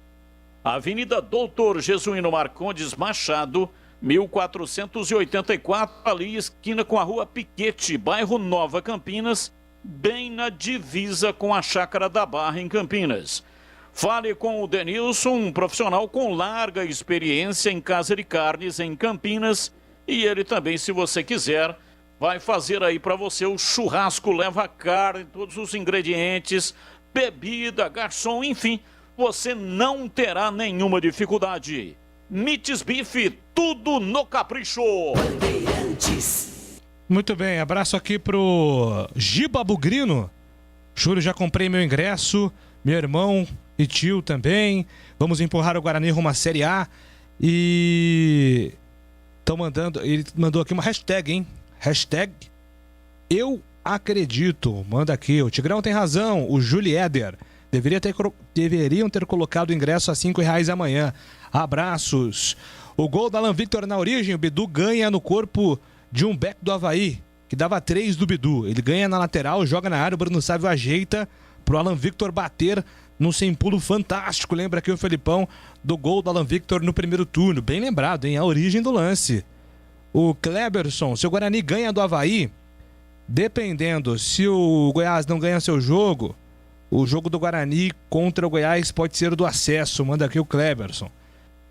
Avenida Doutor Jesuíno Marcondes Machado, 1484, ali esquina com a Rua Piquete, bairro Nova Campinas, bem na divisa com a Chácara da Barra em Campinas. Fale com o Denilson, um profissional com larga experiência em casa de carnes em Campinas, e ele também, se você quiser, vai fazer aí para você o churrasco, leva carne, todos os ingredientes, bebida, garçom, enfim, você não terá nenhuma dificuldade. Mites Bife, tudo no capricho. Muito bem, abraço aqui pro Giba Bugrino. Júlio, já comprei meu ingresso, meu irmão e tio também. Vamos empurrar o Guarani rumo à Série A. E estão mandando, ele mandou aqui uma hashtag, hein? Hashtag eu acredito. Manda aqui, o Tigrão tem razão, o Julieder. Deveriam ter colocado o ingresso a R$5 amanhã. Abraços. O gol da Alan Victor na origem, o Bidu ganha no corpo de um back do Avaí, que dava 3 do Bidu. Ele ganha na lateral, joga na área, o Bruno Sávio ajeita pro Alan Victor bater num sem pulo fantástico. Lembra aqui o Felipão do gol do Alan Victor no primeiro turno. Bem lembrado, hein? A origem do lance. O Kleberson, se o Guarani ganha do Avaí, dependendo se o Goiás não ganha seu jogo, o jogo do Guarani contra o Goiás pode ser do acesso. Manda aqui o Kleberson.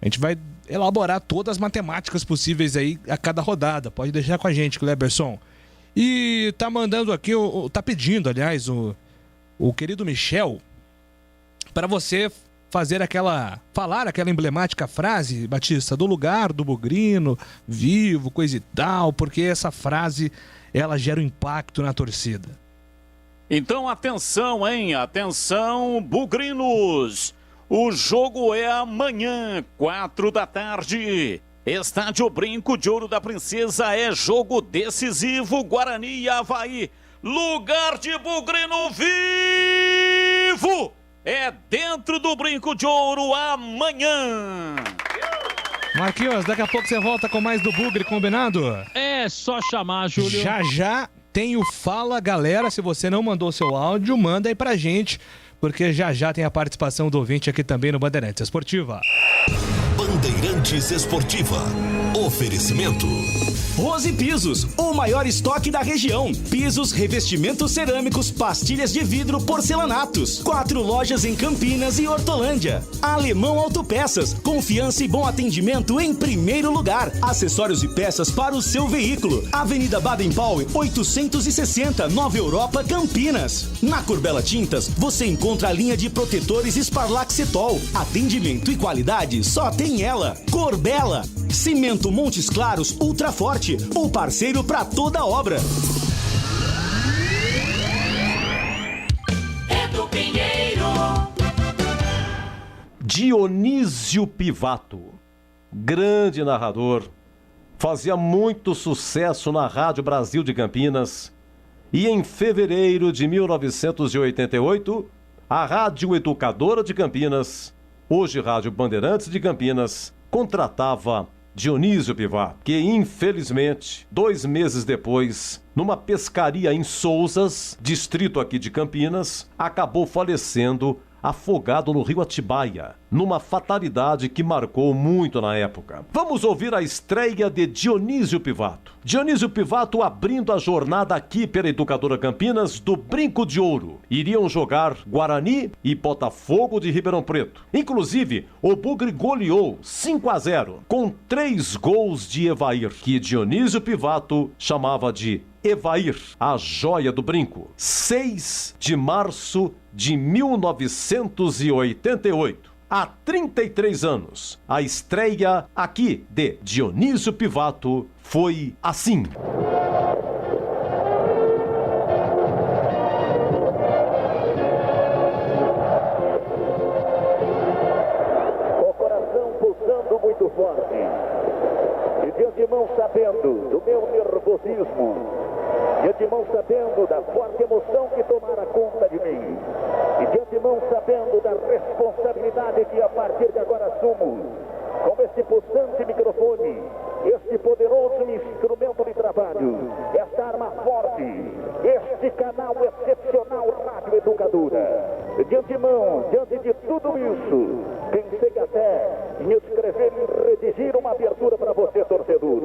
A gente vai elaborar todas as matemáticas possíveis aí a cada rodada. Pode deixar com a gente, Kleberson. E tá mandando aqui, tá pedindo, aliás, o querido Michel, para você falar aquela emblemática frase, Batista, do lugar do Bugrino, vivo, coisa e tal, porque essa frase, ela gera um impacto na torcida. Então, atenção, hein? Atenção, Bugrinos! O jogo é amanhã, 4 da tarde. Estádio Brinco de Ouro da Princesa, é jogo decisivo, Guarani e Avaí. Lugar de Bugrino vivo! É dentro do Brinco de Ouro amanhã. Marquinhos, daqui a pouco você volta com mais do Bugre, combinado? É só chamar, Júlio. Já tem o Fala Galera. Se você não mandou seu áudio, manda aí pra gente, porque já tem a participação do ouvinte aqui também no Bandeirantes Esportiva. Bandeirantes Esportiva. Oferecimento. Rose Pisos, o maior estoque da região. Pisos, revestimentos cerâmicos, pastilhas de vidro, porcelanatos. 4 lojas em Campinas e Hortolândia. Alemão Autopeças, confiança e bom atendimento em primeiro lugar. Acessórios e peças para o seu veículo. Avenida Baden-Powell, 860, Nova Europa, Campinas. Na Corbella Tintas, você encontra a linha de protetores Sparlaxetol. Atendimento e qualidade só tem ela. Corbella. Cimento Montes Claros Ultra Forte, o parceiro para toda obra. Edu Pinheiro. Dionísio Pivato, grande narrador, fazia muito sucesso na Rádio Brasil de Campinas e em fevereiro de 1988, a Rádio Educadora de Campinas, hoje Rádio Bandeirantes de Campinas, contratava Dionísio Pivato, que infelizmente, 2 meses depois, numa pescaria em Sousas, distrito aqui de Campinas, acabou falecendo afogado no rio Atibaia, numa fatalidade que marcou muito na época. Vamos ouvir a estreia de Dionísio Pivato. Dionísio Pivato abrindo a jornada aqui pela Educadora Campinas do Brinco de Ouro. Iriam jogar Guarani e Botafogo de Ribeirão Preto. Inclusive, o Bugre goleou 5-0, com 3 gols de Evair, que Dionísio Pivato chamava de Evair, a joia do brinco. 6 de março de 1988. Há 33 anos, a estreia aqui de Dionísio Pivato foi assim. O coração pulsando muito forte. E de antemão sabendo do meu nervosismo. De antemão sabendo da forte emoção que tomara conta de mim. E de antemão sabendo da responsabilidade que a partir de agora assumo. Com este pulsante microfone, este poderoso instrumento de trabalho, esta arma forte, este canal excepcional Rádio Educadora. De antemão, diante de tudo isso, pensei até em escrever e redigir uma abertura para você, torcedor.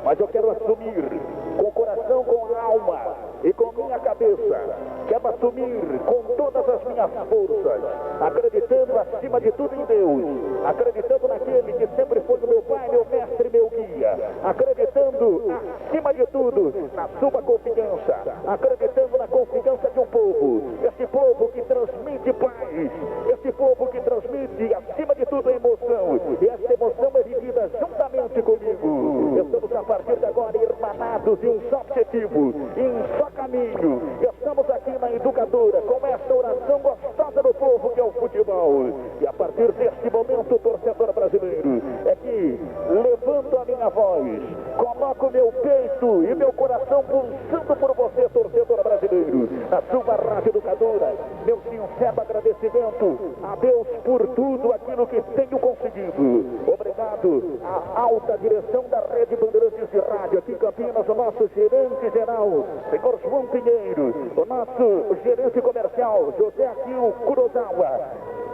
Mas eu quero assumir, com o coração, com a alma e com minha cabeça, quero assumir com todas as minhas forças, acreditando acima de tudo em Deus, acreditando naquele que sempre foi o meu pai, meu mestre, meu guia, acreditando acima de tudo na sua confiança, acreditando na confiança de um povo, esse povo que transmite paz, esse povo que transmite acima de tudo a emoção, e essa emoção é vivida juntamente comigo. Estamos a partir de agora irmanados em um só objetivo, em um só caminho. Estamos aqui na Educadora com esta oração gostosa do povo que é o futebol. E a partir deste momento, torcedor brasileiro, é que levanto a minha voz, coloco meu peito e meu coração pulsando por você, torcedor brasileiro, na sua Rádio Educadora. Meu sincero agradecimento a Deus por tudo aquilo que tenho conseguido. Obrigado à alta direção da Rede Bandeirantes de Rádio aqui em Campinas, o nosso gerente geral, senhor João Pinheiro, o nosso gerente comercial, José Akio Kurosawa,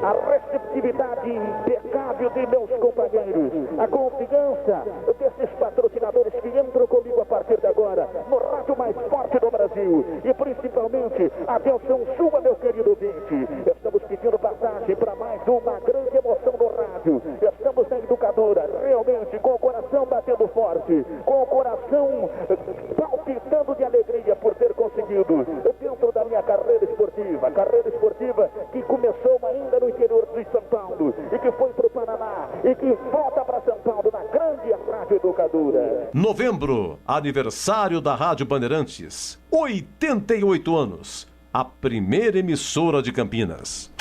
a receptividade impecável de meus companheiros, a confiança desses patrocinadores que entram comigo a partir de agora, no rádio mais forte do Brasil, e principalmente a atenção sua, meu querido ouvinte. Estamos pedindo passagem para mais uma grande emoção no rádio. Estamos na Educadora, realmente com o coração batendo forte, com o coração palpitando de alegria por ter conseguido, dentro da minha carreira esportiva que começou ainda no interior de São Paulo e que foi para o Paraná e que volta para São Paulo na grande Rádio Educadora. Novembro, aniversário da Rádio Bandeirantes, 88 anos, a primeira emissora de Campinas.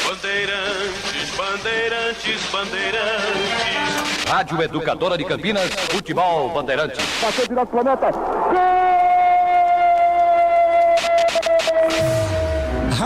Bandeirantes, Bandeirantes, Bandeirantes. Rádio Educadora de Campinas, Futebol Bandeirantes. Passou direto para a meta.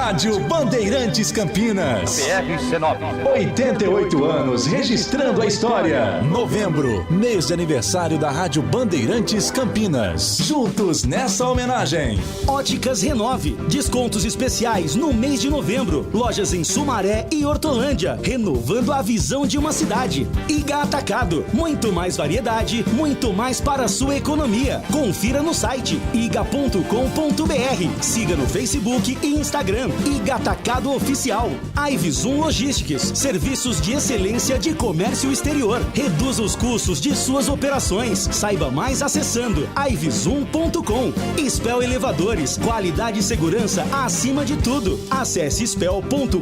Rádio Bandeirantes Campinas. PRC9. 88 anos registrando a história. Novembro, mês de aniversário da Rádio Bandeirantes Campinas. Juntos nessa homenagem. Óticas Renove. Descontos especiais no mês de novembro. Lojas em Sumaré e Hortolândia. Renovando a visão de uma cidade. Iga Atacado. Muito mais variedade, muito mais para a sua economia. Confira no site iga.com.br. Siga no Facebook e Instagram. Iga Atacado Oficial. Ivizum Logistics. Serviços de excelência de comércio exterior. Reduza os custos de suas operações. Saiba mais acessando ivizum.com. Spell Elevadores. Qualidade e segurança acima de tudo. Acesse spell.com.br.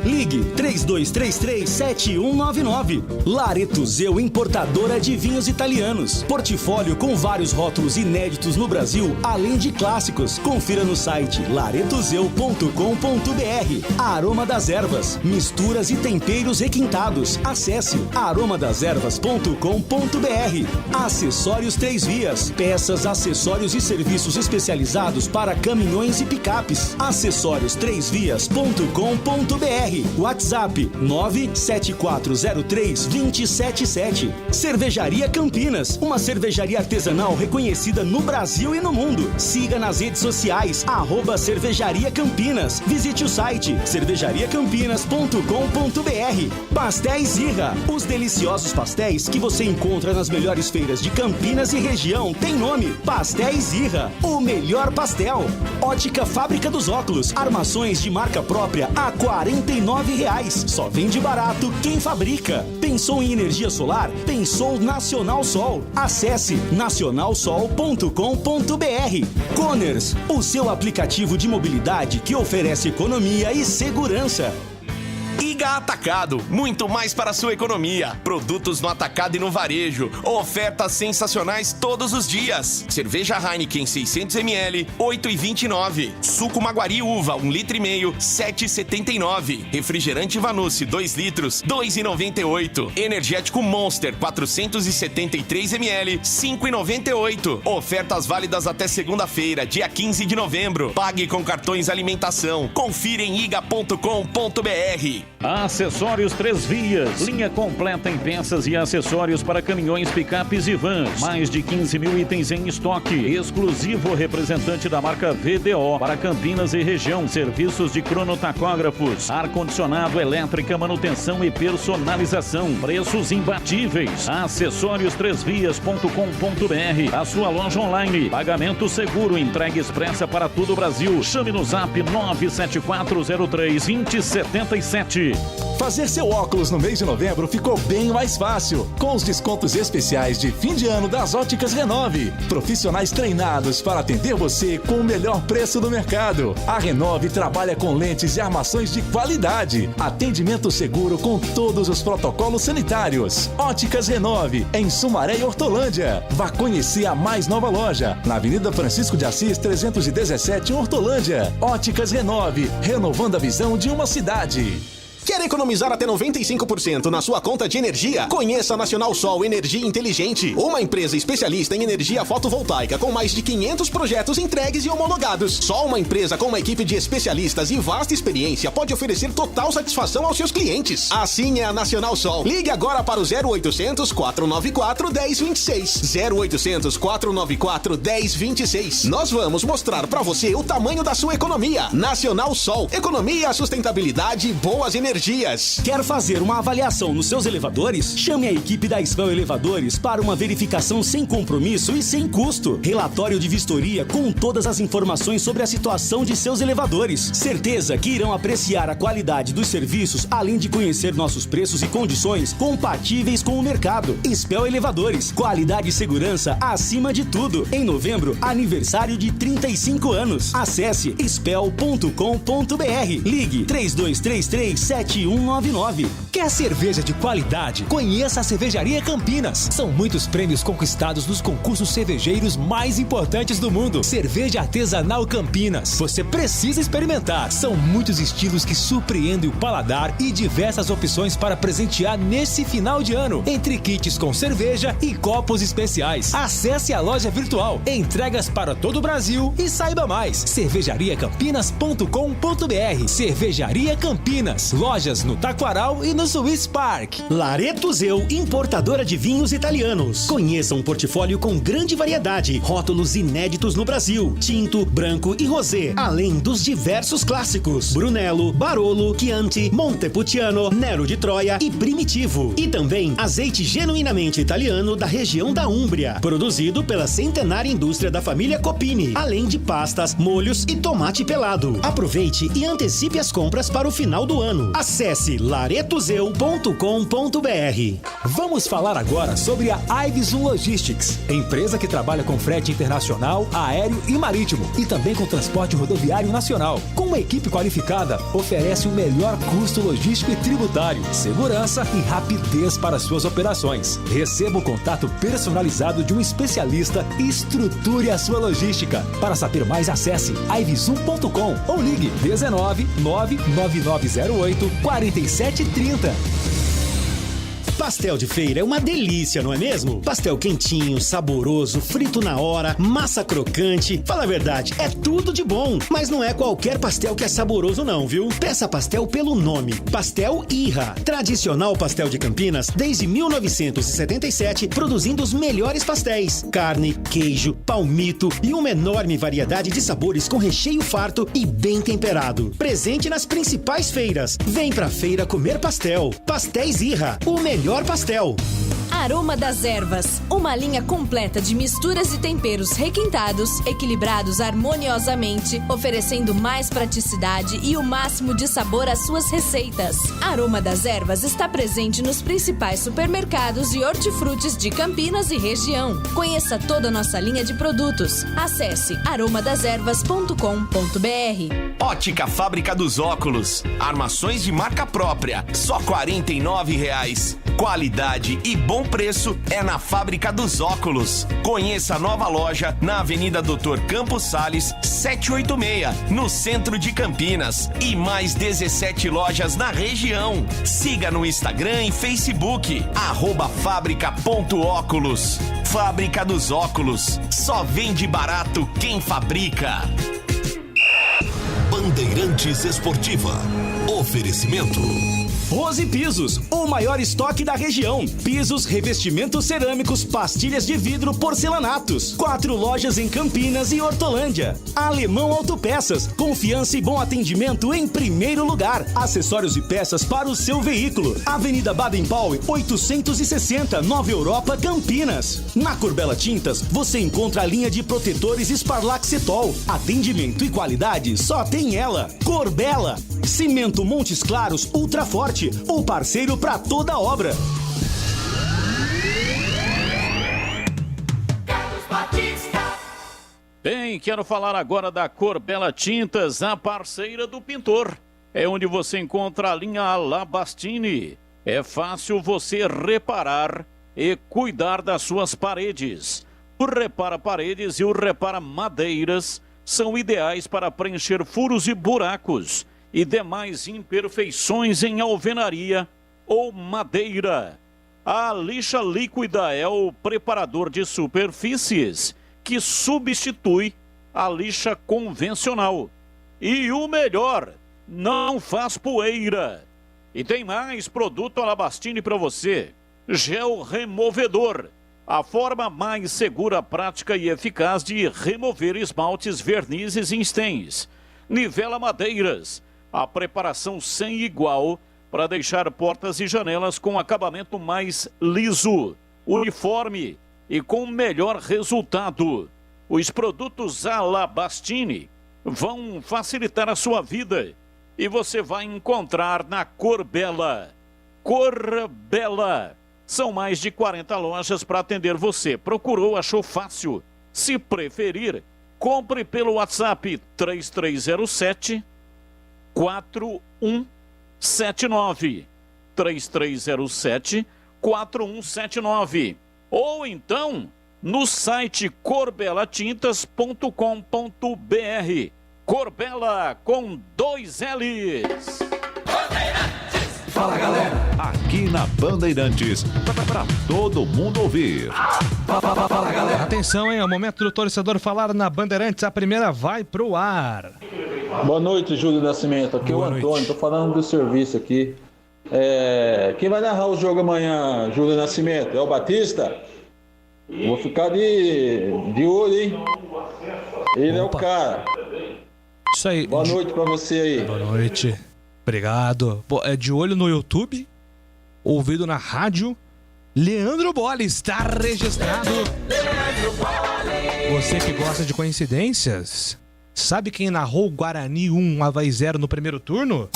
Ligue 3233-7199. Laretuzeu Importadora de Vinhos Italianos. Portfólio com vários rótulos inéditos no Brasil, além de clássicos. Confira no site laretuzeu.com.br. Aroma das Ervas. Misturas e temperos requintados. Acesse aromadeservas.com.br. Acessórios 3 Vias. Peças, acessórios e serviços especializados para caminhões e picapes. Acessórios3vias.com.br. WhatsApp 97403-277. Cervejaria Campinas, uma cervejaria artesanal reconhecida no Brasil e no mundo. Siga nas redes sociais, @Cervejaria Campinas. Visite o site cervejariacampinas.com.br. Pastéis Irra, os deliciosos pastéis que você encontra nas melhores feiras de Campinas e região tem nome: Pastéis Irra, o melhor pastel. Ótica Fábrica dos Óculos, armações de marca própria a R$ 49,00. Só vende barato quem fabrica. Pensou em energia solar? Pensou Nacional Sol. Acesse nacionalsol.com.br. Coners, o seu aplicativo de mobilidade que oferece economia e segurança. Iga Atacado, muito mais para a sua economia. Produtos no atacado e no varejo. Ofertas sensacionais todos os dias. Cerveja Heineken 600ml, 8,29. Suco Maguari Uva, 1,5 litro, 7,79. Refrigerante Vanucci, 2 litros, 2,98. Energético Monster, 473ml, 5,98. Ofertas válidas até segunda-feira, dia 15 de novembro. Pague com cartões alimentação. Confira em iga.com.br. Acessórios 3 Vias. Linha completa em peças e acessórios para caminhões, picapes e vans. Mais de 15 mil itens em estoque. Exclusivo representante da marca VDO para Campinas e região. Serviços de cronotacógrafos, ar-condicionado, elétrica, manutenção e personalização. Preços imbatíveis. Acessórios3vias.com.br. A sua loja online. Pagamento seguro. Entrega expressa para todo o Brasil. Chame no zap 97403-2077. Fazer seu óculos no mês de novembro ficou bem mais fácil, com os descontos especiais de fim de ano das Óticas Renove. Profissionais treinados para atender você com o melhor preço do mercado. A Renove trabalha com lentes e armações de qualidade. Atendimento seguro com todos os protocolos sanitários. Óticas Renove, em Sumaré e Hortolândia. Vá conhecer a mais nova loja, na Avenida Francisco de Assis 317, em Hortolândia. Óticas Renove, renovando a visão de uma cidade. Quer economizar até 95% na sua conta de energia? Conheça a Nacional Sol Energia Inteligente, uma empresa especialista em energia fotovoltaica com mais de 500 projetos entregues e homologados. Só uma empresa com uma equipe de especialistas e vasta experiência pode oferecer total satisfação aos seus clientes. Assim é a Nacional Sol. Ligue agora para o 0800 494 1026. 0800 494 1026. Nós vamos mostrar para você o tamanho da sua economia. Nacional Sol. Economia, sustentabilidade e boas energias. Quer fazer uma avaliação nos seus elevadores? Chame a equipe da Spell Elevadores para uma verificação sem compromisso e sem custo. Relatório de vistoria com todas as informações sobre a situação de seus elevadores. Certeza que irão apreciar a qualidade dos serviços, além de conhecer nossos preços e condições compatíveis com o mercado. Spell Elevadores, qualidade e segurança acima de tudo. Em novembro, aniversário de 35 anos. Acesse spell.com.br. Ligue 3233 7199. Quer cerveja de qualidade? Conheça a Cervejaria Campinas. São muitos prêmios conquistados nos concursos cervejeiros mais importantes do mundo. Cerveja artesanal Campinas. Você precisa experimentar. São muitos estilos que surpreendem o paladar e diversas opções para presentear nesse final de ano. Entre kits com cerveja e copos especiais. Acesse a loja virtual. Entregas para todo o Brasil e saiba mais. cervejariacampinas.com.br. Cervejaria Campinas. Lojas no Taquaral e no Swiss Park. Lareto Zeu, importadora de vinhos italianos. Conheça um portfólio com grande variedade, rótulos inéditos no Brasil, tinto, branco e rosé, além dos diversos clássicos: Brunello, Barolo, Chianti, Montepulciano, Nero de Troia e Primitivo. E também azeite genuinamente italiano da região da Úmbria, produzido pela centenária indústria da família Copini, além de pastas, molhos e tomate pelado. Aproveite e antecipe as compras para o final do ano. Acesse laretozeu.com.br. Vamos falar agora sobre a Iveson Logistics, empresa que trabalha com frete internacional, aéreo e marítimo, e também com transporte rodoviário nacional. Com uma equipe qualificada, oferece o melhor custo logístico e tributário, segurança e rapidez para suas operações. Receba o contato personalizado de um especialista e estruture a sua logística. Para saber mais, acesse iveson.com ou ligue 19 99908 4730. Pastel de feira é uma delícia, não é mesmo? Pastel quentinho, saboroso, frito na hora, massa crocante. Fala a verdade, é tudo de bom. Mas não é qualquer pastel que é saboroso não, viu? Peça pastel pelo nome. Pastel Irra. Tradicional pastel de Campinas desde 1977, produzindo os melhores pastéis. Carne, queijo, palmito e uma enorme variedade de sabores com recheio farto e bem temperado. Presente nas principais feiras. Vem pra feira comer pastel. Pastéis Irra, o melhor pastel. Aroma das Ervas, uma linha completa de misturas e temperos requintados, equilibrados harmoniosamente, oferecendo mais praticidade e o máximo de sabor às suas receitas. Aroma das Ervas está presente nos principais supermercados e hortifrutis de Campinas e região. Conheça toda a nossa linha de produtos. Acesse aromadasерvas.com.br. Ótica Fábrica dos Óculos. Armações de marca própria. Só R$ 49,00. Qualidade e bom preço é na Fábrica dos Óculos. Conheça a nova loja na Avenida Dr. Campos Sales, 786, no centro de Campinas. E mais 17 lojas na região. Siga no Instagram e Facebook, @fábrica.óculos. Fábrica dos Óculos. Só vende barato quem fabrica. Bandeirantes Esportiva. Oferecimento. Rose Pisos, o maior estoque da região. Pisos, revestimentos cerâmicos, pastilhas de vidro, porcelanatos. 4 lojas em Campinas e Hortolândia. Alemão Autopeças, confiança e bom atendimento em primeiro lugar. Acessórios e peças para o seu veículo. Avenida Baden-Powell, 860, Nova Europa, Campinas. Na Corbella Tintas, você encontra a linha de protetores Sparlaxetol. Atendimento e qualidade só tem ela. Corbella. Cimento Montes Claros Ultra Forte, o parceiro para toda obra. Carlos Batista. Bem, quero falar agora da Corbella Tintas, a parceira do pintor. É onde você encontra a linha Alabastini. É fácil você reparar e cuidar das suas paredes. O Repara Paredes e o Repara Madeiras são ideais para preencher furos e buracos e demais imperfeições em alvenaria ou madeira. A lixa líquida é o preparador de superfícies que substitui a lixa convencional. E o melhor, não faz poeira. E tem mais produto Alabastini para você. Gel removedor, a forma mais segura, prática e eficaz de remover esmaltes, vernizes e insténs. Nivela madeiras, a preparação sem igual para deixar portas e janelas com acabamento mais liso, uniforme e com melhor resultado. Os produtos Alabastini vão facilitar a sua vida e você vai encontrar na Corbella. Corbella. São mais de 40 lojas para atender você. Procurou, achou fácil? Se preferir, compre pelo WhatsApp 3307 41 3307-4179. Ou então no site corbelatintas.com.br. Corbela com 2 L's. Fala, galera. Aqui na Bandeirantes, pra todo mundo ouvir. Fala, galera. Atenção, hein? É o momento do torcedor falar na Bandeirantes. A primeira vai pro ar. Boa noite, Júlio Nascimento. Aqui é o Antônio, tô falando do serviço aqui. Quem vai narrar o jogo amanhã, Júlio Nascimento? É o Batista? Vou ficar de olho, hein? Ele é o cara. Isso aí. Boa noite pra você aí. Boa noite. Obrigado. É de olho no YouTube, ouvido na rádio. Leandro Bolle está registrado. Você que gosta de coincidências, sabe quem narrou Guarani 1, Avaí 0 no primeiro turno?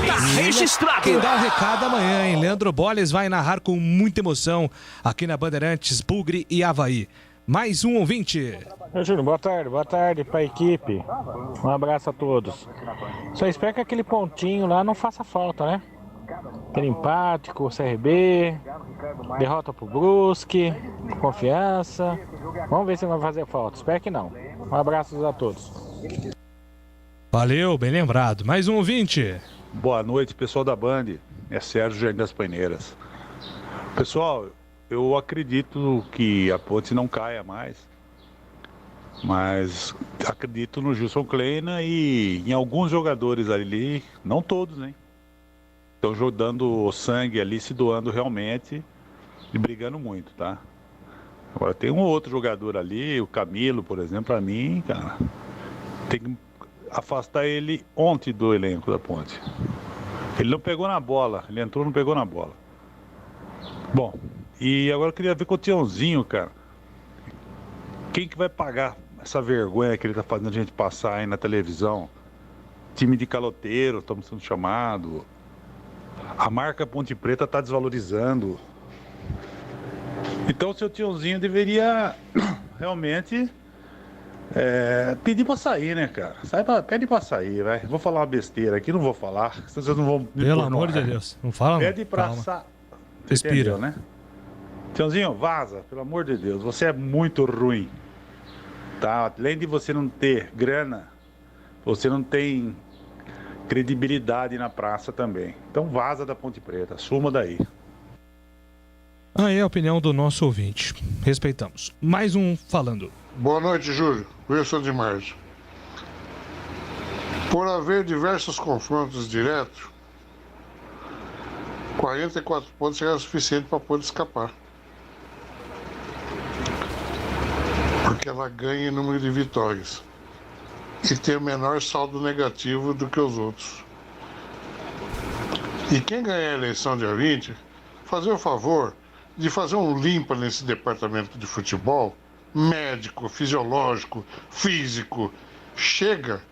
Tá registrado. Quem dá o recado amanhã, hein? Leandro Bolles vai narrar com muita emoção aqui na Bandeirantes, Bugre e Avaí. Mais um ouvinte. Júlio, boa tarde pra equipe. Um abraço a todos. Só espero que aquele pontinho lá não faça falta, né? Aquele empate com o CRB, derrota pro Brusque, Confiança. Vamos ver se não vai fazer falta. Espero que não. Um abraço a todos. Valeu, bem lembrado. Mais um ouvinte. Boa noite, pessoal da Band. É Sérgio Jardim das Paineiras. Pessoal, eu acredito que a Ponte não caia mais. Mas acredito no Gilson Kleina e em alguns jogadores ali, não todos, né? Estão jogando sangue ali, se doando realmente e brigando muito, tá? Agora tem um outro jogador ali, o Camilo, por exemplo, pra mim, cara, tem que afastar ele ontem do elenco da Ponte. Ele não pegou na bola, ele entrou, não pegou na bola. Bom, e agora eu queria ver com o Tiãozinho, cara. Quem que vai pagar essa vergonha que ele tá fazendo a gente passar aí na televisão? Time de caloteiro, estamos sendo chamados. A marca Ponte Preta tá desvalorizando. Então o seu Tiãozinho deveria realmente pedir pra sair, né, cara? Pede pra sair, vai. Vou falar uma besteira aqui, não vou falar, senão vocês não vão me Pelo amor de Deus, não fala não. Pede pra sair. Respira, né? Tiãozinho, vaza, pelo amor de Deus, você é muito ruim. Tá? Além de você não ter grana, você não tem credibilidade na praça também. Então vaza da Ponte Preta, suma daí. Aí é a opinião do nosso ouvinte. Respeitamos. Mais um falando. Boa noite, Júlio. Wilson de Margem. Por haver diversos confrontos diretos, 44 pontos será suficiente para poder escapar. Porque ela ganha em número de vitórias e tem o menor saldo negativo do que os outros. E quem ganhar a eleição dia 20, fazer o favor de fazer um limpa nesse departamento de futebol, médico, fisiológico, físico. Chega,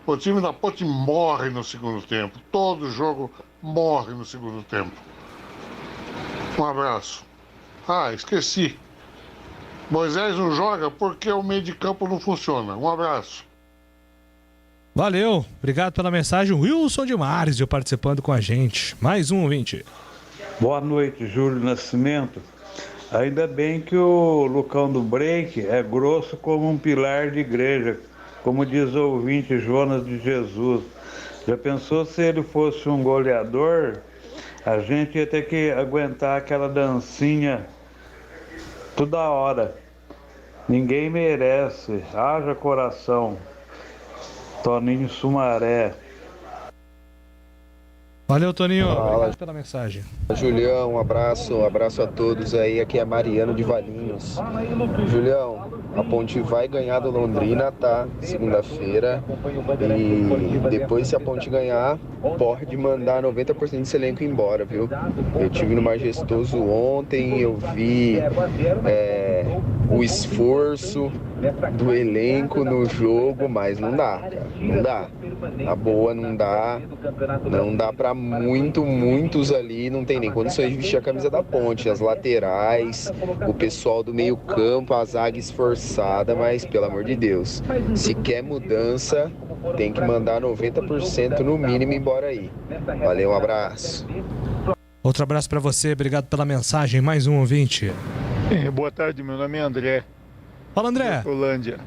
o time da Ponte morre no segundo tempo. Todo jogo morre no segundo tempo. Um abraço. Ah, esqueci. Moisés não joga porque o meio de campo não funciona. Um abraço. Valeu, obrigado pela mensagem. Wilson de Marzio participando com a gente. Mais um ouvinte. Boa noite, Júlio Nascimento. Ainda bem que o Lucão do Break é grosso como um pilar de igreja, como diz o ouvinte Jonas de Jesus. Já pensou se ele fosse um goleador? A gente ia ter que aguentar aquela dancinha toda hora. Ninguém merece. Haja coração. Toninho Sumaré. Valeu, Toninho. Obrigado pela mensagem. Julião, um abraço a todos aí. Aqui é Mariano de Valinhos. Julião, a Ponte vai ganhar do Londrina, tá? Segunda-feira. E depois, se a Ponte ganhar, pode mandar 90% desse elenco embora, viu? Eu tive no Majestoso ontem, eu vi o esforço do elenco no jogo, mas não dá, cara. Não dá. Na boa, não dá. Não dá pra muitos ali, não tem nem condições de vestir a camisa da Ponte. As laterais, o pessoal do meio campo, a zaga esforçada, mas pelo amor de Deus, se quer mudança, tem que mandar 90% no mínimo embora aí. Valeu, um abraço. Outro abraço para você, obrigado pela mensagem. Mais um ouvinte. Boa tarde, meu nome é André. Fala, André. Holândia.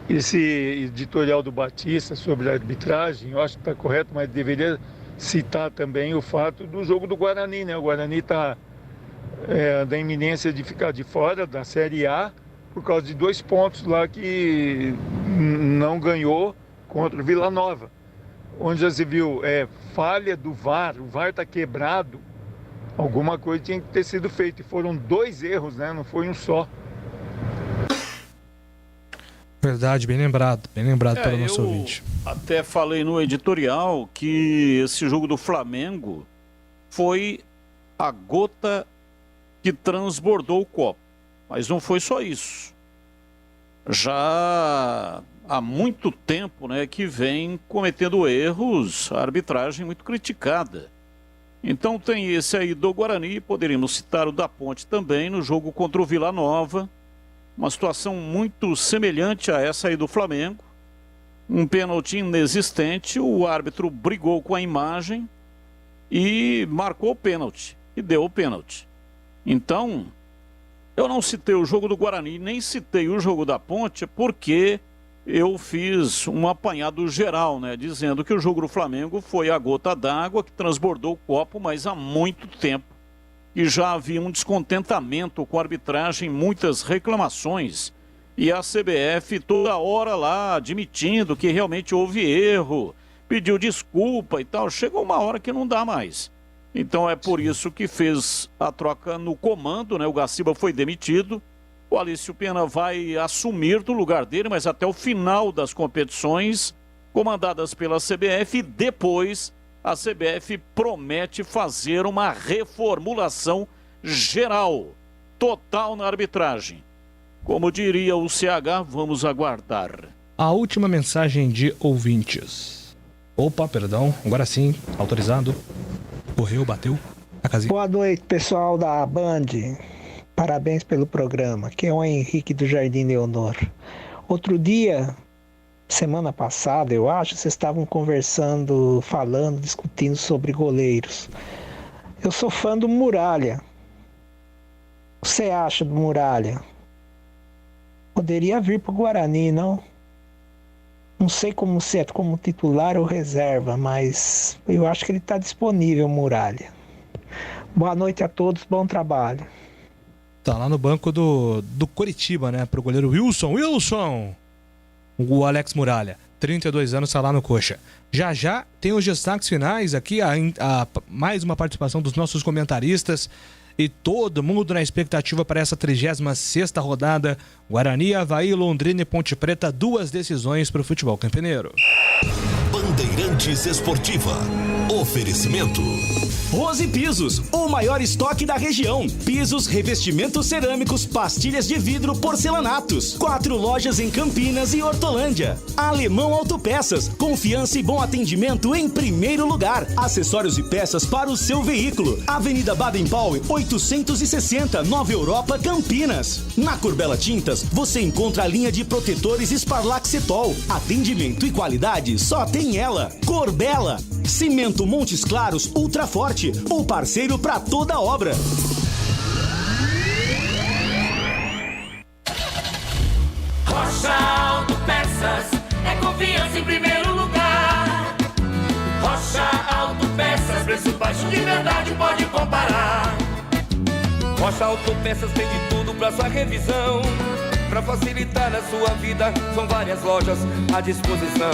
Esse editorial do Batista sobre a arbitragem, eu acho que está correto, mas deveria citar também o fato do jogo do Guarani, né? O Guarani está da iminência de ficar de fora da Série A por causa de 2 pontos lá que não ganhou contra o Vila Nova. Onde já se viu falha do VAR, o VAR está quebrado, alguma coisa tinha que ter sido feita. E foram 2 erros, né? Não foi um só. Verdade, bem lembrado pelo nosso ouvinte. Até falei no editorial que esse jogo do Flamengo foi a gota que transbordou o copo. Mas não foi só isso. Já há muito tempo, né, que vem cometendo erros, a arbitragem muito criticada. Então tem esse aí do Guarani, poderíamos citar o da Ponte também no jogo contra o Vila Nova. Uma situação muito semelhante a essa aí do Flamengo. Um pênalti inexistente, o árbitro brigou com a imagem e marcou o pênalti, e deu o pênalti. Então, eu não citei o jogo do Guarani, nem citei o jogo da Ponte, porque eu fiz um apanhado geral, né, dizendo que o jogo do Flamengo foi a gota d'água que transbordou o copo, mas há muito tempo. E já havia um descontentamento com a arbitragem, muitas reclamações. E a CBF toda hora lá admitindo que realmente houve erro, pediu desculpa e tal. Chegou uma hora que não dá mais. Então é por isso que fez a troca no comando, né? O Gaciba foi demitido. O Alício Pena vai assumir do lugar dele, mas até o final das competições comandadas pela CBF, e depois a CBF promete fazer uma reformulação geral, total na arbitragem. Como diria o CH, vamos aguardar. A última mensagem de ouvintes. Opa, perdão, agora sim, autorizado. Correu, bateu a casinha. Boa noite, pessoal da Band. Parabéns pelo programa. Aqui é o Henrique do Jardim Leonor. Outro dia, semana passada, eu acho, vocês estavam conversando, falando, discutindo sobre goleiros. Eu sou fã do Muralha. O que você acha do Muralha? Poderia vir para o Guarani, não? Não sei como se é como titular ou reserva, mas eu acho que ele está disponível, Muralha. Boa noite a todos, bom trabalho. Tá lá no banco do Coritiba, né? Pro goleiro Wilson. O Alex Muralha, 32 anos, tá lá no Coxa. Já tem os destaques finais aqui, mais uma participação dos nossos comentaristas e todo mundo na expectativa para essa 36ª rodada. Guarani, Avaí, Londrina e Ponte Preta, 2 decisões para o futebol campineiro. Bandeirantes Esportiva. Oferecimento. Rose Pisos, o maior estoque da região. Pisos, revestimentos cerâmicos, pastilhas de vidro, porcelanatos. 4 lojas em Campinas e Hortolândia. Alemão Autopeças, confiança e bom atendimento em primeiro lugar. Acessórios e peças para o seu veículo. Avenida Baden-Powell, 860, Nova Europa, Campinas. Na Corbella Tintas, você encontra a linha de protetores Sparlaxetol. Atendimento e qualidade só tem ela. Corbella. Cimento Montes Claros Ultra Forte, o parceiro para toda obra. Rocha Autopeças é confiança em primeiro lugar. Rocha Autopeças, preço baixo de verdade, pode comparar. Rocha Autopeças tem de tudo pra sua revisão. Pra facilitar a sua vida, são várias lojas à disposição.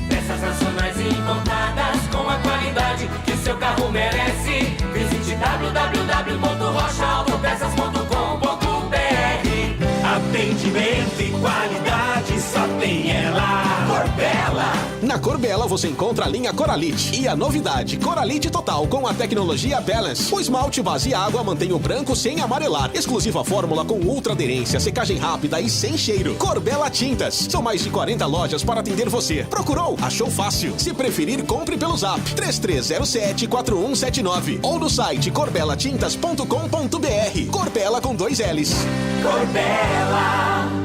Peças nacionais e importadas com a qualidade que o seu carro merece. Visite www.rochaautopeças.com.br. Atendimento e qualidade só tem ela. Corbella. Na Na Corbella você encontra a linha Coralite e a novidade Coralite Total com a tecnologia Balance. O esmalte base água mantém o branco sem amarelar. Exclusiva fórmula com ultra aderência, secagem rápida e sem cheiro. Corbella Tintas. São mais de 40 lojas para atender você. Procurou? Achou fácil. Se preferir, compre pelo Zap 3307-4179 ou no site corbelatintas.com.br. Corbella com 2 L's. Corbella.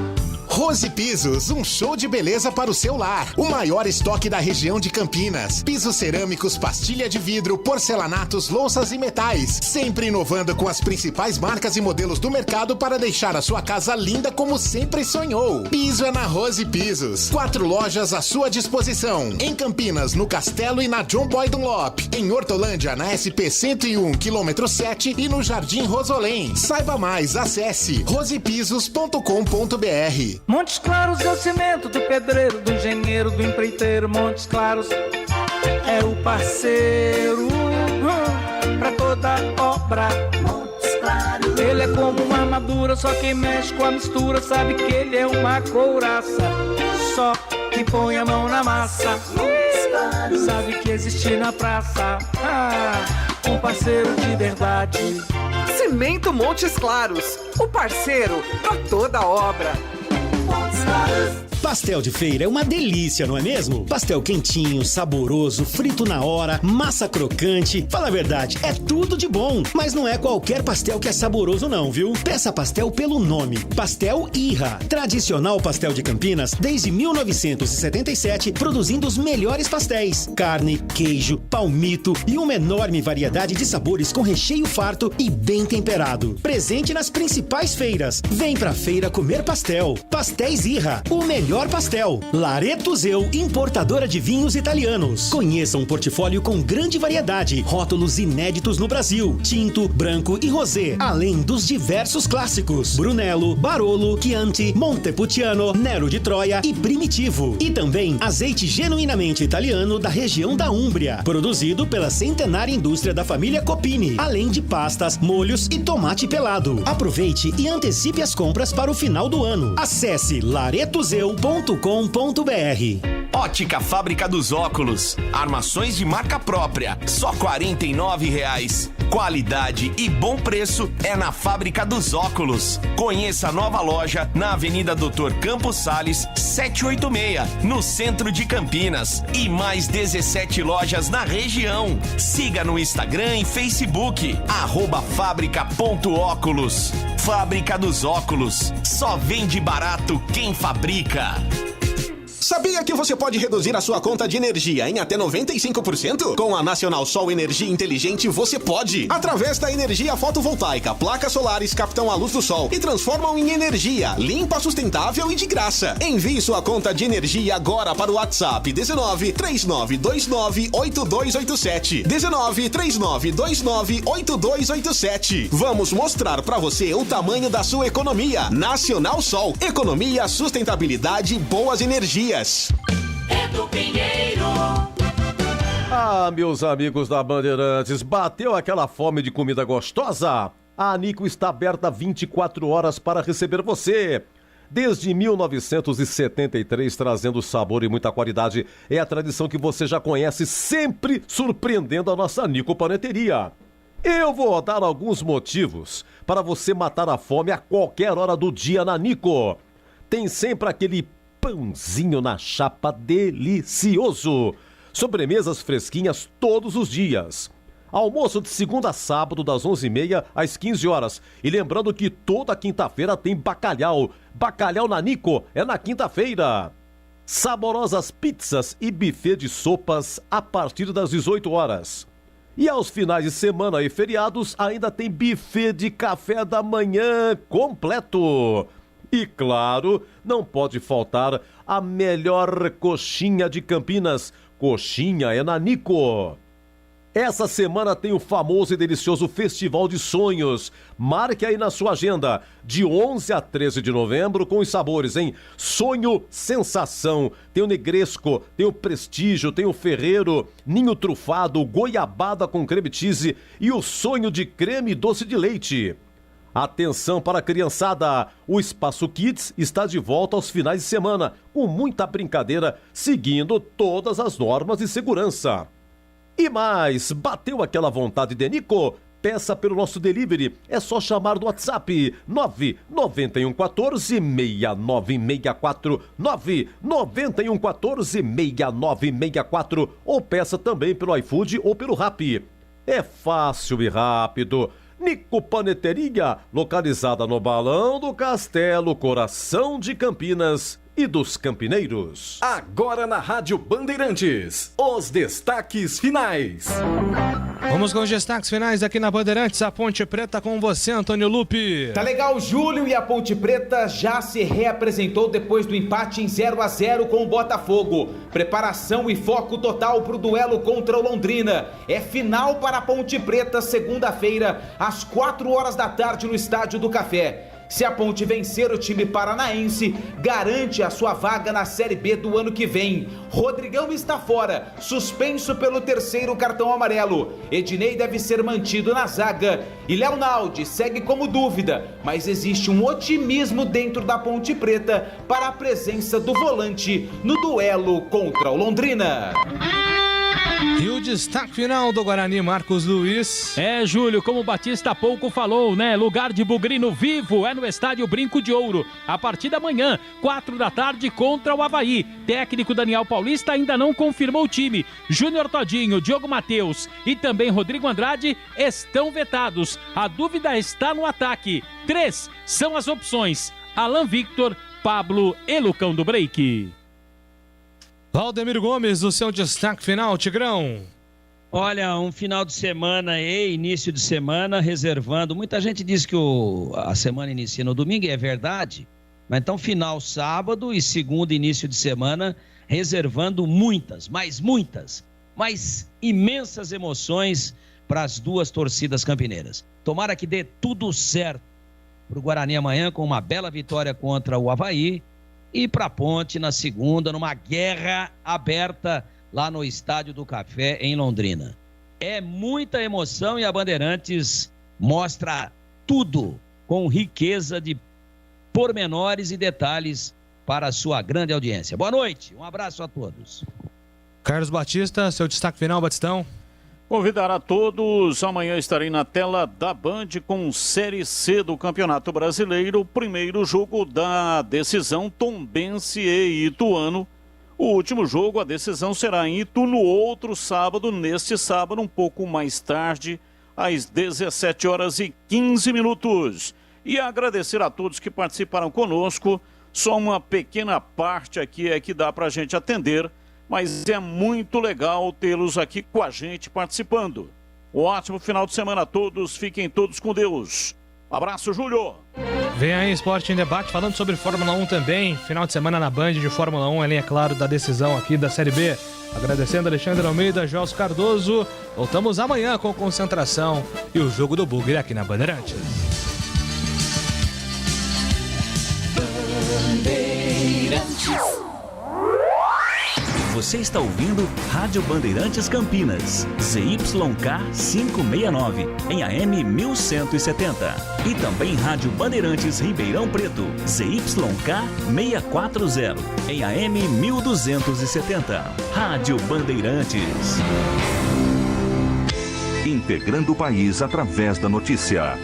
Rose Pisos, um show de beleza para o seu lar. O maior estoque da região de Campinas. Pisos cerâmicos, pastilha de vidro, porcelanatos, louças e metais. Sempre inovando com as principais marcas e modelos do mercado para deixar a sua casa linda como sempre sonhou. Piso é na Rose Pisos. 4 lojas à sua disposição. Em Campinas, no Castelo e na John Boy Dunlop. Em Hortolândia, na SP 101, quilômetro 7 e no Jardim Rosolém. Saiba mais, acesse rosepisos.com.br. Montes Claros é o cimento do pedreiro, do engenheiro, do empreiteiro. Montes Claros é o parceiro pra toda obra. Montes Claros. Ele é como uma armadura, só quem mexe com a mistura sabe que ele é uma couraça. Só que põe a mão na massa, Montes Claros. Sabe que existe na praça um parceiro de verdade. Cimento Montes Claros, o parceiro pra toda obra. Pastel de feira é uma delícia, não é mesmo? Pastel quentinho, saboroso, frito na hora, massa crocante. Fala a verdade, é tudo de bom. Mas não é qualquer pastel que é saboroso não, viu? Peça pastel pelo nome. Pastel Irra. Tradicional pastel de Campinas desde 1977, produzindo os melhores pastéis. Carne, queijo, palmito e uma enorme variedade de sabores com recheio farto e bem temperado. Presente nas principais feiras. Vem pra feira comer pastel. Pastéis Irra, o melhor pastel. Lareto Zeu, importadora de vinhos italianos. Conheça um portfólio com grande variedade, rótulos inéditos no Brasil, tinto, branco e rosé, além dos diversos clássicos, Brunello, Barolo, Chianti, Montepulciano, Nero de Troia e Primitivo. E também azeite genuinamente italiano da região da Úmbria, produzido pela centenária indústria da família Copini, além de pastas, molhos e tomate pelado. Aproveite e antecipe as compras para o final do ano. Acesse laretozeu.com.br. Ótica Fábrica dos Óculos. Armações de marca própria. Só R$ 49,00. Qualidade e bom preço é na Fábrica dos Óculos. Conheça a nova loja na Avenida Dr. Campos Sales, 786, no centro de Campinas. E mais 17 lojas na região. Siga no Instagram e Facebook, @fábrica.óculos. Fábrica dos Óculos. Só vende barato quem fabrica. Sabia que você pode reduzir a sua conta de energia em até 95%? Com a Nacional Sol Energia Inteligente você pode. Através da energia fotovoltaica, placas solares captam a luz do sol e transformam em energia limpa, sustentável e de graça. Envie sua conta de energia agora para o WhatsApp 19 3929 8287. 19 3929 8287. Vamos mostrar para você o tamanho da sua economia. Nacional Sol. Economia, sustentabilidade, boas energias. Edu Pinheiro. Ah, meus amigos da Bandeirantes, bateu aquela fome de comida gostosa? A Nico está aberta 24 horas para receber você. Desde 1973, trazendo sabor e muita qualidade. É a tradição que você já conhece, sempre surpreendendo a nossa Nico Paneteria. Eu vou dar alguns motivos para você matar a fome a qualquer hora do dia na Nico. Tem sempre aquele pãozinho na chapa delicioso. Sobremesas fresquinhas todos os dias. Almoço de segunda a sábado, das 11h30 às 15 horas. E lembrando que toda quinta-feira tem bacalhau. Bacalhau na Nico é na quinta-feira. Saborosas pizzas e buffet de sopas a partir das 18 horas. E aos finais de semana e feriados ainda tem buffet de café da manhã completo. E claro, não pode faltar a melhor coxinha de Campinas. Coxinha é na Nico. Essa semana tem o famoso e delicioso Festival de Sonhos. Marque aí na sua agenda, de 11 a 13 de novembro, com os sabores, hein? Sonho Sensação, tem o Negresco, tem o Prestígio, tem o Ferreiro, Ninho Trufado, Goiabada com creme cheese e o Sonho de Creme doce de leite. Atenção para a criançada, o Espaço Kids está de volta aos finais de semana, com muita brincadeira, seguindo todas as normas de segurança. E mais, bateu aquela vontade de Nico? Peça pelo nosso delivery, é só chamar no WhatsApp 99114-6964, 99114-6964, ou peça também pelo iFood ou pelo Rappi. É fácil e rápido. Nico Paneteria, localizada no Balão do Castelo, coração de Campinas e dos campineiros. Agora na Rádio Bandeirantes, os destaques finais. Vamos com os destaques finais aqui na Bandeirantes, a Ponte Preta com você, Antônio Lupe. Tá legal, Júlio, e a Ponte Preta já se reapresentou depois do empate em 0-0 com o Botafogo. Preparação e foco total pro duelo contra o Londrina. É final para a Ponte Preta, segunda-feira, às 4h no Estádio do Café. Se a Ponte vencer o time paranaense, garante a sua vaga na Série B do ano que vem. Rodrigão está fora, suspenso pelo 3º cartão amarelo. Ednei deve ser mantido na zaga. E Léo Naldi segue como dúvida, mas existe um otimismo dentro da Ponte Preta para a presença do volante no duelo contra o Londrina. E o destaque final do Guarani, Marcos Luiz. Júlio, como o Batista há pouco falou, né? Lugar de Bugrino vivo é no estádio Brinco de Ouro. A partir da manhã, 4h contra o Avaí. Técnico Daniel Paulista ainda não confirmou o time. Júnior Todinho, Diogo Matheus e também Rodrigo Andrade estão vetados. A dúvida está no ataque. 3 são as opções: Alan Victor, Pablo e Lucão do Break. Valdemir Gomes, o seu destaque final, Tigrão. Olha, um final de semana e início de semana reservando. Muita gente diz que a semana inicia no domingo, e é verdade. Mas então final sábado e segundo início de semana reservando muitas imensas emoções para as duas torcidas campineiras. Tomara que dê tudo certo para o Guarani amanhã com uma bela vitória contra o Avaí. E para a Ponte na segunda, numa guerra aberta lá no Estádio do Café, em Londrina. É muita emoção e a Bandeirantes mostra tudo com riqueza de pormenores e detalhes para a sua grande audiência. Boa noite, um abraço a todos. Carlos Batista, seu destaque final, Batistão. Convidar a todos, amanhã estarei na tela da Band com Série C do Campeonato Brasileiro, o primeiro jogo da decisão Tombense e Ituano. O último jogo, a decisão será em Itu no outro sábado, neste sábado, um pouco mais tarde, às 17h15. E agradecer a todos que participaram conosco, só uma pequena parte aqui é que dá para a gente atender, mas é muito legal tê-los aqui com a gente participando. Um ótimo final de semana a todos, fiquem todos com Deus. Abraço, Júlio. Vem aí Esporte em Debate, falando sobre Fórmula 1 também. Final de semana na Band de Fórmula 1, além, é claro, da decisão aqui da Série B. Agradecendo Alexandre Almeida, Gelson Cardoso. Voltamos amanhã com concentração e o jogo do Bugre aqui na Bandeirantes. Você está ouvindo Rádio Bandeirantes Campinas, ZYK 569, em AM 1170. E também Rádio Bandeirantes Ribeirão Preto, ZYK 640, em AM 1270. Rádio Bandeirantes. Integrando o país através da notícia.